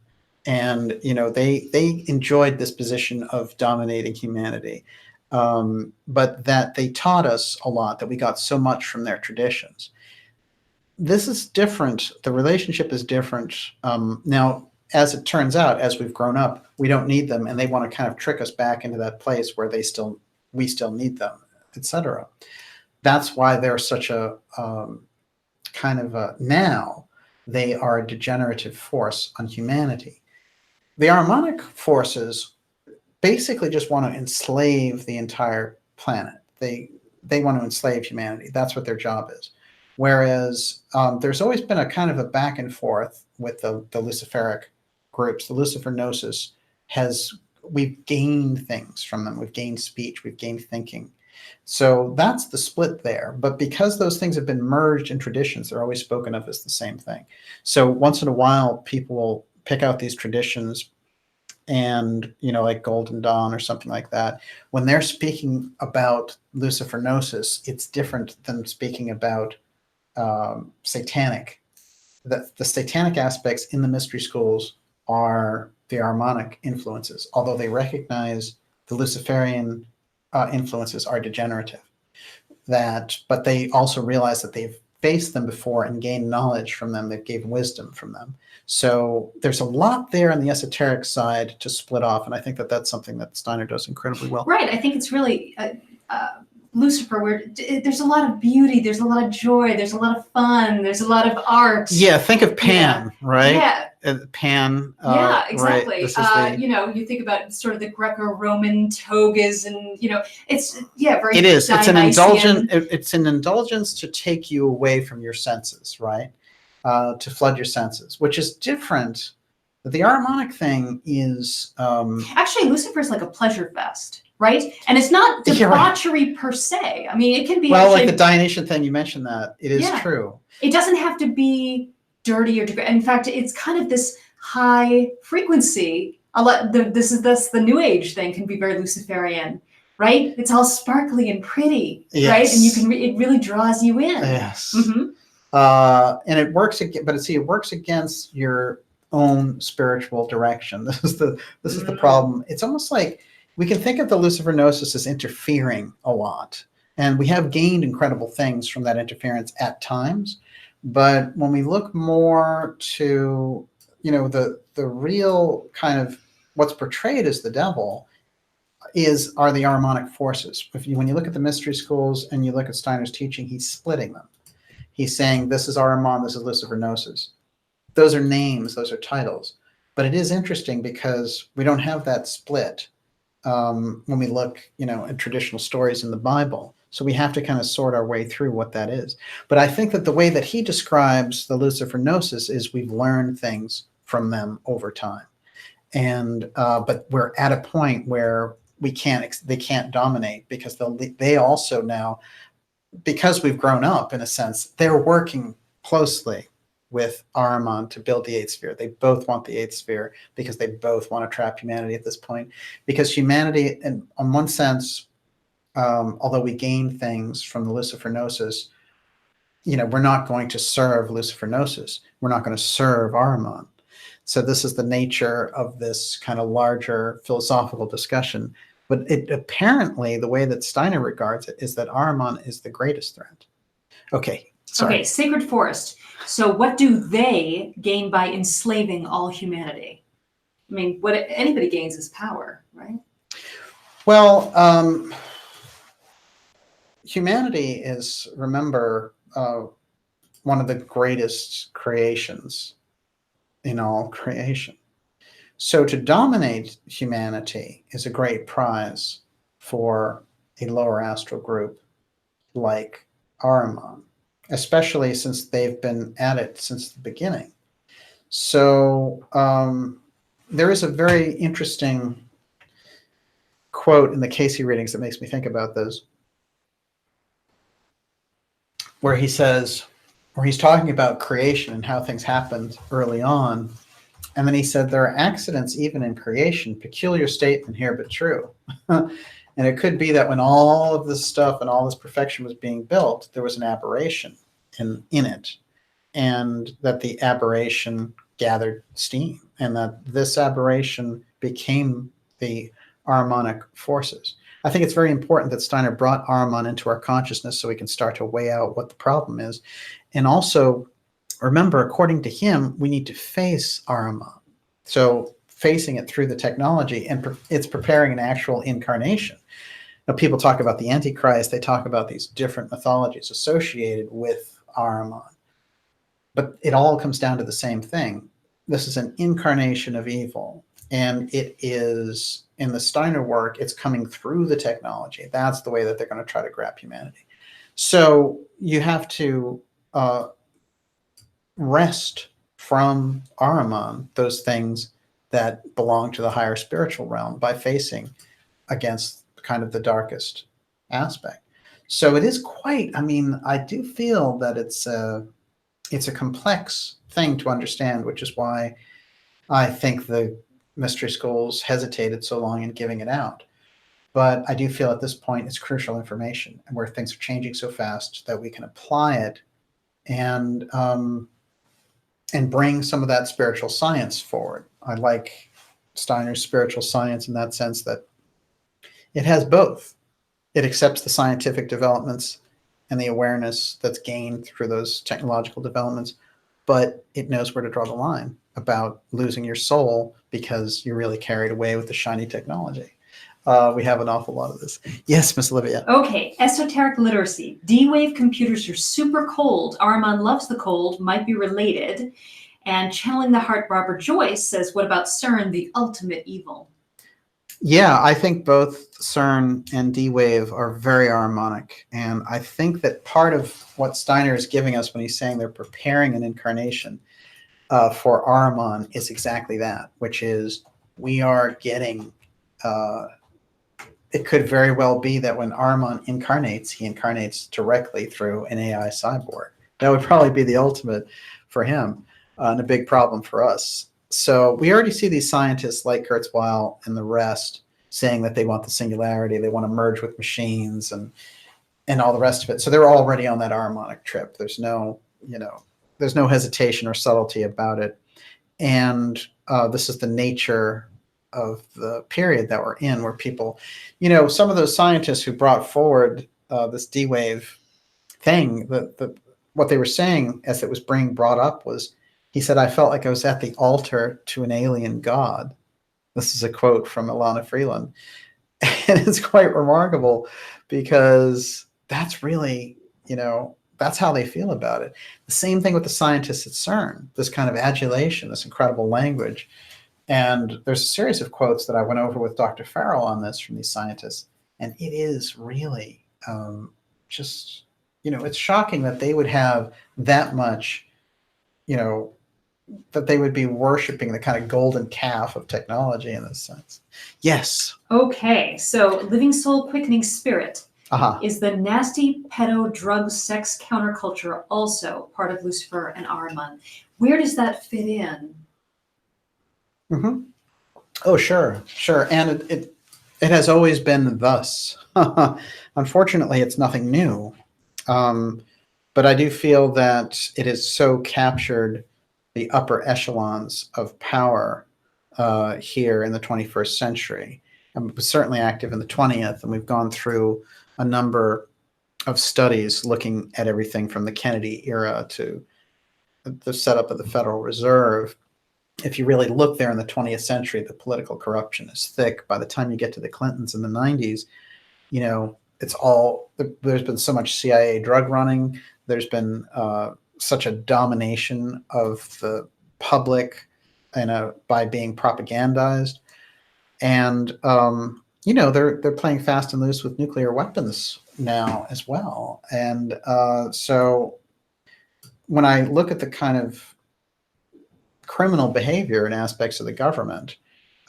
A: And, they enjoyed this position of dominating humanity. But that they taught us a lot, that we got so much from their traditions. This is different. The relationship is different. Now, as it turns out, as we've grown up, we don't need them, and they want to kind of trick us back into that place where we still need them, etc. That's why they're such a now they are a degenerative force on humanity. The Harmonic forces basically just want to enslave the entire planet. They want to enslave humanity. That's what their job is. Whereas there's always been a kind of a back and forth with the Luciferic groups. The Lucifer Gnosis we've gained things from them. We've gained speech. We've gained thinking. So that's the split there. But because those things have been merged in traditions, they're always spoken of as the same thing. So once in a while, people will pick out these traditions and, like Golden Dawn or something like that. When they're speaking about Lucifer Gnosis, it's different than speaking about satanic. The satanic aspects in the mystery schools are the Harmonic influences, although they recognize the Luciferian influences are degenerative. But they also realize that they've faced them before and gained knowledge from them. They've gained wisdom from them. So there's a lot there on the esoteric side to split off, and I think that that's something that Steiner does incredibly well.
B: Right. I think it's really Lucifer, where there's a lot of beauty, there's a lot of joy, there's a lot of fun, there's a lot of art.
A: Yeah, think of Pan, right?
B: Yeah.
A: Pan.
B: Yeah, exactly.
A: Right.
B: You think about sort of the Greco-Roman togas, and it's very.
A: It is. It's an
B: Dionysian.
A: It's an indulgence to take you away from your senses, right? To flood your senses, which is different. The Harmonic thing is
B: actually Lucifer's like a pleasure fest. Right? And it's not debauchery per se. I mean, it can be
A: like the Dionysian thing, you mentioned that. It is true.
B: It doesn't have to be dirty or degrading. In fact, it's kind of this high frequency. This is the New Age thing can be very Luciferian, right? It's all sparkly and pretty, right? And you can it really draws you in.
A: Yes.
B: Mm-hmm.
A: And it works again, but it works against your own spiritual direction. This is the problem. It's almost like we can think of the Lucifer Gnosis as interfering a lot, and we have gained incredible things from that interference at times. But when we look more to, the real kind of what's portrayed as the devil are the Harmonic forces. When you look at the mystery schools and you look at Steiner's teaching, he's splitting them. He's saying this is Ahriman, this is Lucifer Gnosis. Those are names, those are titles. But it is interesting because we don't have that split. When we look, at traditional stories in the Bible. So we have to kind of sort our way through what that is. But I think that the way that he describes the Lucifer Gnosis is we've learned things from them over time. And but we're at a point where they can't dominate because they also now, because we've grown up in a sense, they're working closely with Ahriman to build the eighth sphere. They both want the eighth sphere because they both want to trap humanity at this point. Because humanity, in one sense, although we gain things from the Lucifer Gnosis, we're not going to serve Lucifer Gnosis. We're not going to serve Ahriman. So this is the nature of this kind of larger philosophical discussion. But apparently, the way that Steiner regards it is that Ahriman is the greatest threat. Okay. Sorry.
B: Okay, Sacred Forest. So what do they gain by enslaving all humanity? I mean, what anybody gains is power, right?
A: Well, humanity is, remember, one of the greatest creations in all creation. So to dominate humanity is a great prize for a lower astral group like Ahriman, especially since they've been at it since the beginning. So there is a very interesting quote in the Casey readings that makes me think about this, where he's talking about creation and how things happened early on. And then he said, there are accidents even in creation, peculiar statement here, but true. And it could be that when all of this stuff and all this perfection was being built, there was an aberration in it, and that the aberration gathered steam, and that this aberration became the Harmonic forces. I think it's very important that Steiner brought Ahriman into our consciousness so we can start to weigh out what the problem is. And also, remember, according to him, we need to face Ahriman. So facing it through the technology, and it's preparing an actual incarnation. Now, people talk about the Antichrist. They talk about these different mythologies associated with Ahriman. But it all comes down to the same thing. This is an incarnation of evil. And it is, in the Steiner work, it's coming through the technology. That's the way that they're going to try to grab humanity. So you have to wrest from Ahriman those things that belong to the higher spiritual realm by facing against kind of the darkest aspect. So it is quite, I do feel that it's a complex thing to understand, which is why I think the mystery schools hesitated so long in giving it out. But I do feel at this point it's crucial information, and where things are changing so fast that we can apply it and bring some of that spiritual science forward. I like Steiner's spiritual science in that sense, that it has both. It accepts the scientific developments and the awareness that's gained through those technological developments, but it knows where to draw the line about losing your soul because you're really carried away with the shiny technology. We have an awful lot of this. Yes, Miss Olivia.
B: Okay, esoteric literacy. D-wave computers are super cold. Ahriman loves the cold, might be related. And Channeling the Heart, Barbara Joyce says, what about CERN, the ultimate evil?
A: Yeah, I think both CERN and D-wave are very harmonic. And I think that part of what Steiner is giving us when he's saying they're preparing an incarnation for Ahriman is exactly that, which is we are getting... it could very well be that when Ahriman incarnates, he incarnates directly through an AI cyborg. That would probably be the ultimate for him, and a big problem for us. So we already see these scientists like Kurzweil and the rest saying that they want the singularity, they want to merge with machines and all the rest of it. So they're already on that Ahrimanic trip. There's no, there's no hesitation or subtlety about it. And this is the nature of the period that we're in, where people, some of those scientists who brought forward this D-wave thing, what they were saying as it was being brought up was, he said, I felt like I was at the altar to an alien god. This is a quote from Ilana Freeland. And it's quite remarkable because that's really, that's how they feel about it. The same thing with the scientists at CERN, this kind of adulation, this incredible language. And there's a series of quotes that I went over with Dr. Farrell on this from these scientists. And it is really just, it's shocking that they would have that much, that they would be worshiping the kind of golden calf of technology in this sense. Yes.
B: Okay, so living soul, quickening spirit.
A: Uh-huh.
B: Is the nasty pedo drug sex counterculture also part of Lucifer and Ahriman? Where does that fit in?
A: Mm-hmm. Oh, sure. And it has always been thus. Unfortunately, it's nothing new. But I do feel that it has so captured the upper echelons of power here in the 21st century. And it was certainly active in the 20th, and we've gone through a number of studies looking at everything from the Kennedy era to the setup of the Federal Reserve. If you really look there in the 20th century, the political corruption is thick. By the time you get to the Clintons in the 90s, it's all, there's been so much CIA drug running. There's been such a domination of the public by being propagandized. And, they're playing fast and loose with nuclear weapons now as well. And so when I look at the kind of criminal behavior and aspects of the government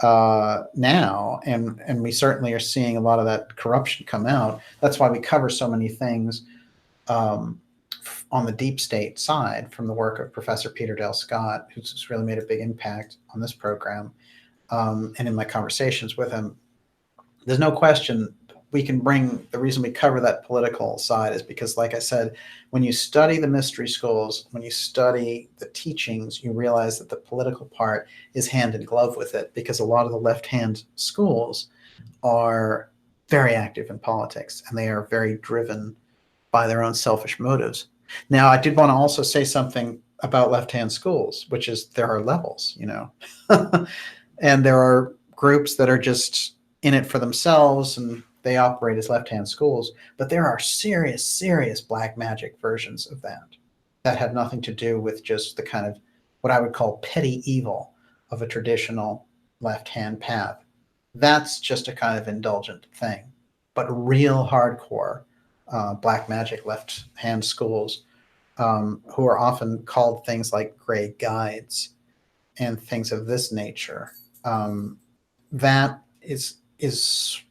A: now, and we certainly are seeing a lot of that corruption come out. That's why we cover so many things on the deep state side from the work of Professor Peter Dale Scott, who's really made a big impact on this program. And in my conversations with him, there's no question we can bring, the reason we cover that political side is because, like I said, when you study the mystery schools, when you study the teachings, you realize that the political part is hand in glove with it, because a lot of the left-hand schools are very active in politics, and they are very driven by their own selfish motives. Now, I did want to also say something about left-hand schools, which is there are levels, and there are groups that are just in it for themselves, and they operate as left-hand schools, but there are serious black magic versions of that have nothing to do with just the kind of what I would call petty evil of a traditional left-hand path. That's just a kind of indulgent thing. But real hardcore black magic left-hand schools who are often called things like gray guides and things of this nature, that is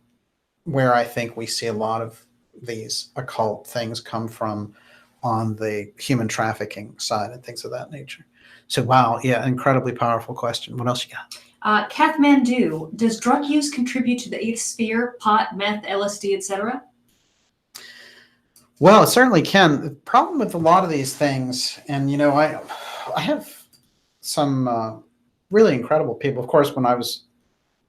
A: where I think we see a lot of these occult things come from on the human trafficking side and things of that nature. So, wow, yeah, incredibly powerful question. What else you got?
B: Kathmandu, does drug use contribute to the eighth sphere, pot, meth, LSD, etc.?
A: Well, it certainly can. The problem with a lot of these things, and I have some really incredible people. Of course, when I was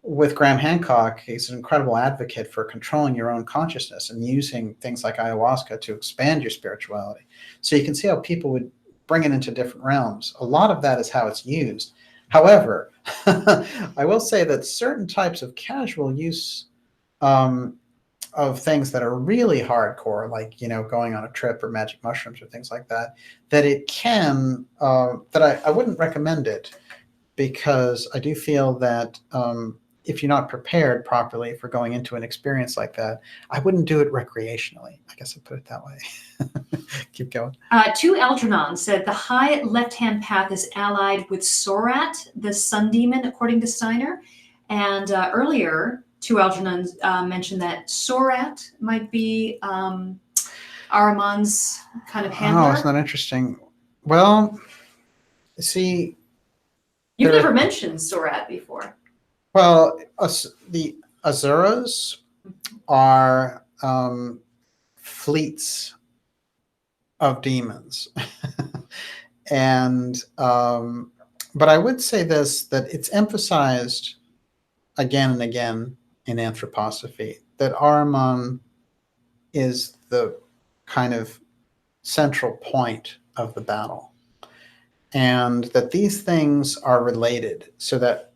A: with Graham Hancock, he's an incredible advocate for controlling your own consciousness and using things like ayahuasca to expand your spirituality. So you can see how people would bring it into different realms. A lot of that is how it's used. However, I will say that certain types of casual use of things that are really hardcore, like, you know, going on a trip or magic mushrooms or things like that, that it can, that I wouldn't recommend it, because I do feel that if you're not prepared properly for going into an experience like that, I wouldn't do it recreationally. I guess I'll put it that way. Keep going.
B: Two Algernon said the high left-hand path is allied with Sorat, the sun demon, according to Steiner. And earlier, two Algernon mentioned that Sorat might be Ahriman's kind of handler.
A: Oh, isn't that interesting? Well, see,
B: You've never mentioned Sorat before.
A: well, the Azuras are fleets of demons. And but I would say this, that it's emphasized again and again in anthroposophy that Ahriman is the kind of central point of the battle, and that these things are related, so that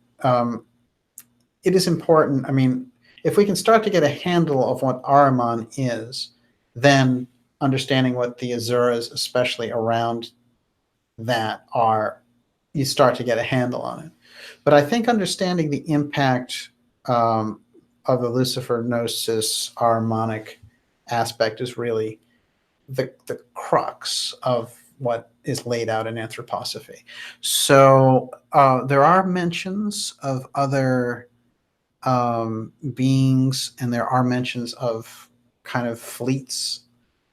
A: it is important. I mean, if we can start to get a handle of what Ahriman is, then understanding what the Azuras, especially around that, are, you start to get a handle on it. But I think understanding the impact of the Lucifer Gnosis Harmonic aspect is really the crux of what is laid out in anthroposophy. So there are mentions of other beings, and there are mentions of kind of fleets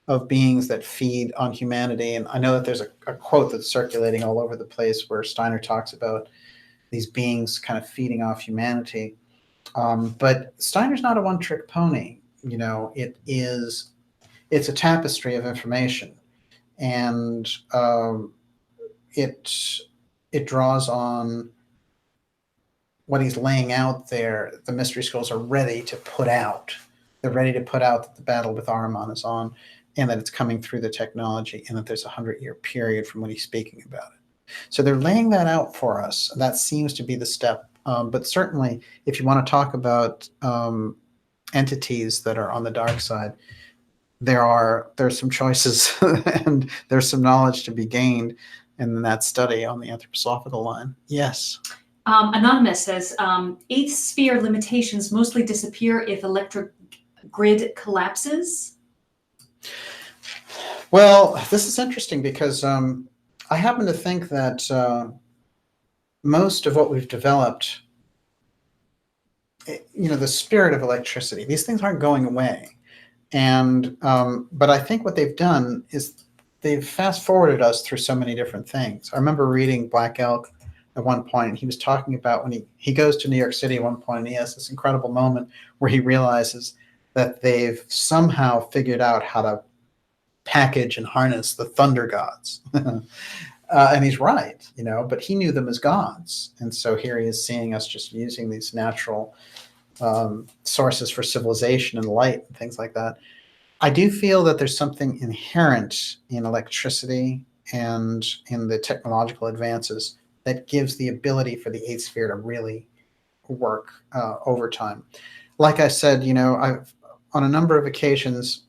A: of beings that feed on humanity. And I know that there's a quote that's circulating all over the place where Steiner talks about these beings kind of feeding off humanity. But Steiner's not a one-trick pony. You know, it's a tapestry of information, and it draws on what he's laying out there. The mystery schools are ready to put out. They're ready to put out that the battle with Ahriman is on, and that it's coming through the technology, and that there's a 100-year period from when he's speaking about it. So they're laying that out for us. That seems to be the step. But certainly, if you want to talk about entities that are on the dark side, there's some choices and there's some knowledge to be gained in that study on the anthroposophical line. Yes.
B: Anonymous says, eighth sphere limitations mostly disappear if electric grid collapses.
A: Well, this is interesting because I happen to think that most of what we've developed, you know, the spirit of electricity, these things aren't going away. And but I think what they've done is they've fast forwarded us through so many different things. I remember reading Black Elk at one point, and he was talking about when he goes to New York City at one point, and he has this incredible moment where he realizes that they've somehow figured out how to package and harness the thunder gods. And he's right, you know, but he knew them as gods. And so here he is seeing us just using these natural sources for civilization and light and things like that. I do feel that there's something inherent in electricity and in the technological advances that gives the ability for the eighth sphere to really work overtime. Like I said, you know, I've on a number of occasions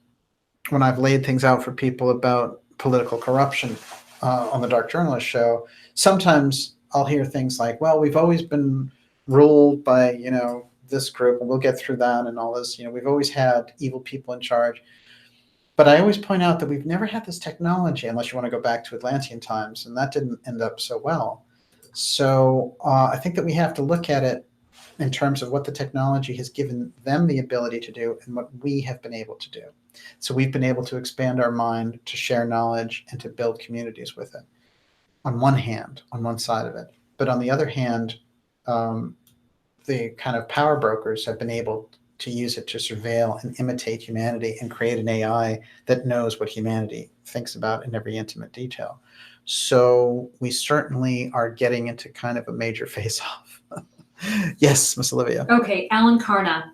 A: when I've laid things out for people about political corruption on the Dark Journalist show, sometimes I'll hear things like, well, we've always been ruled by, you know, this group, and we'll get through that and all this. You know, we've always had evil people in charge. But I always point out that we've never had this technology, unless you want to go back to Atlantean times, and that didn't end up so well. So I think that we have to look at it in terms of what the technology has given them the ability to do and what we have been able to do. So we've been able to expand our mind, to share knowledge, and to build communities with it, on one hand, on one side of it. But on the other hand, the kind of power brokers have been able to use it to surveil and imitate humanity and create an AI that knows what humanity thinks about in every intimate detail. So we certainly are getting into kind of a major face-off. Yes, Miss Olivia.
B: Okay, Alan Karna.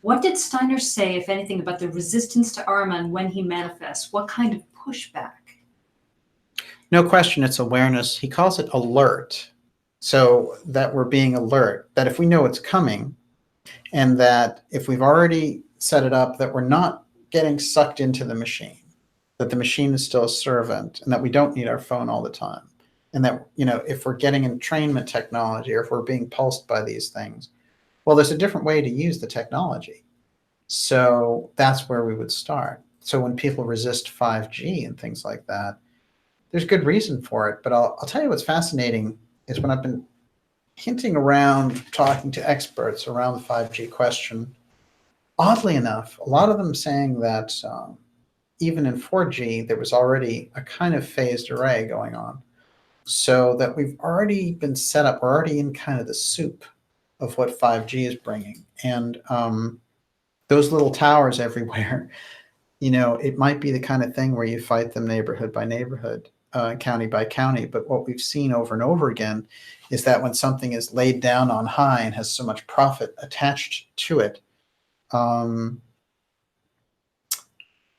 B: What did Steiner say, if anything, about the resistance to Ahriman when he manifests? What kind of pushback?
A: No question, it's awareness. He calls it alert. So that we're being alert, that if we know it's coming, and that if we've already set it up, that we're not getting sucked into the machine, that the machine is still a servant, and that we don't need our phone all the time. And that, if we're getting entrainment technology, or if we're being pulsed by these things, well, there's a different way to use the technology. So that's where we would start. So when people resist 5G and things like that, there's good reason for it. But I'll tell you what's fascinating is when I've been hinting around, talking to experts around the 5G question, oddly enough, a lot of them saying that even in 4G, there was already a kind of phased array going on. So that we've already been set up, we're already in kind of the soup of what 5G is bringing. And those little towers everywhere, it might be the kind of thing where you fight them neighborhood by neighborhood, county by county. But what we've seen over and over again is that when something is laid down on high and has so much profit attached to it,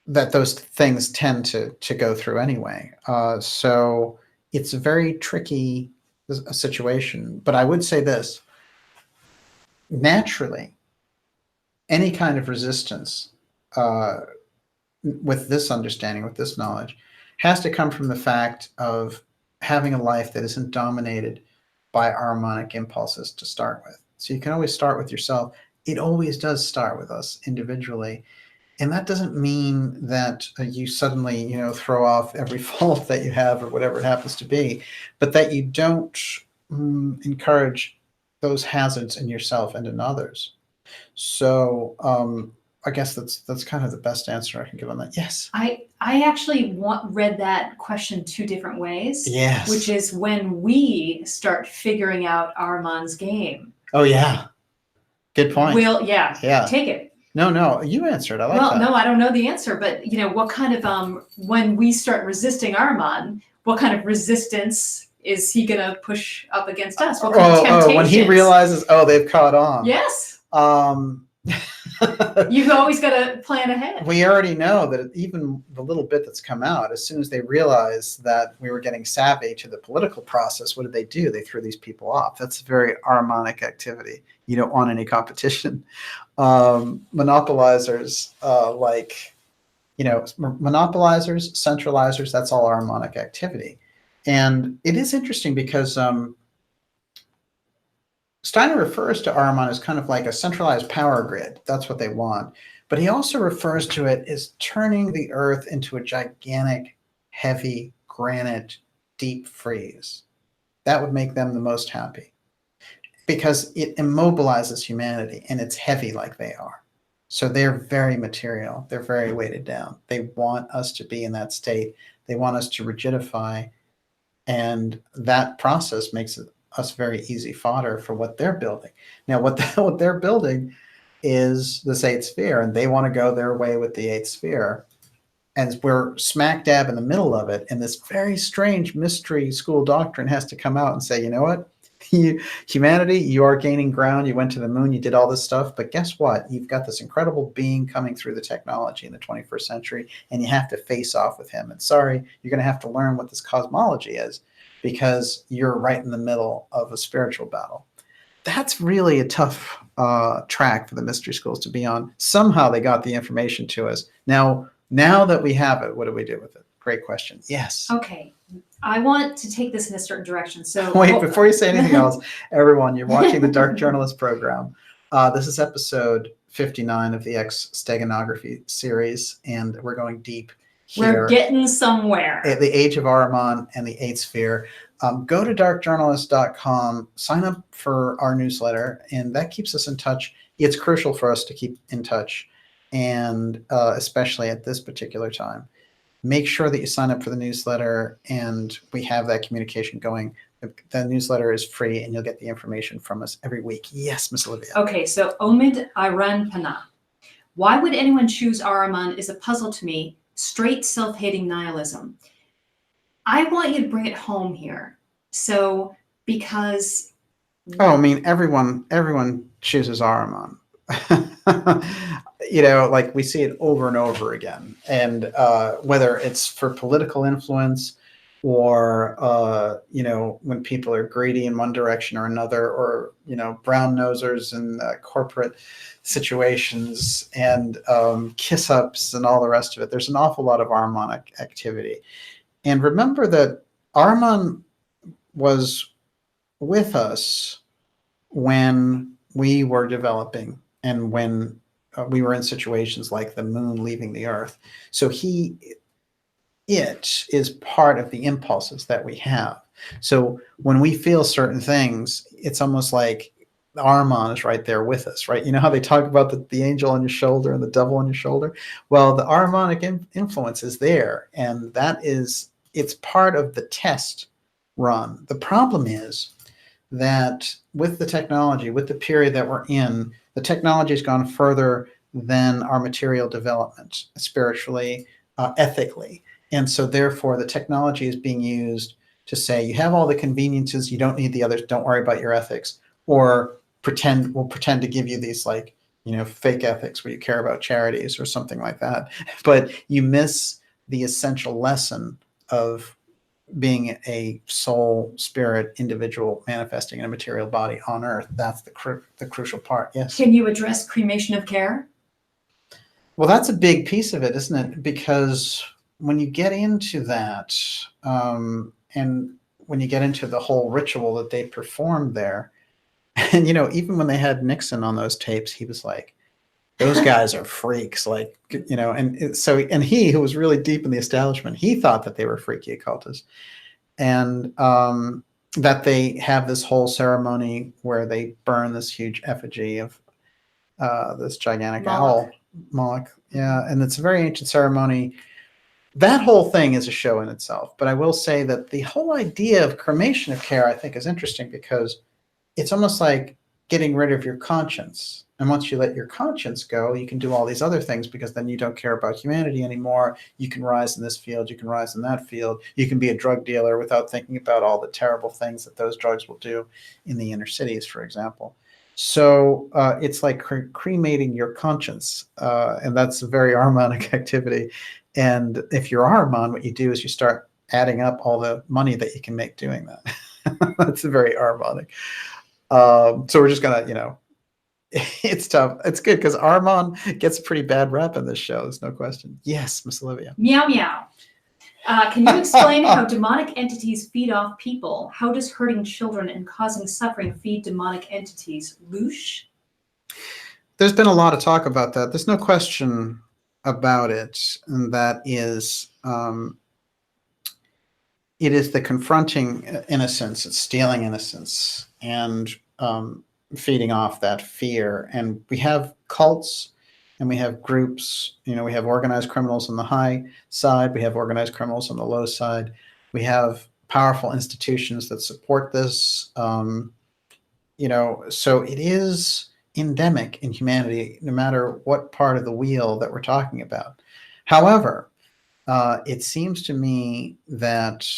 A: that those things tend to go through anyway. So it's a very tricky situation. But I would say this, naturally, any kind of resistance with this understanding, with this knowledge, has to come from the fact of having a life that isn't dominated by harmonic impulses to start with. So you can always start with yourself. It always does start with us individually. And that doesn't mean that you suddenly, throw off every fault that you have or whatever it happens to be, but that you don't encourage those hazards in yourself and in others. So I guess that's kind of the best answer I can give on that. Yes.
B: I actually read that question two different ways.
A: Yes.
B: Which is when we start figuring out Ahriman's game.
A: Oh yeah. Good point.
B: Yeah. Take it.
A: No, you answered. I like that.
B: Well, no, I don't know the answer, but what kind of when we start resisting Ahriman, what kind of resistance is he gonna push up against us? What kind of temptations?
A: When he realizes, they've caught on.
B: Yes. You've always got to plan ahead.
A: We already know that even the little bit that's come out, as soon as they realized that we were getting savvy to the political process, what did they do? They threw these people off. That's a very harmonic activity. You don't want any competition. Monopolizers, monopolizers, centralizers, that's all harmonic activity. And it is interesting because Steiner refers to Ahriman as kind of like a centralized power grid. That's what they want. But he also refers to it as turning the earth into a gigantic, heavy, granite, deep freeze. That would make them the most happy because it immobilizes humanity and it's heavy like they are. So they're very material. They're very weighted down. They want us to be in that state. They want us to rigidify. And that process makes us very easy fodder for what they're building. Now, what they're building is this eighth sphere, and they want to go their way with the eighth sphere. And we're smack dab in the middle of it. And this very strange mystery school doctrine has to come out and say, you know what? Humanity, you are gaining ground. You went to the moon. You did all this stuff. But guess what? You've got this incredible being coming through the technology in the 21st century, and you have to face off with him. And sorry, you're going to have to learn what this cosmology is because you're right in the middle of a spiritual battle. That's really a tough track for the mystery schools to be on. Somehow they got the information to us. Now that we have it, what do we do with it? Great question. Yes.
B: Okay. I want to take this in a certain direction. So
A: wait, before you say anything else, everyone, you're watching the Dark Journalist program. This is episode 59 of the Steganography series, and we're going deep here.
B: We're getting somewhere.
A: The Age of Ahriman and the Eighth Sphere. Go to darkjournalist.com, sign up for our newsletter, and that keeps us in touch. It's crucial for us to keep in touch, and especially at this particular time. Make sure that you sign up for the newsletter, and we have that communication going. The newsletter is free, and you'll get the information from us every week. Yes, Miss Olivia.
B: Okay, so Omid Iran Pana. Why would anyone choose Ahriman is a puzzle to me. Straight self-hating nihilism. I want you to bring it home here. So, because
A: Oh, I mean, everyone chooses Ahriman. Like we see it over and over again, and whether it's for political influence or when people are greedy in one direction or another, or brown nosers in corporate situations, and kiss ups and all the rest of it. There's an awful lot of Ahrimanic activity, and remember that Ahriman was with us when we were developing and when we were in situations like the moon leaving the earth. So it is part of the impulses that we have. So when we feel certain things, it's almost like the Ahriman is right there with us, right? You know how they talk about the angel on your shoulder and the devil on your shoulder? Well, the Ahrimanic influence is there, and it's part of the test run. The problem is that with the technology, with the period that we're in, the technology has gone further than our material development, spiritually, ethically. And so therefore the technology is being used to say, you have all the conveniences, you don't need the others, don't worry about your ethics, or we'll pretend to give you these fake ethics where you care about charities or something like that. But you miss the essential lesson of being a soul, spirit, individual manifesting in a material body on Earth. That's the crucial part. Yes.
B: Can you address cremation of care?
A: Well, that's a big piece of it, isn't it? Because when you get into that, and when you get into the whole ritual that they performed there, and even when they had Nixon on those tapes, he was like, those guys are freaks, and he, who was really deep in the establishment, he thought that they were freaky occultists, and that they have this whole ceremony where they burn this huge effigy of this gigantic owl, Moloch. Yeah, and it's a very ancient ceremony. That whole thing is a show in itself. But I will say that the whole idea of cremation of care, I think, is interesting because it's almost like getting rid of your conscience. And once you let your conscience go, you can do all these other things, because then you don't care about humanity anymore. You can rise in this field. You can rise in that field. You can be a drug dealer without thinking about all the terrible things that those drugs will do in the inner cities, for example. So it's like cremating your conscience. And that's a very Ahrimanic activity. And if you're Ahriman, what you do is you start adding up all the money that you can make doing that. That's very Ahrimanic. So we're just going to, it's tough. It's good because Ahriman gets a pretty bad rap in this show. There's no question. Yes, Miss Olivia.
B: Meow meow. Can you explain how demonic entities feed off people? How does hurting children and causing suffering feed demonic entities? Loosh?
A: There's been a lot of talk about that. There's no question about it. And that is, it is the confronting innocence. It's stealing innocence and feeding off that fear. And we have cults and we have groups, we have organized criminals on the high side. We have organized criminals on the low side. We have powerful institutions that support this. So it is endemic in humanity, no matter what part of the wheel that we're talking about. However, it seems to me that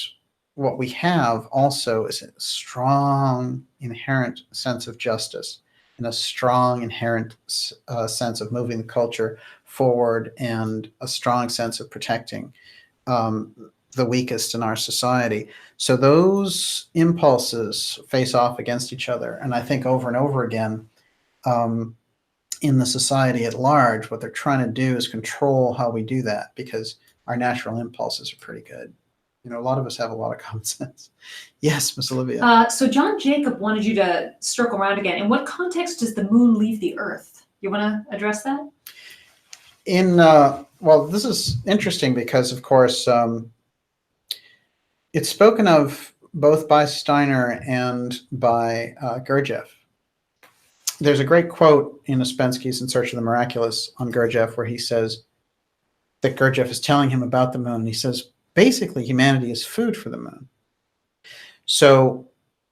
A: what we have also is a strong inherent sense of justice and a strong inherent sense of moving the culture forward and a strong sense of protecting the weakest in our society. So those impulses face off against each other. And I think over and over again, in the society at large, what they're trying to do is control how we do that, because our natural impulses are pretty good. A lot of us have a lot of common sense. Yes, Miss Olivia.
B: So John Jacob wanted you to circle around again. In what context does the moon leave the Earth? You want to address that?
A: Well, this is interesting because, of course, it's spoken of both by Steiner and by Gurdjieff. There's a great quote in Ouspensky's In Search of the Miraculous on Gurdjieff where he says that Gurdjieff is telling him about the moon. He says, basically, humanity is food for the moon. So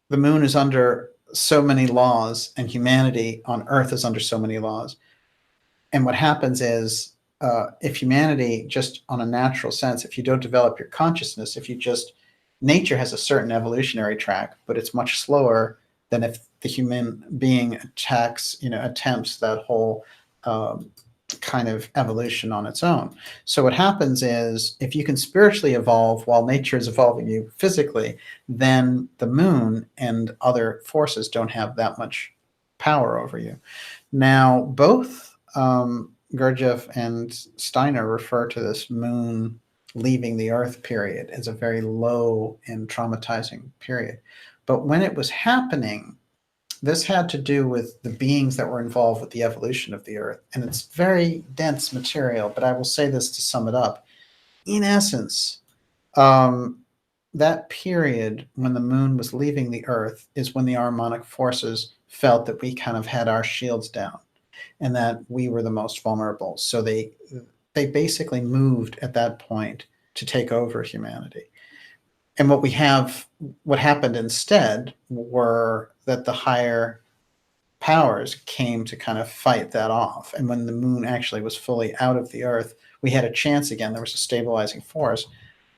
A: the moon is under so many laws, and humanity on Earth is under so many laws. And what happens is, if humanity, just on a natural sense, if you don't develop your consciousness, nature has a certain evolutionary track, but it's much slower than if the human being attempts that whole kind of evolution on its own. So what happens is, if you can spiritually evolve while nature is evolving you physically, then the moon and other forces don't have that much power over you. Now, both Gurdjieff and Steiner refer to this moon leaving the earth period as a very low and traumatizing period. But when it was happening, this had to do with the beings that were involved with the evolution of the earth. And it's very dense material, but I will say this to sum it up. In essence, that period when the moon was leaving the earth is when the Harmonic forces felt that we kind of had our shields down and that we were the most vulnerable. So they basically moved at that point to take over humanity. And what happened instead were that the higher powers came to kind of fight that off. And when the moon actually was fully out of the earth, we had a chance again. There was a stabilizing force.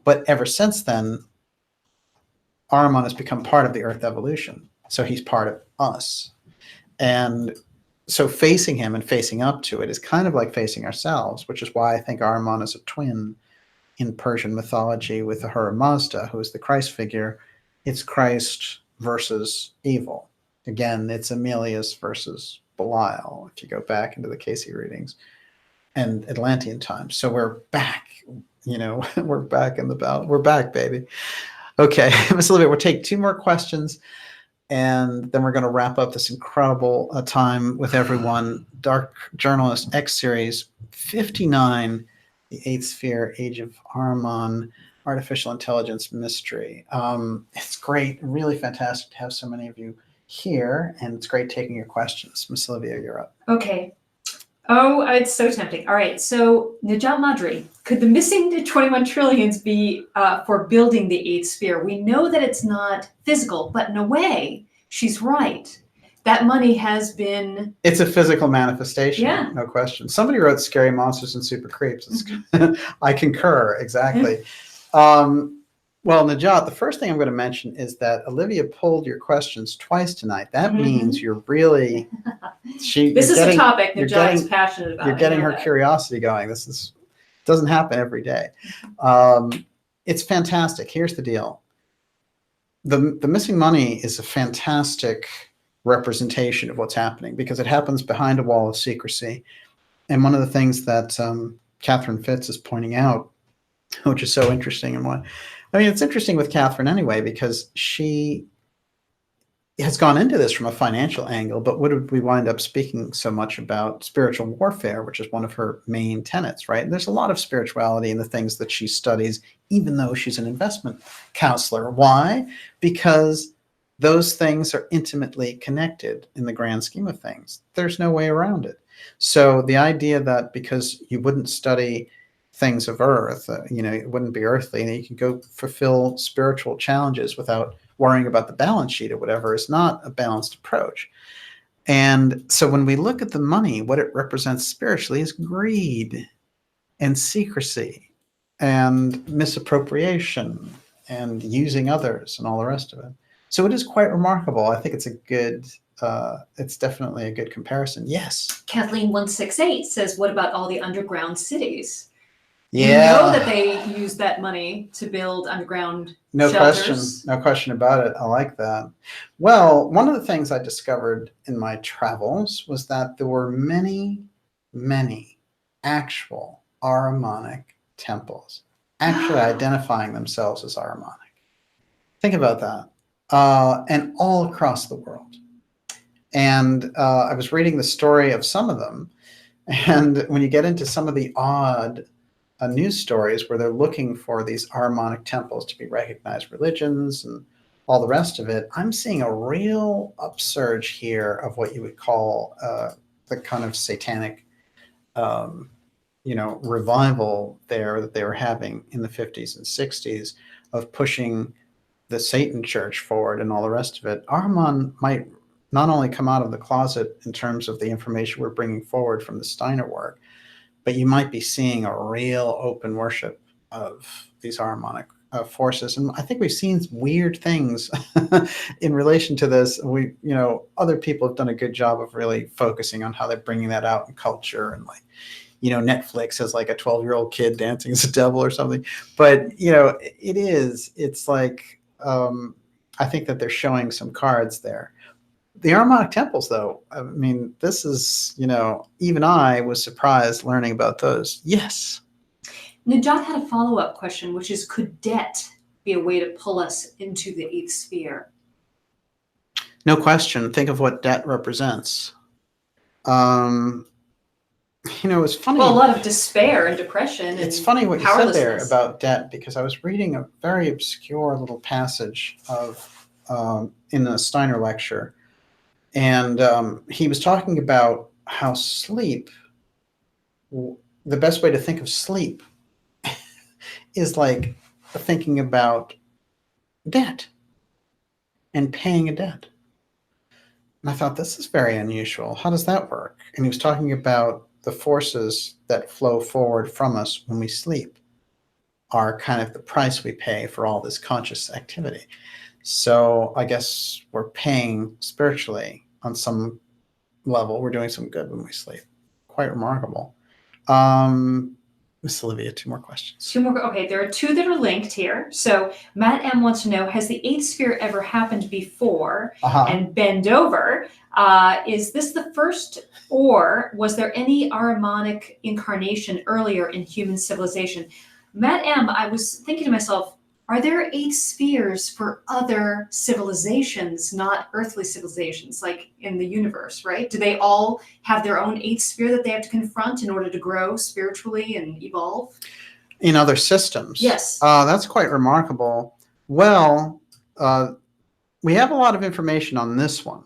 A: But ever since then, Ahriman has become part of the earth evolution. So he's part of us. And so facing him and facing up to it is kind of like facing ourselves, which is why I think Ahriman is a twin in Persian mythology with Ahura Mazda, who is the Christ figure. It's Christ versus evil. Again, it's Emilius versus Belial, if you go back into the Casey readings, and Atlantean times. So we're back, we're back in the battle. We're back, baby. Okay, Miss Olivia, we'll take 2 more questions, and then we're going to wrap up this incredible time with everyone. Dark Journalist X Series 59, The Eighth Sphere, Age of Ahriman, Artificial Intelligence Mystery. It's great, really fantastic to have so many of you here, and it's great taking your questions. Miss Olivia, you're up.
B: Okay. Oh, it's so tempting. All right. So, Najat Madri, could the missing 21 trillions be for building the eighth sphere? We know that it's not physical, but in a way, she's right. That money has been...
A: It's a physical manifestation,
B: yeah.
A: No question. Somebody wrote Scary Monsters and Super Creeps. I concur, exactly. Well, Najat, the first thing I'm going to mention is that Olivia pulled your questions twice tonight. That means you're really...
B: This is a topic Najat is passionate about.
A: You're getting her curiosity going. Doesn't happen every day. It's fantastic. Here's the deal. The missing money is a fantastic representation of what's happening because it happens behind a wall of secrecy. And one of the things that Catherine Fitz is pointing out, which is so interesting, it's interesting with Catherine anyway, because she has gone into this from a financial angle, but would we wind up speaking so much about spiritual warfare, which is one of her main tenets, right? And there's a lot of spirituality in the things that she studies, even though she's an investment counselor. Why? Because those things are intimately connected in the grand scheme of things. There's no way around it. So the idea that because you wouldn't study things of earth, it wouldn't be earthly, and you can go fulfill spiritual challenges without worrying about the balance sheet or whatever is not a balanced approach. And so when we look at the money, what it represents spiritually is greed and secrecy and misappropriation and using others and all the rest of it. So it is quite remarkable. I think it's it's definitely a good comparison. Yes.
B: Kathleen 168 says, what about all the underground cities?
A: Yeah.
B: You know that they use that money to build underground shelters.
A: No question about it. I like that. Well, one of the things I discovered in my travels was that there were many, many actual Ahrimanic temples actually identifying themselves as Ahrimanic. Think about that. And all across the world. And I was reading the story of some of them. And when you get into some of the odd news stories where they're looking for these Ahrimanic temples to be recognized religions and all the rest of it, I'm seeing a real upsurge here of what you would call the kind of satanic, revival there that they were having in the 50s and 60s of pushing the Satan church forward and all the rest of it. Ahriman might not only come out of the closet in terms of the information we're bringing forward from the Steiner work, but you might be seeing a real open worship of these Ahrimanic forces. And I think we've seen weird things in relation to this. Other people have done a good job of really focusing on how they're bringing that out in culture, and like, Netflix has like a 12-year-old kid dancing as a devil or something. But, it's like, I think that they're showing some cards there. The Harmonic temples, though, I mean, this is, even I was surprised learning about those. Yes.
B: Najat had a follow-up question, which is, could debt be a way to pull us into the eighth sphere?
A: No question. Think of what debt represents. It's funny.
B: Well, a lot of despair and depression.
A: It's funny what you said there about debt, because I was reading a very obscure little passage of in a Steiner lecture, and he was talking about how sleep, the best way to think of sleep is like thinking about debt and paying a debt. And I thought, this is very unusual. How does that work? And he was talking about the forces that flow forward from us when we sleep are kind of the price we pay for all this conscious activity. So I guess we're paying spiritually on some level. We're doing some good when we sleep. Quite remarkable. Miss Olivia, 2 more questions.
B: 2 more. Okay, there are 2 that are linked here. So Matt M wants to know, has the eighth sphere ever happened before? And bend over. Is this the first, or was there any Ahrimanic incarnation earlier in human civilization? Matt M, I was thinking to myself, are there 8 spheres for other civilizations, not earthly civilizations, like in the universe, right? Do they all have their own 8th sphere that they have to confront in order to grow spiritually and evolve?
A: In other systems?
B: Yes.
A: That's quite remarkable. Well, we have a lot of information on this one,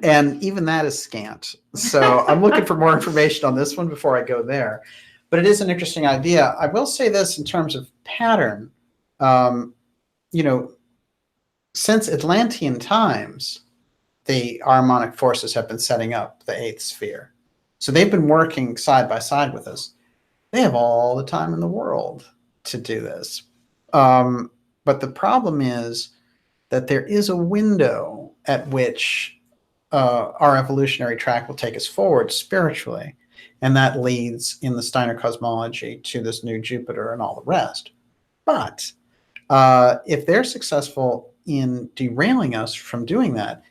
A: and even that is scant. So I'm looking for more information on this one before I go there. But it is an interesting idea. I will say this in terms of pattern. Since Atlantean times, the Harmonic forces have been setting up the 8th sphere. So they've been working side by side with us. They have all the time in the world to do this. But the problem is that there is a window at which our evolutionary track will take us forward spiritually. And that leads, in the Steiner cosmology, to this new Jupiter and all the rest. But if they're successful in derailing us from doing that,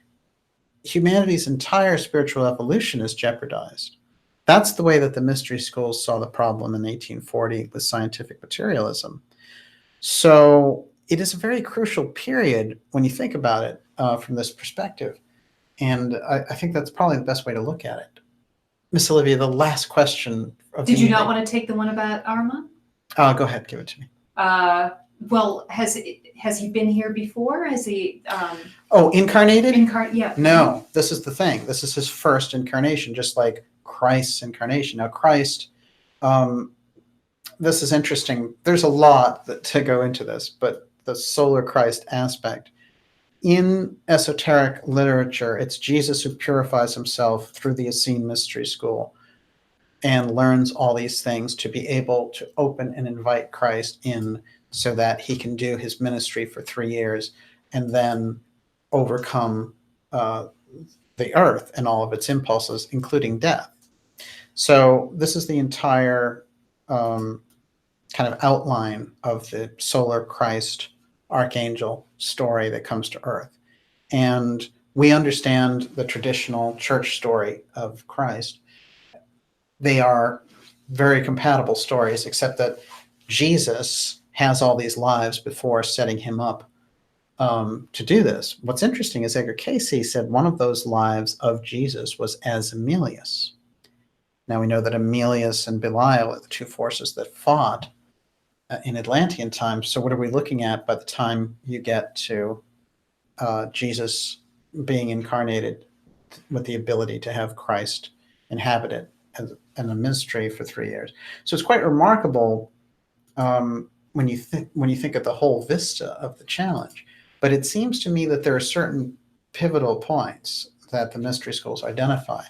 A: humanity's entire spiritual evolution is jeopardized. That's the way that the mystery schools saw the problem in 1840 with scientific materialism. So it is a very crucial period when you think about it from this perspective. And I think that's probably the best way to look at it. Miss Olivia, the last question.
B: Did you not want to take the one about Ahriman?
A: Go ahead, give it to me.
B: Well, has he been here before? Has he?
A: Incarnated?
B: Yeah.
A: No, this is the thing. This is his first incarnation, just like Christ's incarnation. Now, Christ, this is interesting. There's a lot to go into this, but the solar Christ aspect. In esoteric literature, it's Jesus who purifies himself through the Essene Mystery School and learns all these things to be able to open and invite Christ in so that he can do his ministry for 3 years and then overcome the earth and all of its impulses, including death. So this is the entire kind of outline of the solar Christ archangel story that comes to earth. And we understand the traditional church story of Christ. They are very compatible stories, except that Jesus has all these lives before setting him up to do this. What's interesting is Edgar Cayce said one of those lives of Jesus was as Emilius. Now we know that Emilius and Belial are the 2 forces that fought in Atlantean times. So what are we looking at by the time you get to Jesus being incarnated with the ability to have Christ inhabit it and a ministry for 3 years? So it's quite remarkable when you think of the whole vista of the challenge. But it seems to me that there are certain pivotal points that the mystery schools identify.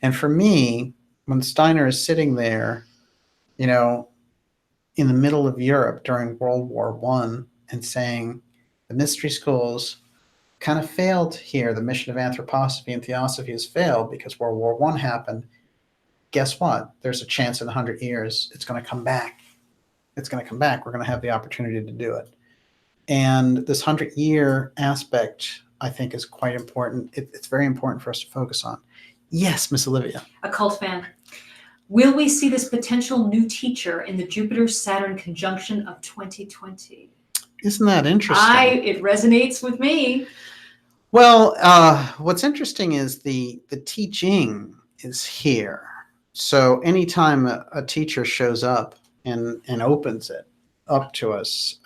A: And for me, when Steiner is sitting there, in the middle of Europe during World War One and saying the mystery schools kind of failed here. The mission of anthroposophy and theosophy has failed because World War One happened. Guess what? There's a chance in 100 years it's going to come back. It's going to come back. We're going to have the opportunity to do it. And this 100-year aspect, I think, is quite important. It's very important for us to focus on. Yes, Miss Olivia.
B: Occult fan. Will we see this potential new teacher in the Jupiter-Saturn conjunction of 2020?
A: Isn't that interesting?
B: It resonates with me.
A: Well, what's interesting is the teaching is here. So anytime a teacher shows up and opens it up to us,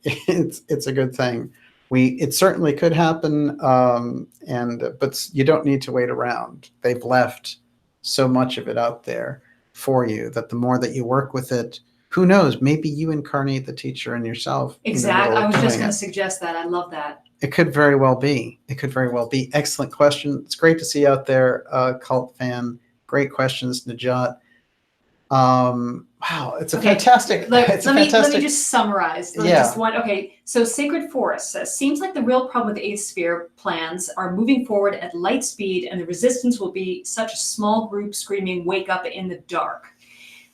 A: it's a good thing. It certainly could happen, but you don't need to wait around. They've left so much of it out there for you that the more that you work with it, who knows, maybe you incarnate the teacher in yourself.
B: Exactly. I was just going to suggest that. I love that.
A: It could very well be. It could very well be. Excellent question. It's great to see you out there, cult fan. Great questions, Najat. Wow, it's a fantastic. Let me
B: just summarize. So Sacred Forest says, seems like the real problem with the Eighth Sphere plans are moving forward at light speed, and the resistance will be such a small group screaming, "Wake up" in the dark.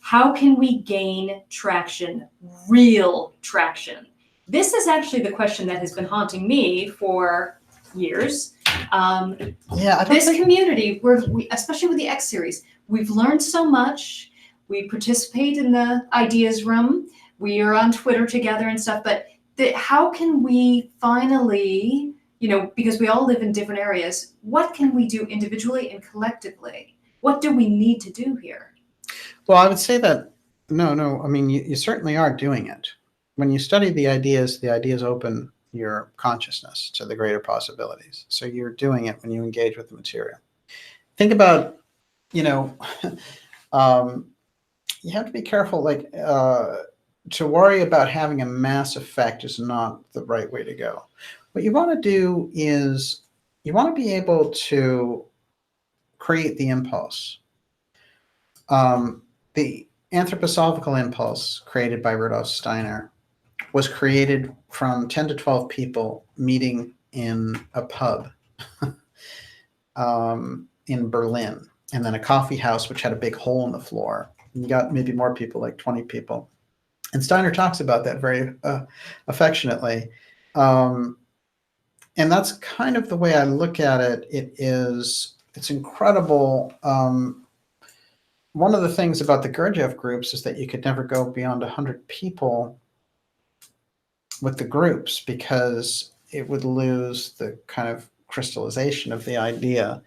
B: How can we gain traction, real traction? This is actually the question that has been haunting me for years. Community, especially with the X series, we've learned so much. We participate in the ideas room. We are on Twitter together and stuff. But how can we finally, because we all live in different areas, what can we do individually and collectively? What do we need to do here?
A: Well, I would say that, no. I mean, you certainly are doing it. When you study the ideas open your consciousness to the greater possibilities. So you're doing it when you engage with the material. Think about, you have to be careful, to worry about having a mass effect is not the right way to go. What you want to do is you want to be able to create the impulse. The Anthroposophical impulse created by Rudolf Steiner was created from 10 to 12 people meeting in a pub in Berlin, and then a coffee house which had a big hole in the floor. And you got maybe more people, like 20 people. And Steiner talks about that very affectionately. And that's kind of the way I look at it. It's incredible. One of the things about the Gurdjieff groups is that you could never go beyond 100 people with the groups because it would lose the kind of crystallization of the idea.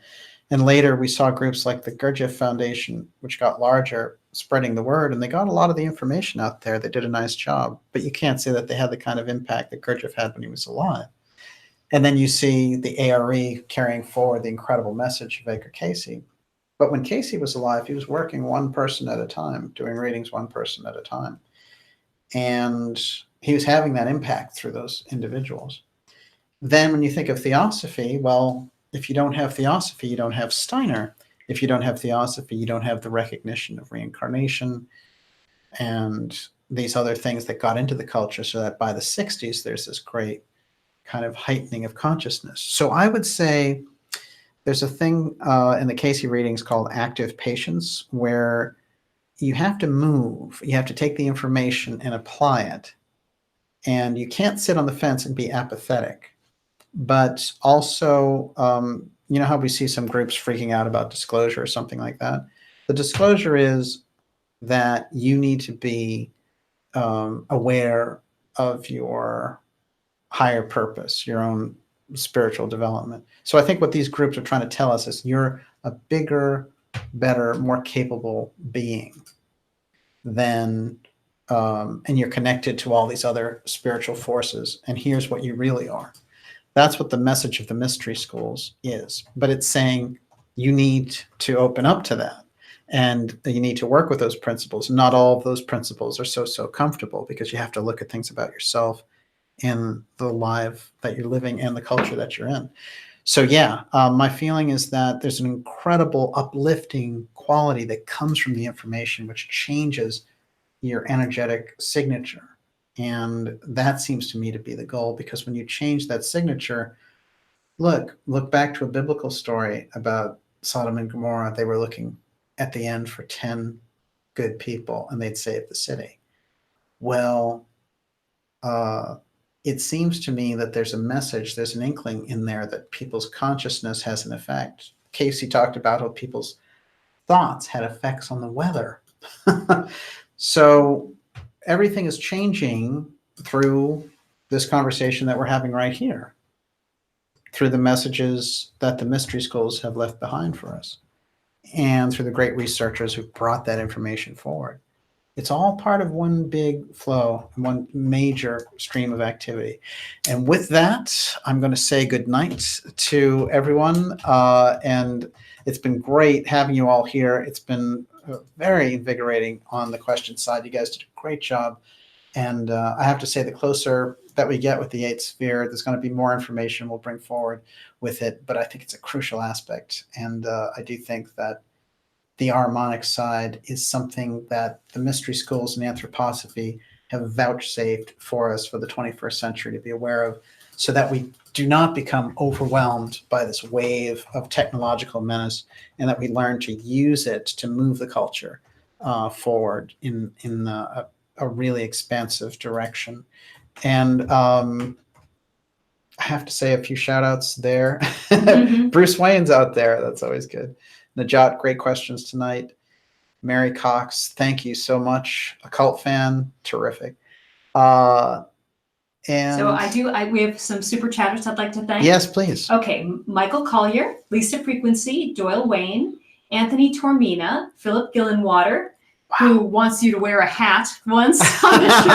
A: And later we saw groups like the Gurdjieff Foundation, which got larger, spreading the word, and they got a lot of the information out there. They did a nice job, but you can't say that they had the kind of impact that Gurdjieff had when he was alive. And then you see the ARE carrying forward the incredible message of Edgar Cayce. But when Cayce was alive, he was working one person at a time, doing readings one person at a time. And he was having that impact through those individuals. Then when you think of theosophy, well, if you don't have theosophy, you don't have Steiner. If you don't have theosophy, you don't have the recognition of reincarnation and these other things that got into the culture, so that by the 60s, there's this great kind of heightening of consciousness. So I would say there's a thing in the Cayce readings called active patience, where you have to move. You have to take the information and apply it. And you can't sit on the fence and be apathetic. But also, you know how we see some groups freaking out about disclosure or something like that? The disclosure is that you need to be aware of your higher purpose, your own spiritual development. So I think what these groups are trying to tell us is you're a bigger, better, more capable being than, and you're connected to all these other spiritual forces. And here's what you really are. That's what the message of the mystery schools is. But it's saying you need to open up to that. And you need to work with those principles. Not all of those principles are so comfortable, because you have to look at things about yourself and the life that you're living and the culture that you're in. So yeah, my feeling is that there's an incredible uplifting quality that comes from the information, which changes your energetic signature. And that seems to me to be the goal, because when you change that signature, look back to a biblical story about Sodom and Gomorrah. They were looking at the end for 10 good people, and they'd save the city. Well, it seems to me that there's a message, there's an inkling in there that people's consciousness has an effect. Casey talked about how people's thoughts had effects on the weather. So everything is changing through this conversation that we're having right here, through the messages that the mystery schools have left behind for us, and through the great researchers who brought that information forward. It's all part of one big flow, one major stream of activity. And with that, I'm going to say good night to everyone. And it's been great having you all here. It's been very invigorating on the question side. You guys did a great job. And I have to say, the closer that we get with the eighth sphere, there's going to be more information we'll bring forward with it. But I think it's a crucial aspect. And I do think that the harmonic side is something that the mystery schools and anthroposophy have vouchsafed for us for the 21st century to be aware of, so that we do not become overwhelmed by this wave of technological menace, and that we learn to use it to move the culture forward in a really expansive direction. And I have to say a few shout outs there. Mm-hmm. Bruce Wayne's out there. That's always good. Najat, great questions tonight. Mary Cox, thank you so much. Occult fan, terrific. And
B: so we have some super chatters I'd like to thank.
A: Yes, please.
B: Okay, Michael Collier, Lisa Frequency, Doyle Wayne, Anthony Tormina, Philip Gillenwater, who wants you to wear a hat once on the show.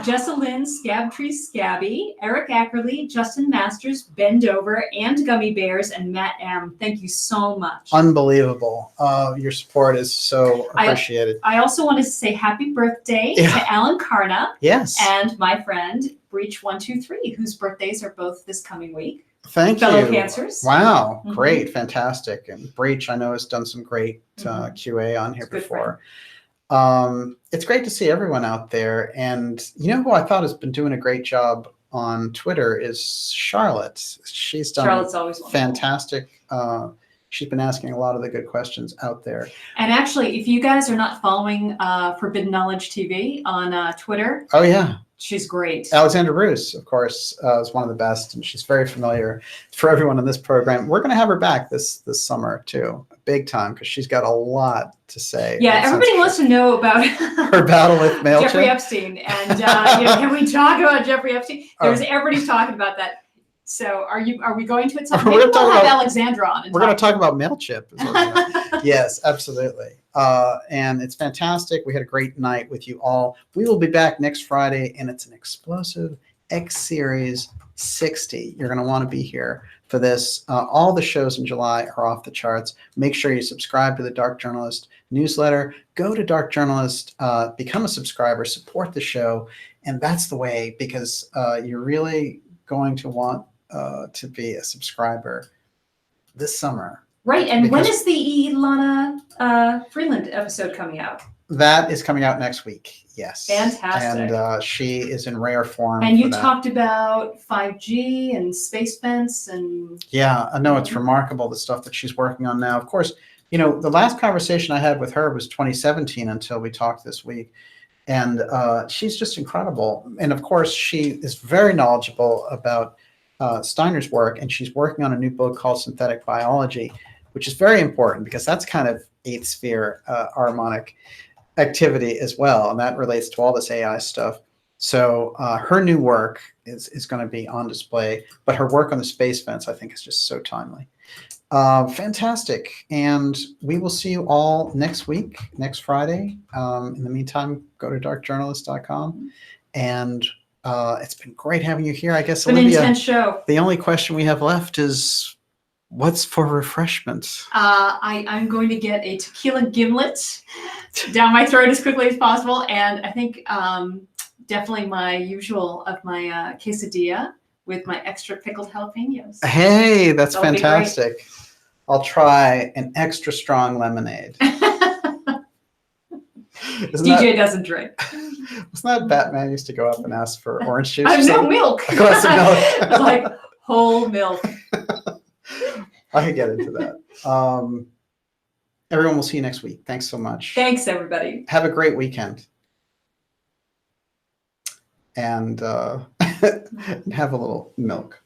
B: Jessa Lynn, Scabtree Scabby, Eric Ackerley, Justin Masters, Ben Dover, and Gummy Bears, and Matt M. Thank you so much.
A: Unbelievable. Your support is so appreciated.
B: I also wanted to say happy birthday to Alan Karna.
A: Yes.
B: And my friend, Breach123, whose birthdays are both this coming week.
A: Thank
B: Fellow
A: you.
B: Cancers.
A: Wow. Mm-hmm. Great. Fantastic. And Breach, I know, has done some great QA on here before. It's great to see everyone out there. And you know who I thought has been doing a great job on Twitter is Charlotte. She's done
B: Charlotte's always
A: fantastic. She's been asking a lot of the good questions out there.
B: And actually, if you guys are not following Forbidden Knowledge TV on Twitter.
A: Oh, yeah.
B: She's great.
A: Alexandra Bruce, of course, is one of the best, and she's very familiar for everyone in this program. We're going to have her back this summer, too, big time, because she's got a lot to say.
B: Yeah, everybody wants to know about
A: her battle with MailChimp.
B: Jeffrey Epstein. And can we talk about Jeffrey Epstein? Everybody's talking about that. So are we going to it sometime? Maybe we'll have Alexandra on.
A: We're going to talk about MailChimp. Yes, absolutely. And it's fantastic. We had a great night with you all. We will be back next Friday, and it's an explosive X Series 60. You're going to want to be here for this. All the shows in July are off the charts. Make sure you subscribe to the Dark Journalist newsletter. Go to Dark Journalist, become a subscriber, support the show. And that's the way, because you're really going to want to be a subscriber this summer.
B: Right. And when is the Ilana Freeland episode coming out?
A: That is coming out next week. Yes.
B: Fantastic.
A: And she is in rare form.
B: And you talked about 5G and space fence and.
A: Yeah, I know it's remarkable, the stuff that she's working on now. Of course, you know, the last conversation I had with her was 2017 until we talked this week. And she's just incredible. And of course, she is very knowledgeable about Steiner's work, and she's working on a new book called Synthetic Biology, which is very important because that's kind of eighth sphere harmonic activity as well. And that relates to all this AI stuff. So her new work is going to be on display, but her work on the space fence, I think, is just so timely. Fantastic. And we will see you all next week, next Friday. In the meantime, go to darkjournalist.com. And it's been great having you here. I guess,
B: it's been
A: Olivia,
B: an intense show.
A: The only question we have left is, what's for refreshments?
B: I'm going to get a tequila gimlet down my throat as quickly as possible. And I think definitely my usual of my quesadilla with my extra pickled jalapenos.
A: Hey, that's fantastic. I'll try an extra strong lemonade. Isn't
B: DJ doesn't drink.
A: wasn't that Batman used to go up and ask for orange juice?
B: I
A: or
B: have no
A: something?
B: milk.
A: A glass of milk.
B: It's like whole milk.
A: I could get into that. Everyone, will see you next week. Thanks so much.
B: Thanks, everybody.
A: Have a great weekend. And have a little milk.